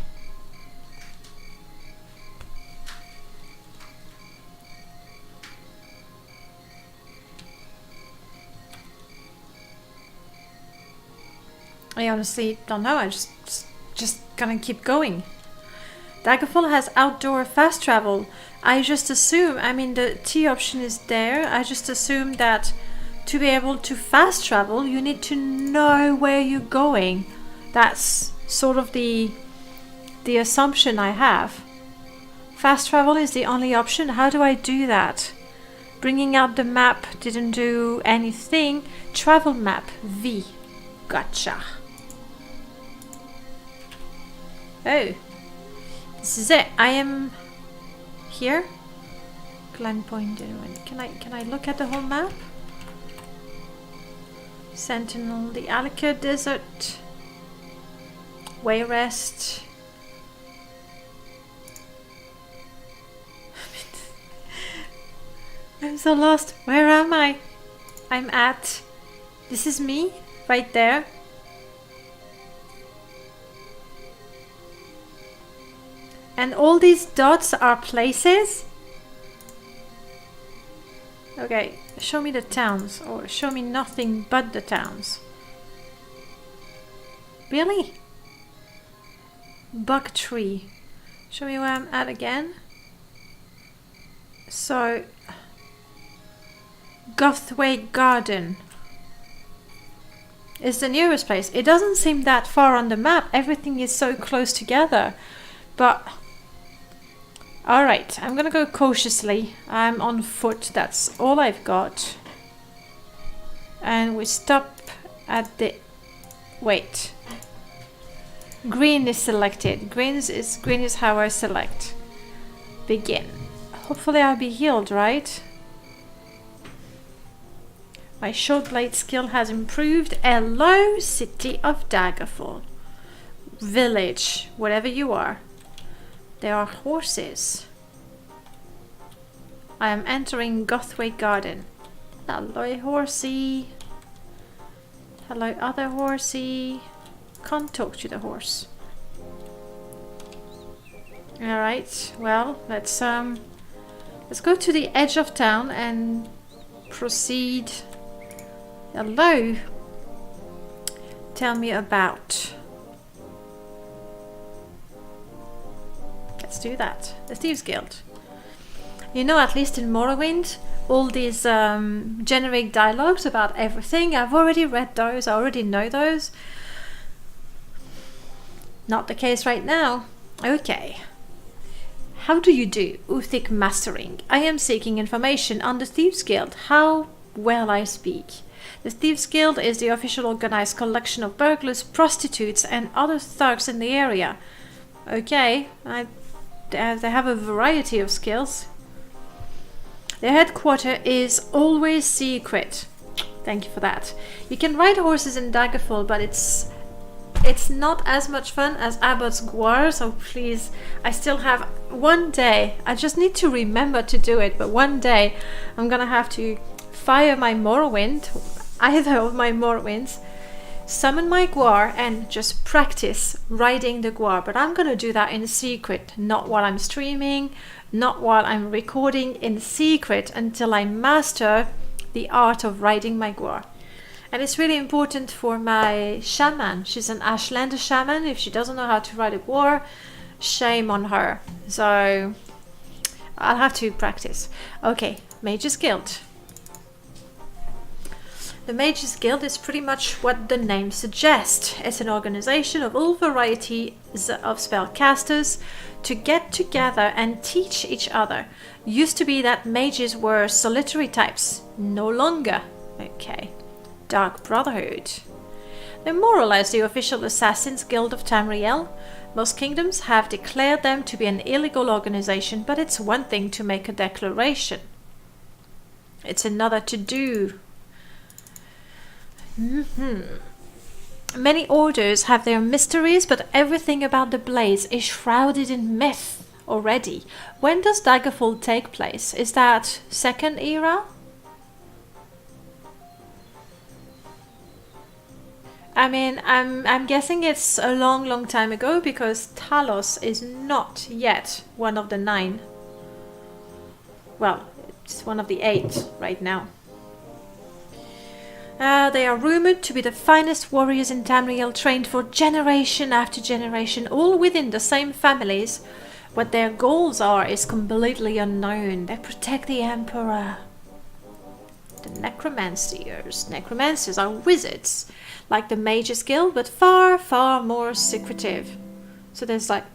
I honestly don't know. I just gonna keep going. Daggerfall has outdoor fast travel. I just assume, I mean the T option is there. I just assume that to be able to fast travel, you need to know where you're going. That's sort of the assumption I have. Fast travel is the only option. How do I do that? Bringing out the map didn't do anything. Travel map, V. Gotcha. Oh, this is it. I am here. Glen Point. Can I look at the whole map? Sentinel, the Alaka Desert, Wayrest. I'm so lost. Where am I? I'm at. This is me, right there. And all these dots are places? Okay, show me the towns, or show me nothing but the towns. Really? Buck Tree. Show me where I'm at again. So, Gothway Garden is the nearest place. It doesn't seem that far on the map. Everything is so close together. But alright, I'm gonna go cautiously. I'm on foot, that's all I've got. And we stop at the... Wait. Green is selected. Green is how I select. Begin. Hopefully I'll be healed, right? My short blade skill has improved. Hello, City of Daggerfall. Village, whatever you are. There are horses. I am entering Gothway Garden. Hello, horsey. Hello, other horsey. Can't talk to the horse. Alright, well, let's go to the edge of town and proceed. Hello. tell me about? Let's do that. The Thieves Guild. You know, at least in Morrowind, all these generic dialogues about everything, I've already read those, I already know those. Not the case right now. Okay. How do you do Uthic mastering? I am seeking information on the Thieves Guild. How well I speak. The Thieves Guild is the official organized collection of burglars, prostitutes and other thugs in the area. Okay, they have a variety of skills. Their headquarters is always secret. Thank you for that. You can ride horses in Daggerfall, but it's not as much fun as Abbott's Guar, so please, I still have one day. I just need to remember to do it, but one day I'm gonna have to fire my Morrowind, either of my Morrowinds, summon my Guar and just practice riding the Guar. But I'm gonna do that in secret, not while I'm streaming, not while I'm recording, in secret until I master the art of riding my Guar. And it's really important for my shaman. She's an Ashlander shaman. If she doesn't know how to ride a Guar, shame on her. So I'll have to practice. Okay, Mage's Guild. The Mage's Guild is pretty much what the name suggests. It's an organization of all varieties of spellcasters to get together and teach each other. Used to be that mages were solitary types. No longer. Okay. Dark Brotherhood. They're more or less the official Assassin's Guild of Tamriel. Most kingdoms have declared them to be an illegal organization, but it's one thing to make a declaration. It's another to do. Many orders have their mysteries, but everything about the Blaze is shrouded in myth already. When does Daggerfall take place? Is that second era? I mean, I'm guessing it's a long time ago, because Talos is not yet one of the 9. Well, it's one of the 8 right now. They are rumored to be the finest warriors in Tamriel, trained for generation after generation, all within the same families. What their goals are is completely unknown. They protect the Emperor. The Necromancers. Necromancers are wizards, like the Mage's Guild, but far more secretive. So there's like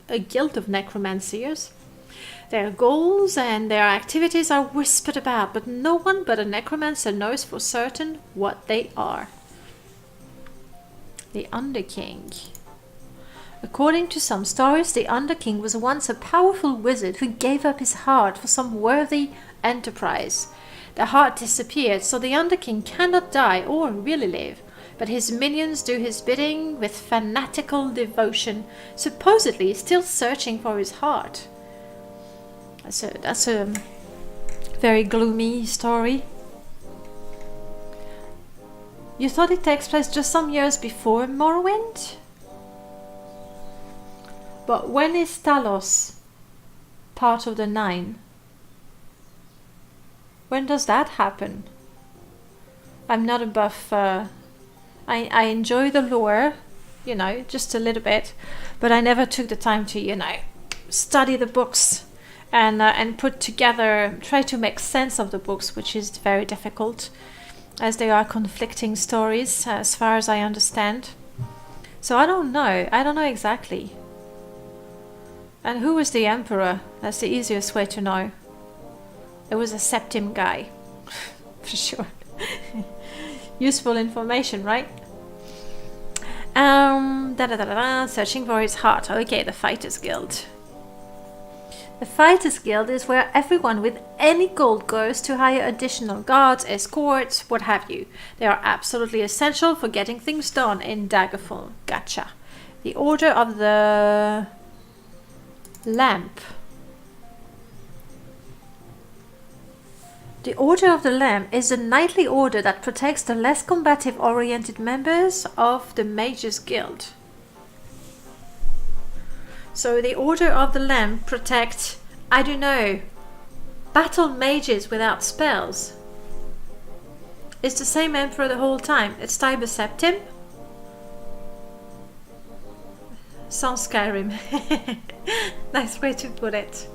a guild of Necromancers. Their goals and their activities are whispered about, but no one but a necromancer knows for certain what they are. The Underking. According to some stories, the Underking was once a powerful wizard who gave up his heart for some worthy enterprise. The heart disappeared, so the Underking cannot die or really live, but his minions do his bidding with fanatical devotion, supposedly still searching for his heart. That's a very gloomy story. You thought it takes place just some years before Morrowind? But when is Talos part of the 9? When does that happen? I'm not a buff. I enjoy the lore, you know, just a little bit, but I never took the time to, you know, study the books and put together, try to make sense of the books, which is very difficult, as they are conflicting stories, as far as I understand. So I don't know exactly. And who was the Emperor? That's the easiest way to know. It was a Septim guy, for sure. Useful information, right? Searching for his heart. Okay, the Fighters Guild. The Fighters Guild is where everyone with any gold goes to hire additional guards, escorts, what have you. They are absolutely essential for getting things done in Daggerfall. Gotcha. The Order of the Lamp. The Order of the Lamp is a knightly order that protects the less combative-oriented members of the Mage's Guild. So the Order of the Lamp protects, I don't know, battle mages without spells. It's the same emperor the whole time. It's Tiber Septim. Sans Skyrim. Nice way to put it.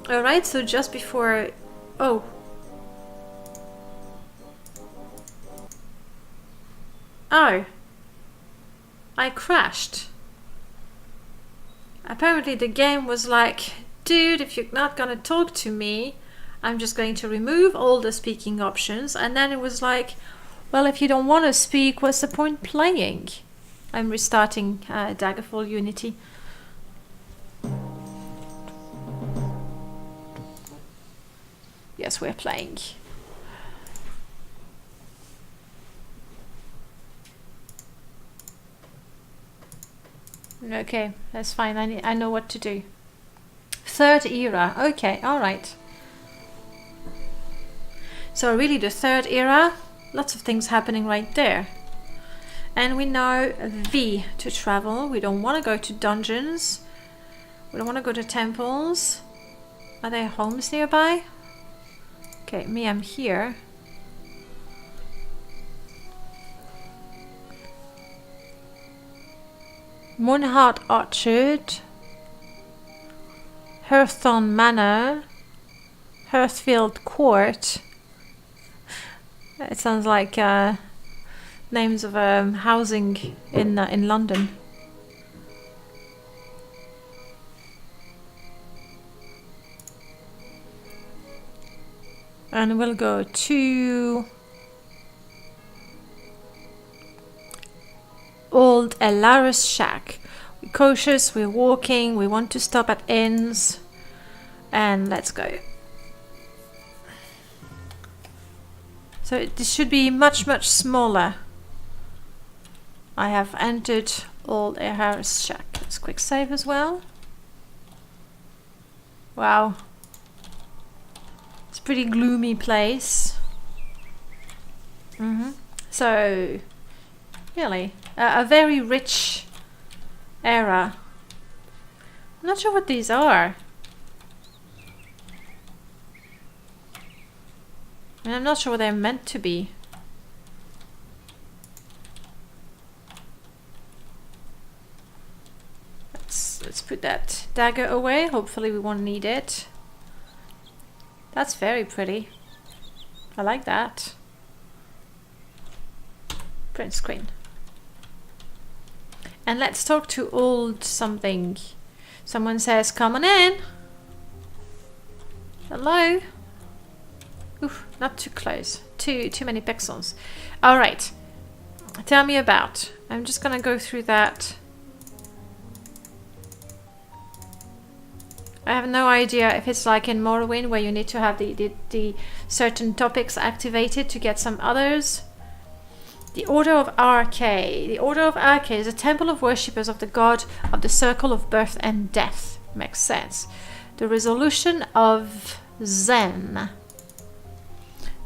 Alright, so just before... Oh. Oh. I crashed. Apparently the game was like, dude, if you're not gonna talk to me, I'm just going to remove all the speaking options. And then it was like, well, if you don't want to speak, what's the point playing? I'm restarting Daggerfall Unity. Yes, we're playing. Okay, that's fine. I know what to do. Third era. Okay, all right. So really the third era, lots of things happening right there. And we know V to travel. We don't want to go to dungeons. We don't want to go to temples. Are there homes nearby? Okay, me, I'm here. Moonheart Orchard. Hearthstone Manor. Hearthfield Court. It sounds like names of housing in London. And we'll go to Old Elaris Shack. We're cautious, we're walking, we want to stop at inns, and let's go. So this should be much smaller. I have entered Old Elaris Shack. Let's quick save as well. Wow. Pretty gloomy place. So really a very rich era. I'm not sure what these are. And I'm not sure what they're meant to be. Let's put that dagger away. Hopefully we won't need it. That's very pretty. I like that. Print screen. And let's talk to old something. Someone says, come on in. Hello. Oof, not too close. Too many pixels. All right. Tell me about. I'm just gonna go through that. I have no idea if it's like in Morrowind where you need to have the certain topics activated to get some others. The Order of Arche. The Order of Arche is a temple of worshippers of the god of the circle of birth and death. Makes sense. The resolution of Zen.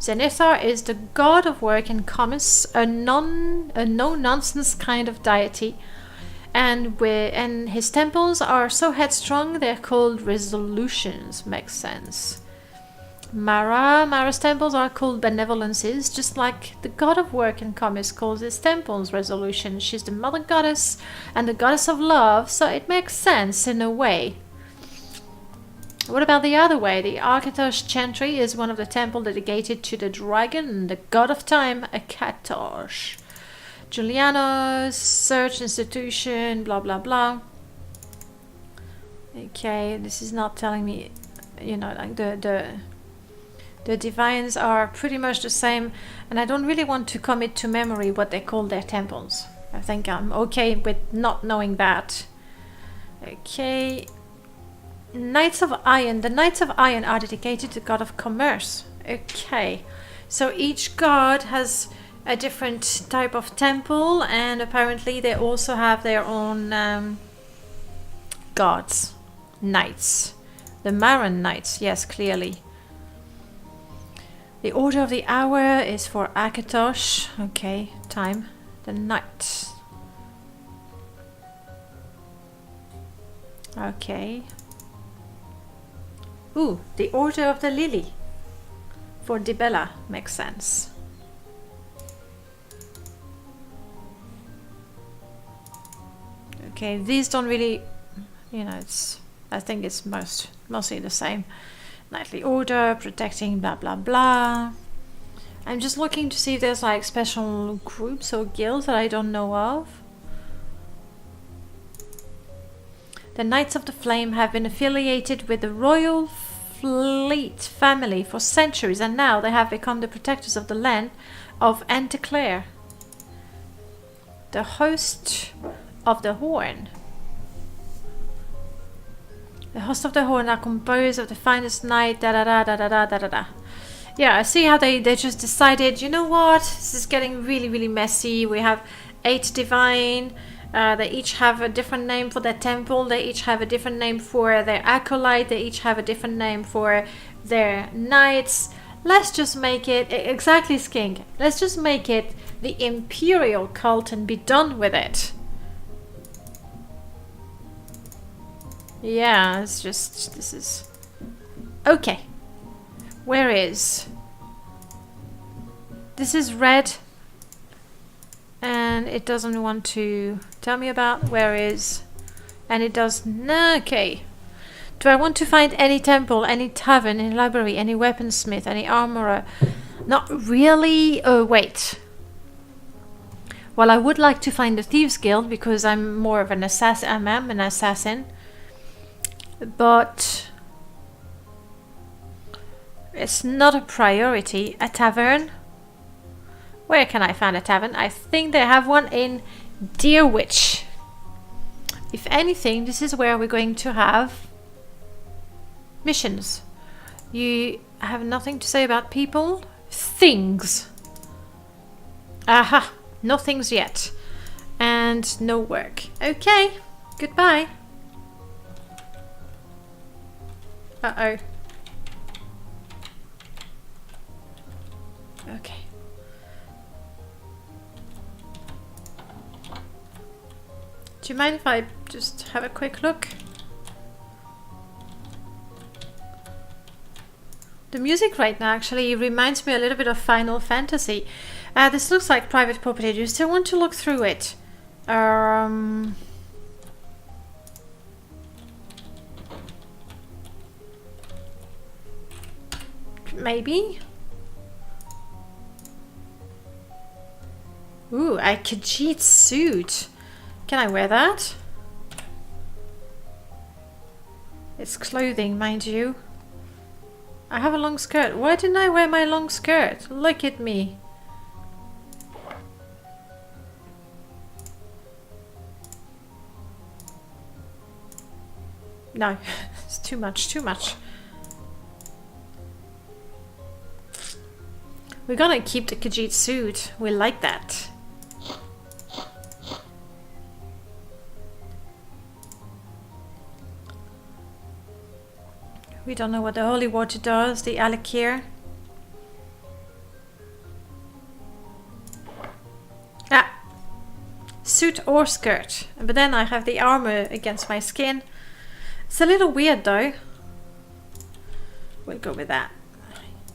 Zenithar is the god of work and commerce, a no-nonsense kind of deity. And his temples are so headstrong, they're called resolutions. Makes sense. Mara's temples are called benevolences, just like the god of work and commerce calls his temples resolutions. She's the mother goddess and the goddess of love, so it makes sense in a way. What about the other way? The Akatosh Chantry is one of the temples dedicated to the dragon, the god of time, Akatosh. Juliano's search institution, blah blah blah. Okay, this is not telling me, you know, like the divines are pretty much the same, and I don't really want to commit to memory what they call their temples. I think I'm okay with not knowing that. Okay. Knights of Iron. The Knights of Iron are dedicated to the god of commerce. Okay. So each god has a different type of temple, and apparently they also have their own gods. Knights. The Maran Knights, yes, clearly. The Order of the Hour is for Akatosh. Okay, time. The Knights. Okay. Ooh, the Order of the Lily. For Dibella, makes sense. Okay, these don't really, you know, it's, I think it's mostly the same. Knightly order, protecting, blah blah blah. I'm just looking to see if there's like special groups or guilds that I don't know of. The Knights of the Flame have been affiliated with the Royal Fleet family for centuries, and now they have become the protectors of the land of Anteclair. The host of the Horn. The host of the Horn are composed of the finest knight, da da da da da da da da da. Yeah, I see how they just decided, you know what, this is getting really, really messy. We have 8 divine, they each have a different name for their temple, they each have a different name for their acolyte, they each have a different name for their knights. Let's just make it, exactly Skink, let's just make it the Imperial cult and be done with it. Yeah, it's just, this is... Okay. Where is... This is red. And it doesn't want to tell me about where is... And it does... Okay. Do I want to find any temple, any tavern, any library, any weaponsmith, any armorer? Not really. Oh, wait. Well, I would like to find the Thieves Guild because I'm more of an assassin. I am an assassin. But it's not a priority. A tavern? Where can I find a tavern? I think they have one in Deerwich. If anything, this is where we're going to have missions. You have nothing to say about people? Things. Aha! No things yet. And no work. Okay. Goodbye. Uh-oh. Okay. Do you mind if I just have a quick look? The music right now actually reminds me a little bit of Final Fantasy. This looks like private property. Do you still want to look through it? Maybe? Ooh, a Khajiit suit. Can I wear that? It's clothing, mind you. I have a long skirt. Why didn't I wear my long skirt? Look at me. No, it's too much, too much. We're gonna keep the Khajiit suit. We like that. We don't know what the holy water does, the Alakir. Ah! Suit or skirt. But then I have the armor against my skin. It's a little weird though. We'll go with that.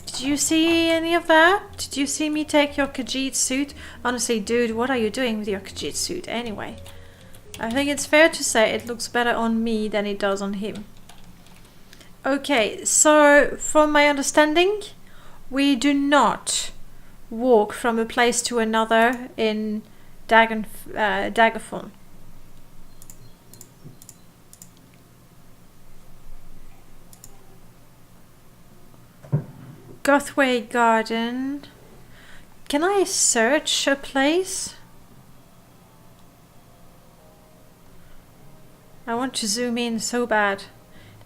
Did you see any of that? Did you see me take your Khajiit suit? Honestly, dude, what are you doing with your Khajiit suit anyway? I think it's fair to say it looks better on me than it does on him. Okay, so from my understanding, we do not walk from a place to another in Daggerfall. Gothway Garden. Can I search a place? I want to zoom in so bad.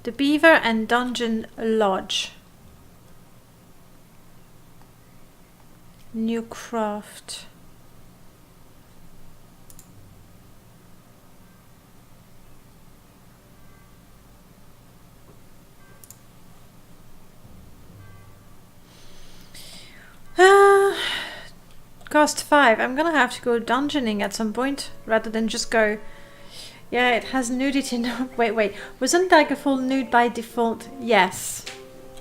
The Beaver and Dungeon Lodge. New craft. Cost 5. I'm gonna have to go dungeoning at some point rather than just go. Yeah, it has nudity. No, wait. Wasn't Daggerfall nude by default? Yes.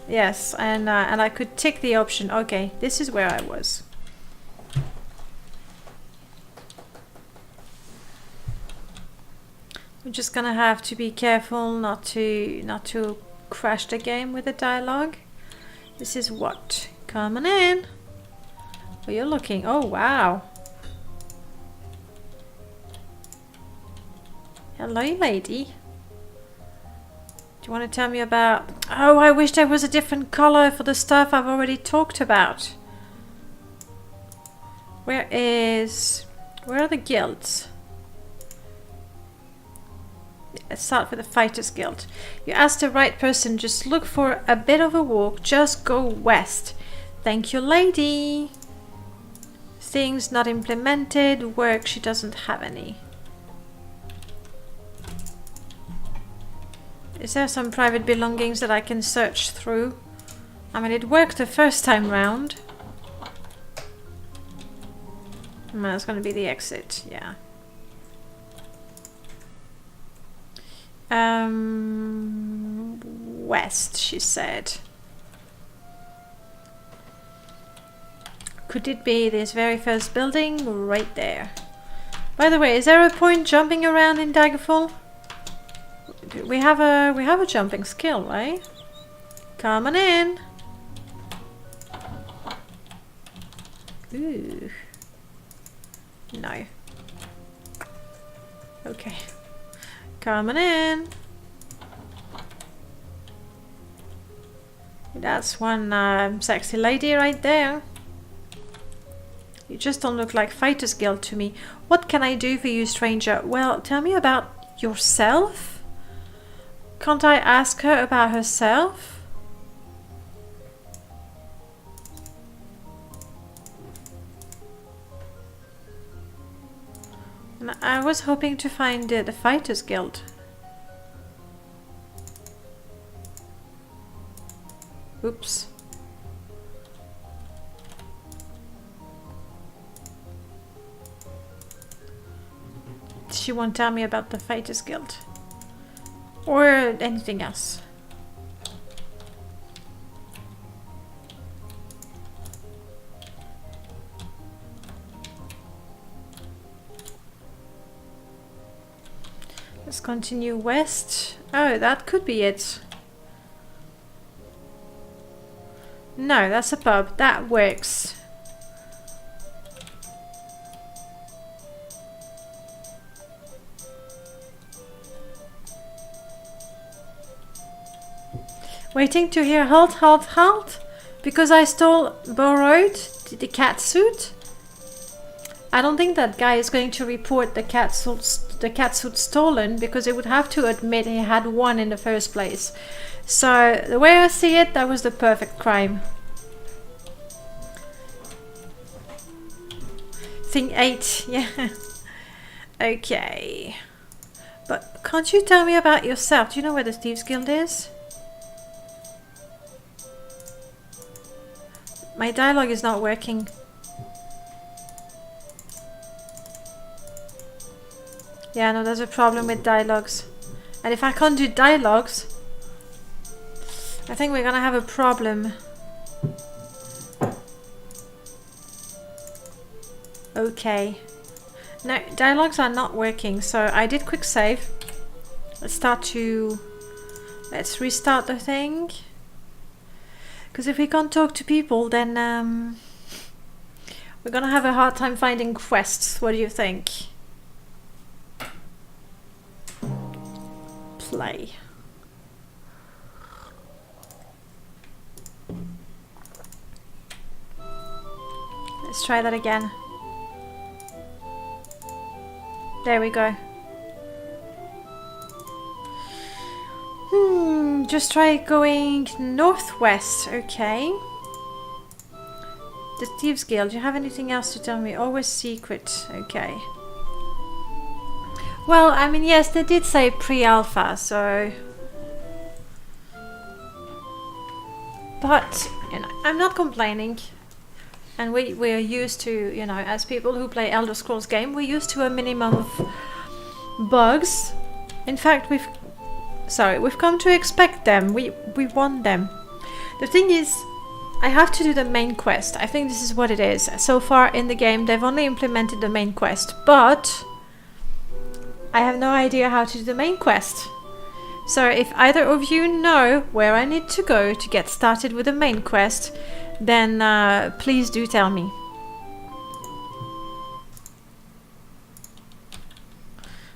Yes, and I could tick the option. Okay, this is where I was. We're just gonna have to be careful not to crash the game with the dialogue. This is what? Coming in. Oh, you're looking. Oh, wow. Hello, lady. Do you want to tell me about... Oh, I wish there was a different color for the stuff I've already talked about. Where are the guilds? Let's start with the Fighters Guild. You asked the right person, just look for a bit of a walk, just go west. Thank you, lady. Things not implemented, work, she doesn't have any. Is there some private belongings that I can search through? I mean, it worked the first time round. That's gonna be the exit, yeah. West, she said. Could it be this very first building right there? By the way, is there a point jumping around in Daggerfall? We have a jumping skill, right? Coming in. Ooh. No. Okay. Coming in. That's one sexy lady right there. You just don't look like Fighters Guild to me. What can I do for you, stranger? Well, tell me about yourself. Can't I ask her about herself? I was hoping to find the Fighters Guild. Oops. She won't tell me about the Fighters Guild. Or anything else. Let's continue west. Oh, that could be it. No, that's a pub. That works. Waiting to hear halt, halt, halt? Because I borrowed the cat suit? I don't think that guy is going to report the cat suit stolen, because he would have to admit he had one in the first place. So the way I see it, that was the perfect crime. Thing 8, yeah. Okay. But can't you tell me about yourself? Do you know where the Thieves Guild is? My dialogue is not working. Yeah, no, there's a problem with dialogues. And if I can't do dialogues, I think we're gonna have a problem. Okay. No, dialogues are not working, so I did quick save. Let's restart the thing. Because if we can't talk to people, then we're gonna have a hard time finding quests. What do you think? Play. Let's try that again. There we go. Just try going northwest, okay. The Thieves Guild, do you have anything else to tell me? Always secret, okay. Well, I mean, yes, they did say pre-alpha, so... But, you know, I'm not complaining. And we're used to, you know, as people who play Elder Scrolls game, we're used to a minimum of bugs. In fact, we've come to expect them. We want them. The thing is, I have to do the main quest. I think this is what it is. So far in the game, they've only implemented the main quest, but I have no idea how to do the main quest. So if either of you know where I need to go to get started with the main quest, then please do tell me.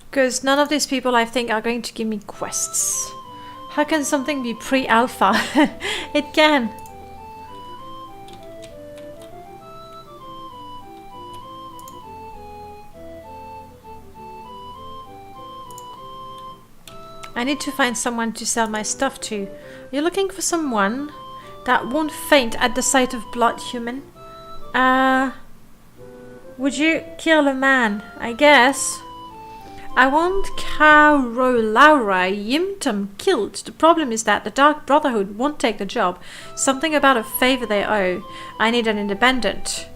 Because none of these people, I think, are going to give me quests. How can something be pre-alpha? It can. I need to find someone to sell my stuff to. You're looking for someone that won't faint at the sight of blood, human? Would you kill a man? I guess. I want Laura Yimtum killed. The problem is that the Dark Brotherhood won't take the job. Something about a favor they owe. I need an independent.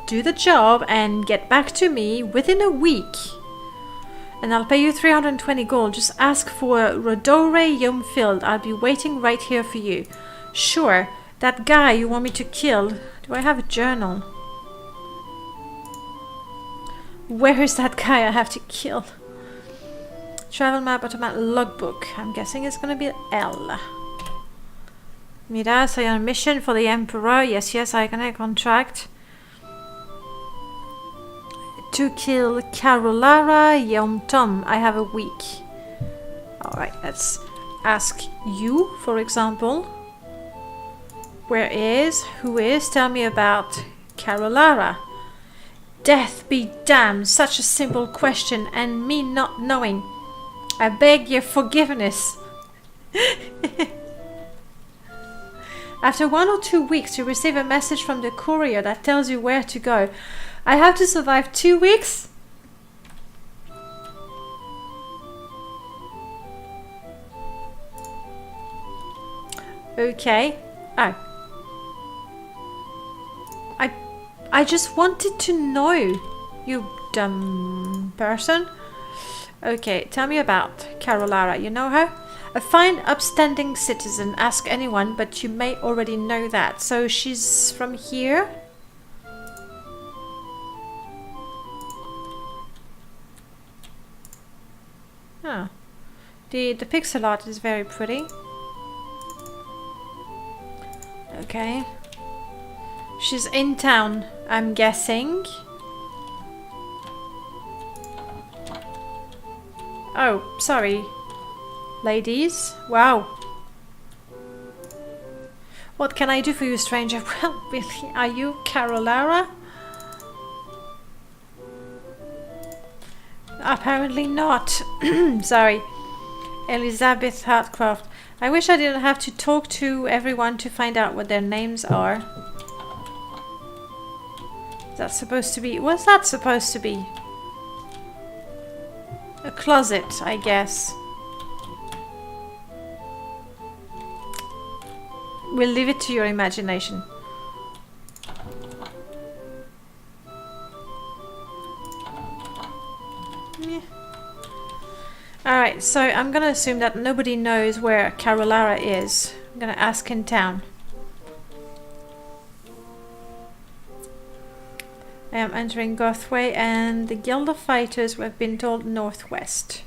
Do the job and get back to me within a week. And I'll pay you 320 gold. Just ask for Rodore Yumfield. I'll be waiting right here for you. Sure, that guy you want me to kill. Do I have a journal? Where is that guy I have to kill? Travel map, automatic logbook. I'm guessing it's gonna be L. Miras, are you on a mission for the Emperor? Yes, I can a contract. To kill Carolara Yomtom. I have a week. Alright, let's ask you, for example. Who is? Tell me about Carolara. Death be damned, such a simple question, and me not knowing. I beg your forgiveness. After 1 or 2 weeks, you receive a message from the courier that tells you where to go. I have to survive 2 weeks? Okay. Oh. I just wanted to know, you dumb person. Okay, tell me about Carolara. You know her? A fine, upstanding citizen. Ask anyone, but you may already know that. So she's from here? Huh. The pixel art is very pretty. Okay. She's in town, I'm guessing. Oh, sorry. Ladies. Wow. What can I do for you, stranger? Well, really, are you Carolara? Apparently not. Sorry. Elizabeth Hartcroft. I wish I didn't have to talk to everyone to find out what their names are. That's supposed to be... What's that supposed to be? A closet, I guess. We'll leave it to your imagination. Yeah. Alright, so I'm gonna assume that nobody knows where Carolara is. I'm gonna ask in town. I am entering Gothway and the Guild of Fighters have been told northwest.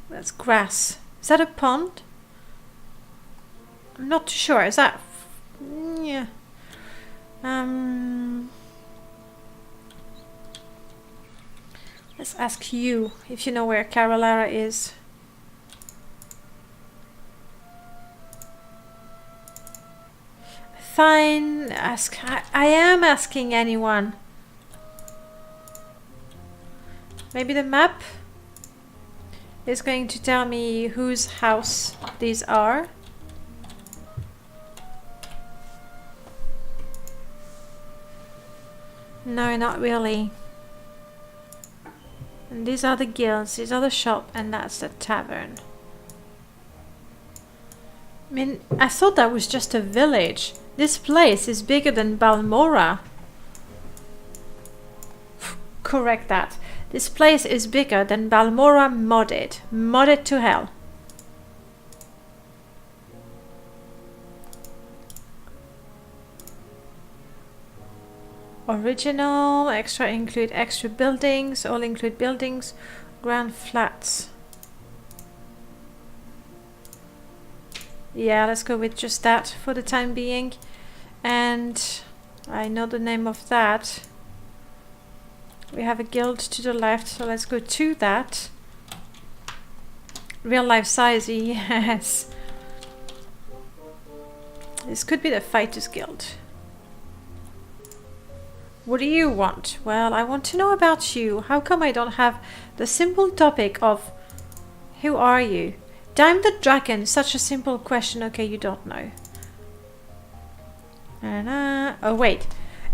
That's grass. Is that a pond? I'm not too sure. Is that... Yeah. Let's ask you if you know where Carolara is. Fine, ask. I am asking anyone. Maybe the map is going to tell me whose house these are. No, not really. And these are the guilds, these are the shop, and that's the tavern. I mean, I thought that was just a village. This place is bigger than Balmora. Correct that. This place is bigger than Balmora modded. Modded to hell. Original, extra include extra buildings, all include buildings, ground flats. Yeah, let's go with just that for the time being. And I know the name of that. We have a guild to the left, so let's go to that. Real life size, yes. This could be the Fighters Guild. What do you want? Well, I want to know about you. How come I don't have the simple topic of who are you? Dime the Dragon, such a simple question. Okay, you don't know. Oh wait.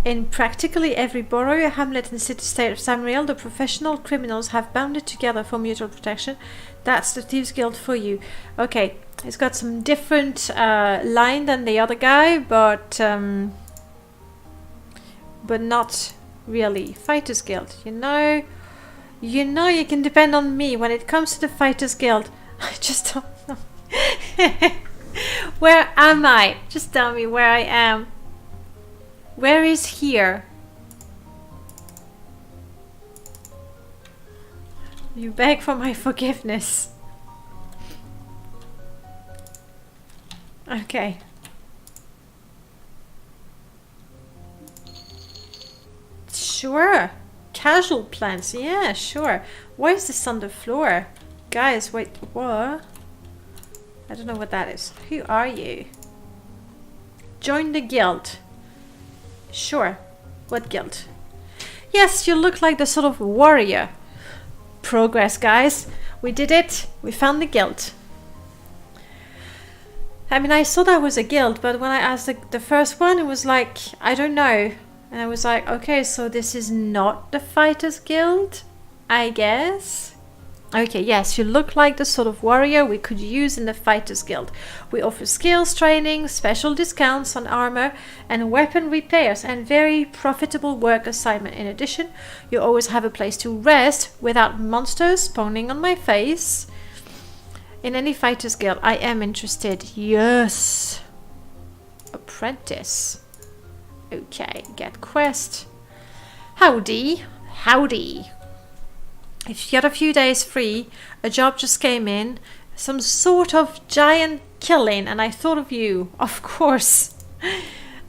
In practically every borough, hamlet and city-state of Tamriel, the professional criminals have banded together for mutual protection. That's the Thieves Guild for you. Okay, it's got some different line than the other guy, but not really. Fighters Guild, you know you can depend on me when it comes to the Fighters Guild. I just don't know. Where am I? Just tell me where I am. Where is here? You beg for my forgiveness. Okay. Sure. Casual plans. Yeah, sure. Why is this on the floor? Guys, wait. What? I don't know what that is. Who are you? Join the guild. Sure. What guild? Yes, you look like the sort of warrior. Progress, guys. We did it. We found the guild. I mean, I saw that was a guild, but when I asked the first one, it was like, I don't know. And I was like, okay, so this is not the Fighters Guild, I guess. Okay, yes, you look like the sort of warrior we could use in the Fighters Guild. We offer skills training, special discounts on armor and weapon repairs, and very profitable work assignment. In addition, you always have a place to rest without monsters spawning on my face. In any Fighters Guild, I am interested. Yes. Apprentice. Okay, get quest. Howdy. Howdy. If you had a few days free, a job just came in, some sort of giant killing, and I thought of you, of course.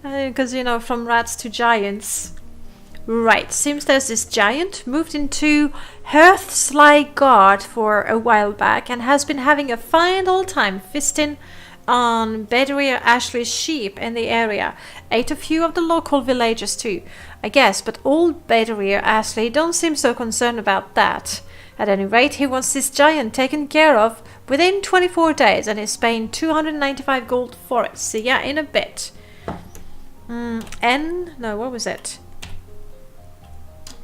Because, you know, from rats to giants. Right, seems there's this giant, moved into Hearthsly Guard for a while back, and has been having a fine old time fisting on Bedouin Ashley's sheep in the area. Ate a few of the local villagers too, I guess, but old Bedouin Ashley don't seem so concerned about that. At any rate, he wants this giant taken care of within 24 days and is paying 295 gold for it. See ya in a bit. No, what was it?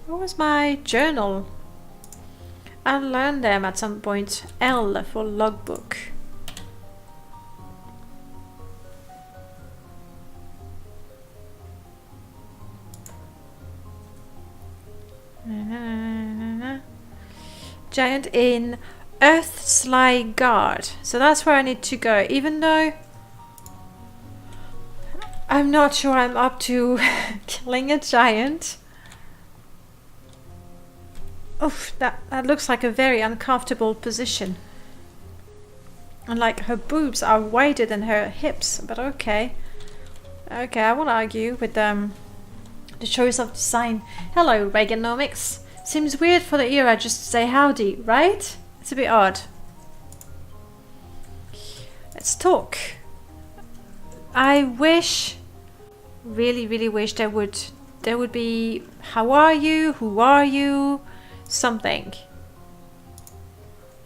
What was my journal? I'll learn them at some point. L for logbook. Giant in Earthsly Guard. So that's where I need to go, even though I'm not sure I'm up to killing a giant. Oof, that looks like a very uncomfortable position. And like her boobs are wider than her hips, but okay. Okay, I won't argue with the choice of design. Hello, Reaganomics. Seems weird for the era just to say howdy, right? It's a bit odd. Let's talk. I wish, really wish there would be how are you, who are you, something.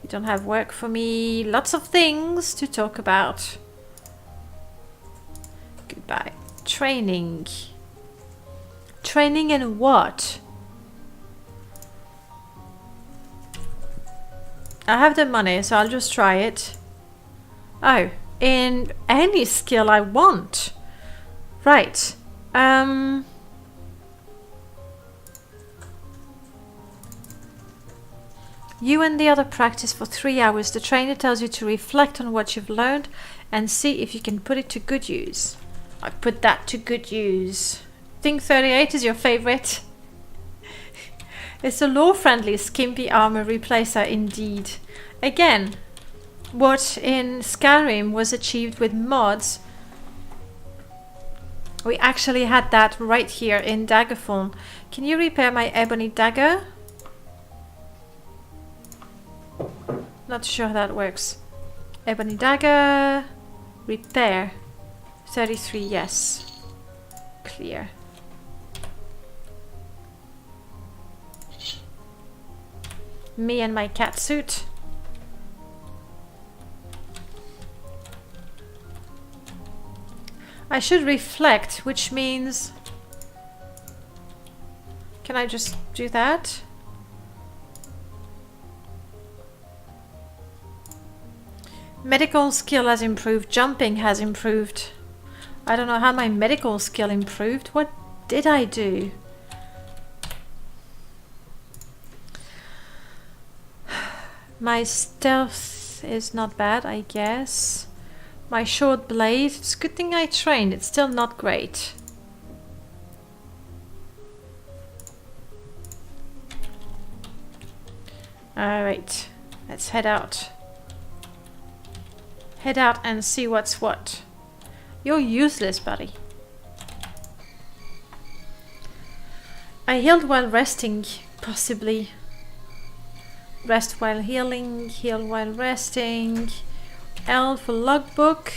You don't have work for me, lots of things to talk about. Goodbye. Training. Training in what? I have the money, so I'll just try it. Oh, in any skill I want. Right. You and the other practice for 3 hours. The trainer tells you to reflect on what you've learned and see if you can put it to good use. I put that to good use. think 38 is your favorite. It's a lore-friendly skimpy armor replacer indeed. Again, what in Skyrim was achieved with mods, we actually had that right here in Daggerfall. Can you repair my ebony dagger? Not sure how that works. Ebony dagger, repair. 33, yes. Clear. Me and my cat suit. I should reflect, which means... Can I just do that? Medical skill has improved. Jumping has improved. I don't know how my medical skill improved. What did I do? My stealth is not bad, I guess. My short blade, it's a good thing I trained. It's still not great. Alright, let's head out. Head out and see what's what. You're useless, buddy. I healed while resting, possibly. Rest while healing, heal while resting. L for logbook.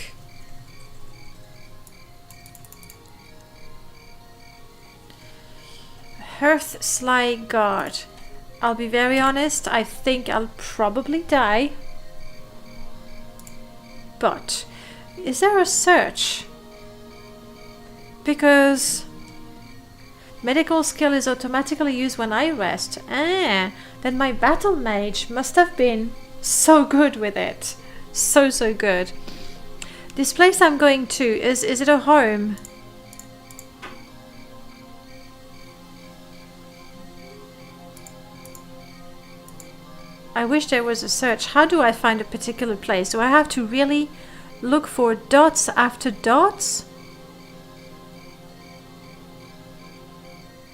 Hearth Sly Guard. I'll be very honest, I think I'll probably die. But is there a search? Because medical skill is automatically used when I rest. Ah, then my battle mage must have been so good with it. So good. This place I'm going to, is it a home? I wish there was a search. How do I find a particular place? Do I have to really look for dots after dots?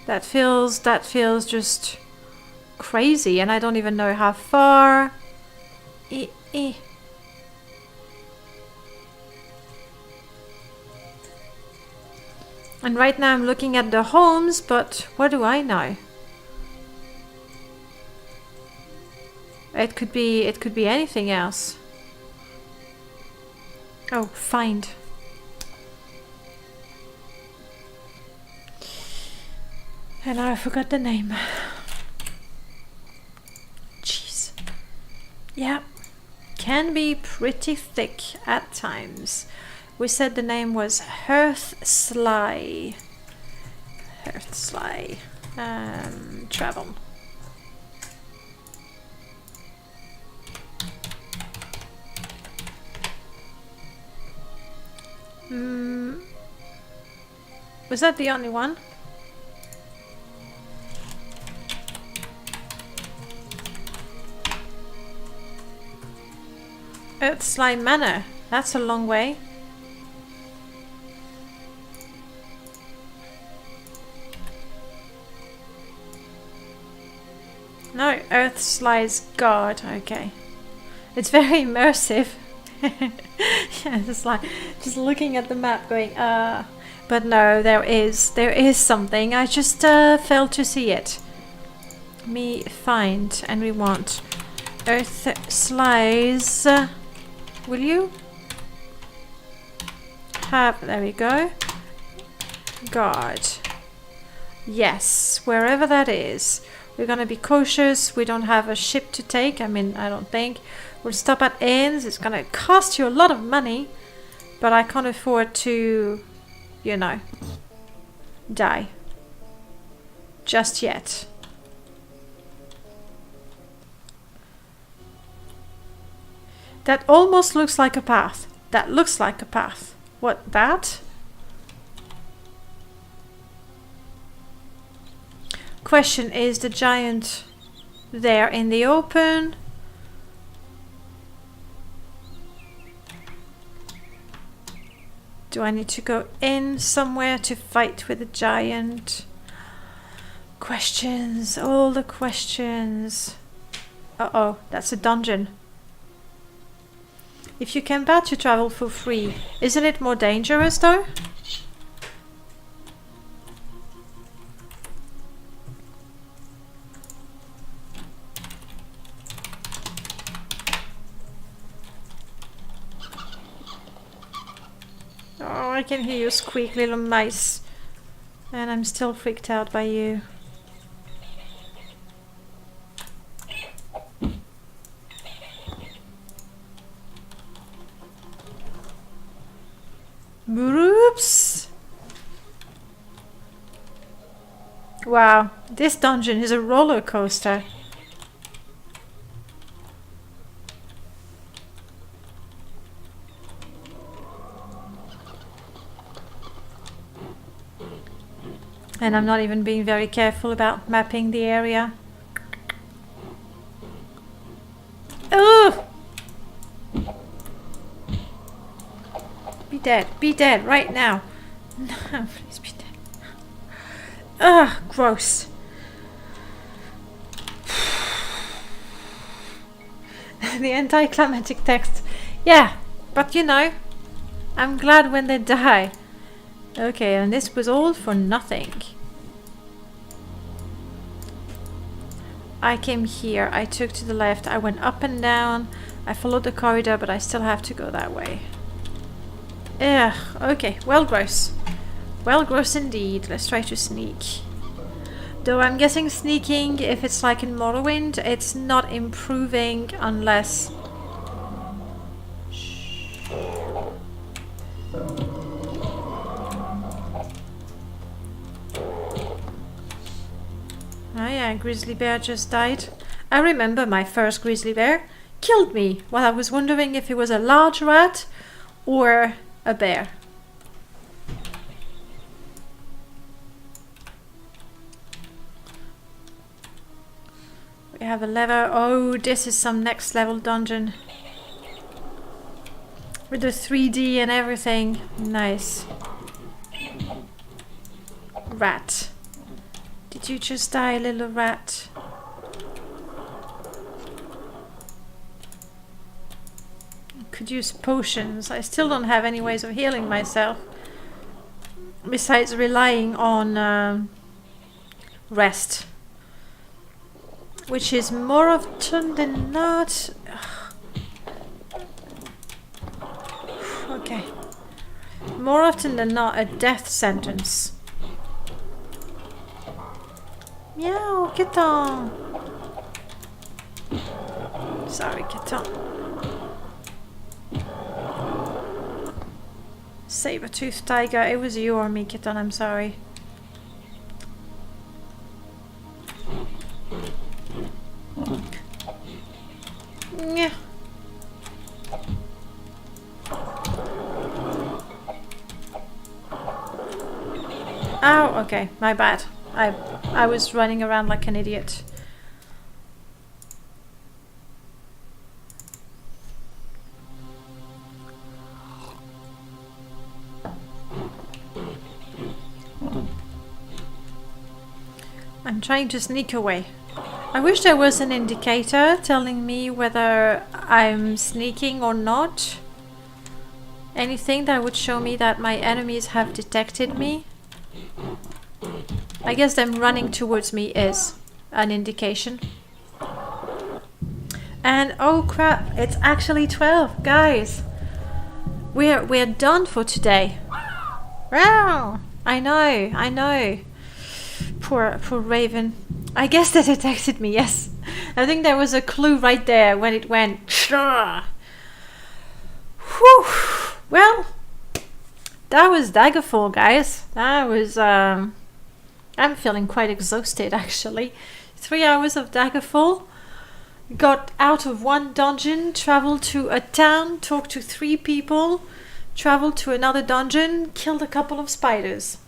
That feels just crazy, and I don't even know how far. And right now I'm looking at the homes, but what do I know? It could be anything else. Oh, find. And I forgot the name. Jeez. Yeah. Can be pretty thick at times. We said the name was Hearth Sly. Hearth Sly. Travel. Was that the only one? Earthslime Manor. That's a long way. No, Earthsly's Guard. Okay. It's very immersive. Yeah, it's like just looking at the map going, but no, there is something. I just failed to see it. Me find, and we want Earthsly's. Will you have? There we go. Guard. Yes, wherever that is. We're gonna be cautious. We don't have a ship to take. I mean, I don't think. We'll stop at inns. It's gonna cost you a lot of money, but I can't afford to, you know, die just yet. That almost looks like a path. That looks like a path. What, that? Question, is the giant there in the open? Do I need to go in somewhere to fight with the giant? Questions, all the questions. Uh-oh, that's a dungeon. If you can bat to travel for free, isn't it more dangerous though? Oh, I can hear you squeak, little mice. And I'm still freaked out by you. Oops! Wow, this dungeon is a roller coaster. And I'm not even being very careful about mapping the area. Ugh! Be dead right now. No, please be dead. Ugh, gross. The anticlimactic text. Yeah, but you know, I'm glad when they die. Okay, and this was all for nothing. I came here, I took to the left, I went up and down, I followed the corridor, but I still have to go that way. Ugh, okay, well gross. Well gross indeed. Let's try to sneak. Though I'm guessing sneaking, if it's like in Morrowind, it's not improving unless... Oh yeah, grizzly bear just died. I remember my first grizzly bear killed me while I was wondering if it was a large rat or a bear. We have a lever. Oh, this is some next level dungeon. With the 3D and everything. Nice. Rat. Did you just die, little rat? Could use potions. I still don't have any ways of healing myself. Besides relying on rest. Which is more often than not... Okay. More often than not a death sentence. Meow, kitten. Sorry, kitten. Saber-toothed tiger. It was you or me, kitten. I'm sorry. Yeah. Oh, okay. My bad. I was running around like an idiot. I'm trying to sneak away. I wish there was an indicator telling me whether I'm sneaking or not. Anything that would show me that my enemies have detected me. I guess them running towards me is an indication. And oh crap, it's actually 12, guys. We're done for today. Wow, I know. Poor Raven. I guess they detected me, yes. I think there was a clue right there when it went. Whew. Well, that was Daggerfall, guys. That was I'm feeling quite exhausted actually. 3 hours of Daggerfall. Got out of one dungeon, traveled to a town, talked to 3 people, traveled to another dungeon, killed a couple of spiders.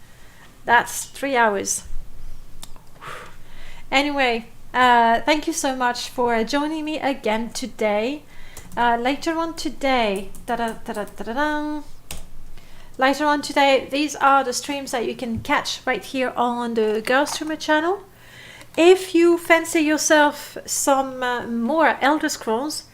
That's 3 hours. Anyway, thank you so much for joining me again today. Later on today, later on today. These are the streams that you can catch right here on the Girl Streamer channel. If you fancy yourself some more Elder Scrolls,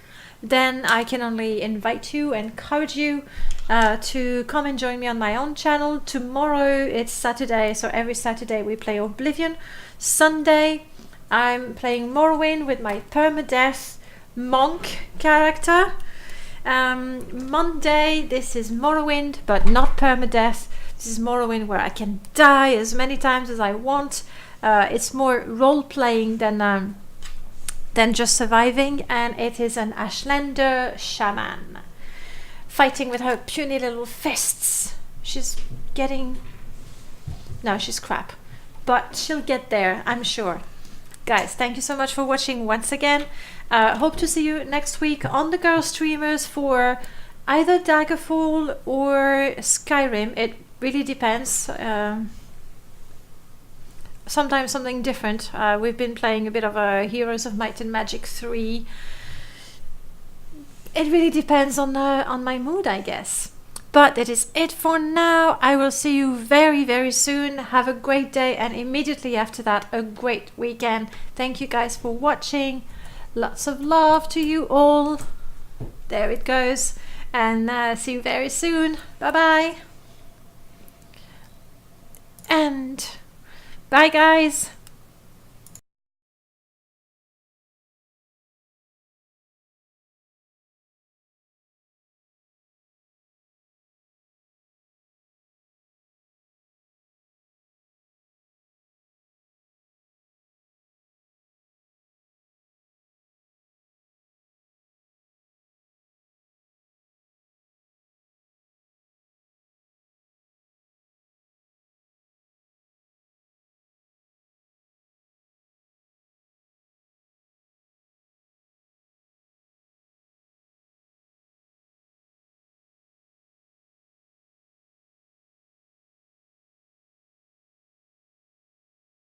then I can only invite you, encourage you to come and join me on my own channel. Tomorrow it's Saturday, so every Saturday we play Oblivion. Sunday I'm playing Morrowind with my permadeath monk character. Monday this is Morrowind, but not permadeath. This is Morrowind where I can die as many times as I want. It's more role-playing than just surviving, and it is an Ashlander shaman fighting with her puny little fists. She's getting... No, she's crap. But she'll get there, I'm sure. Guys, thank you so much for watching once again. Hope to see you next week on the Girl Streamers for either Daggerfall or Skyrim. It really depends. Sometimes something different. We've been playing a bit of Heroes of Might and Magic 3. It really depends on my mood, I guess. But that is it for now. I will see you very, very soon. Have a great day, and immediately after that, a great weekend. Thank you guys for watching. Lots of love to you all. There it goes. And see you very soon. Bye-bye. And... bye, guys.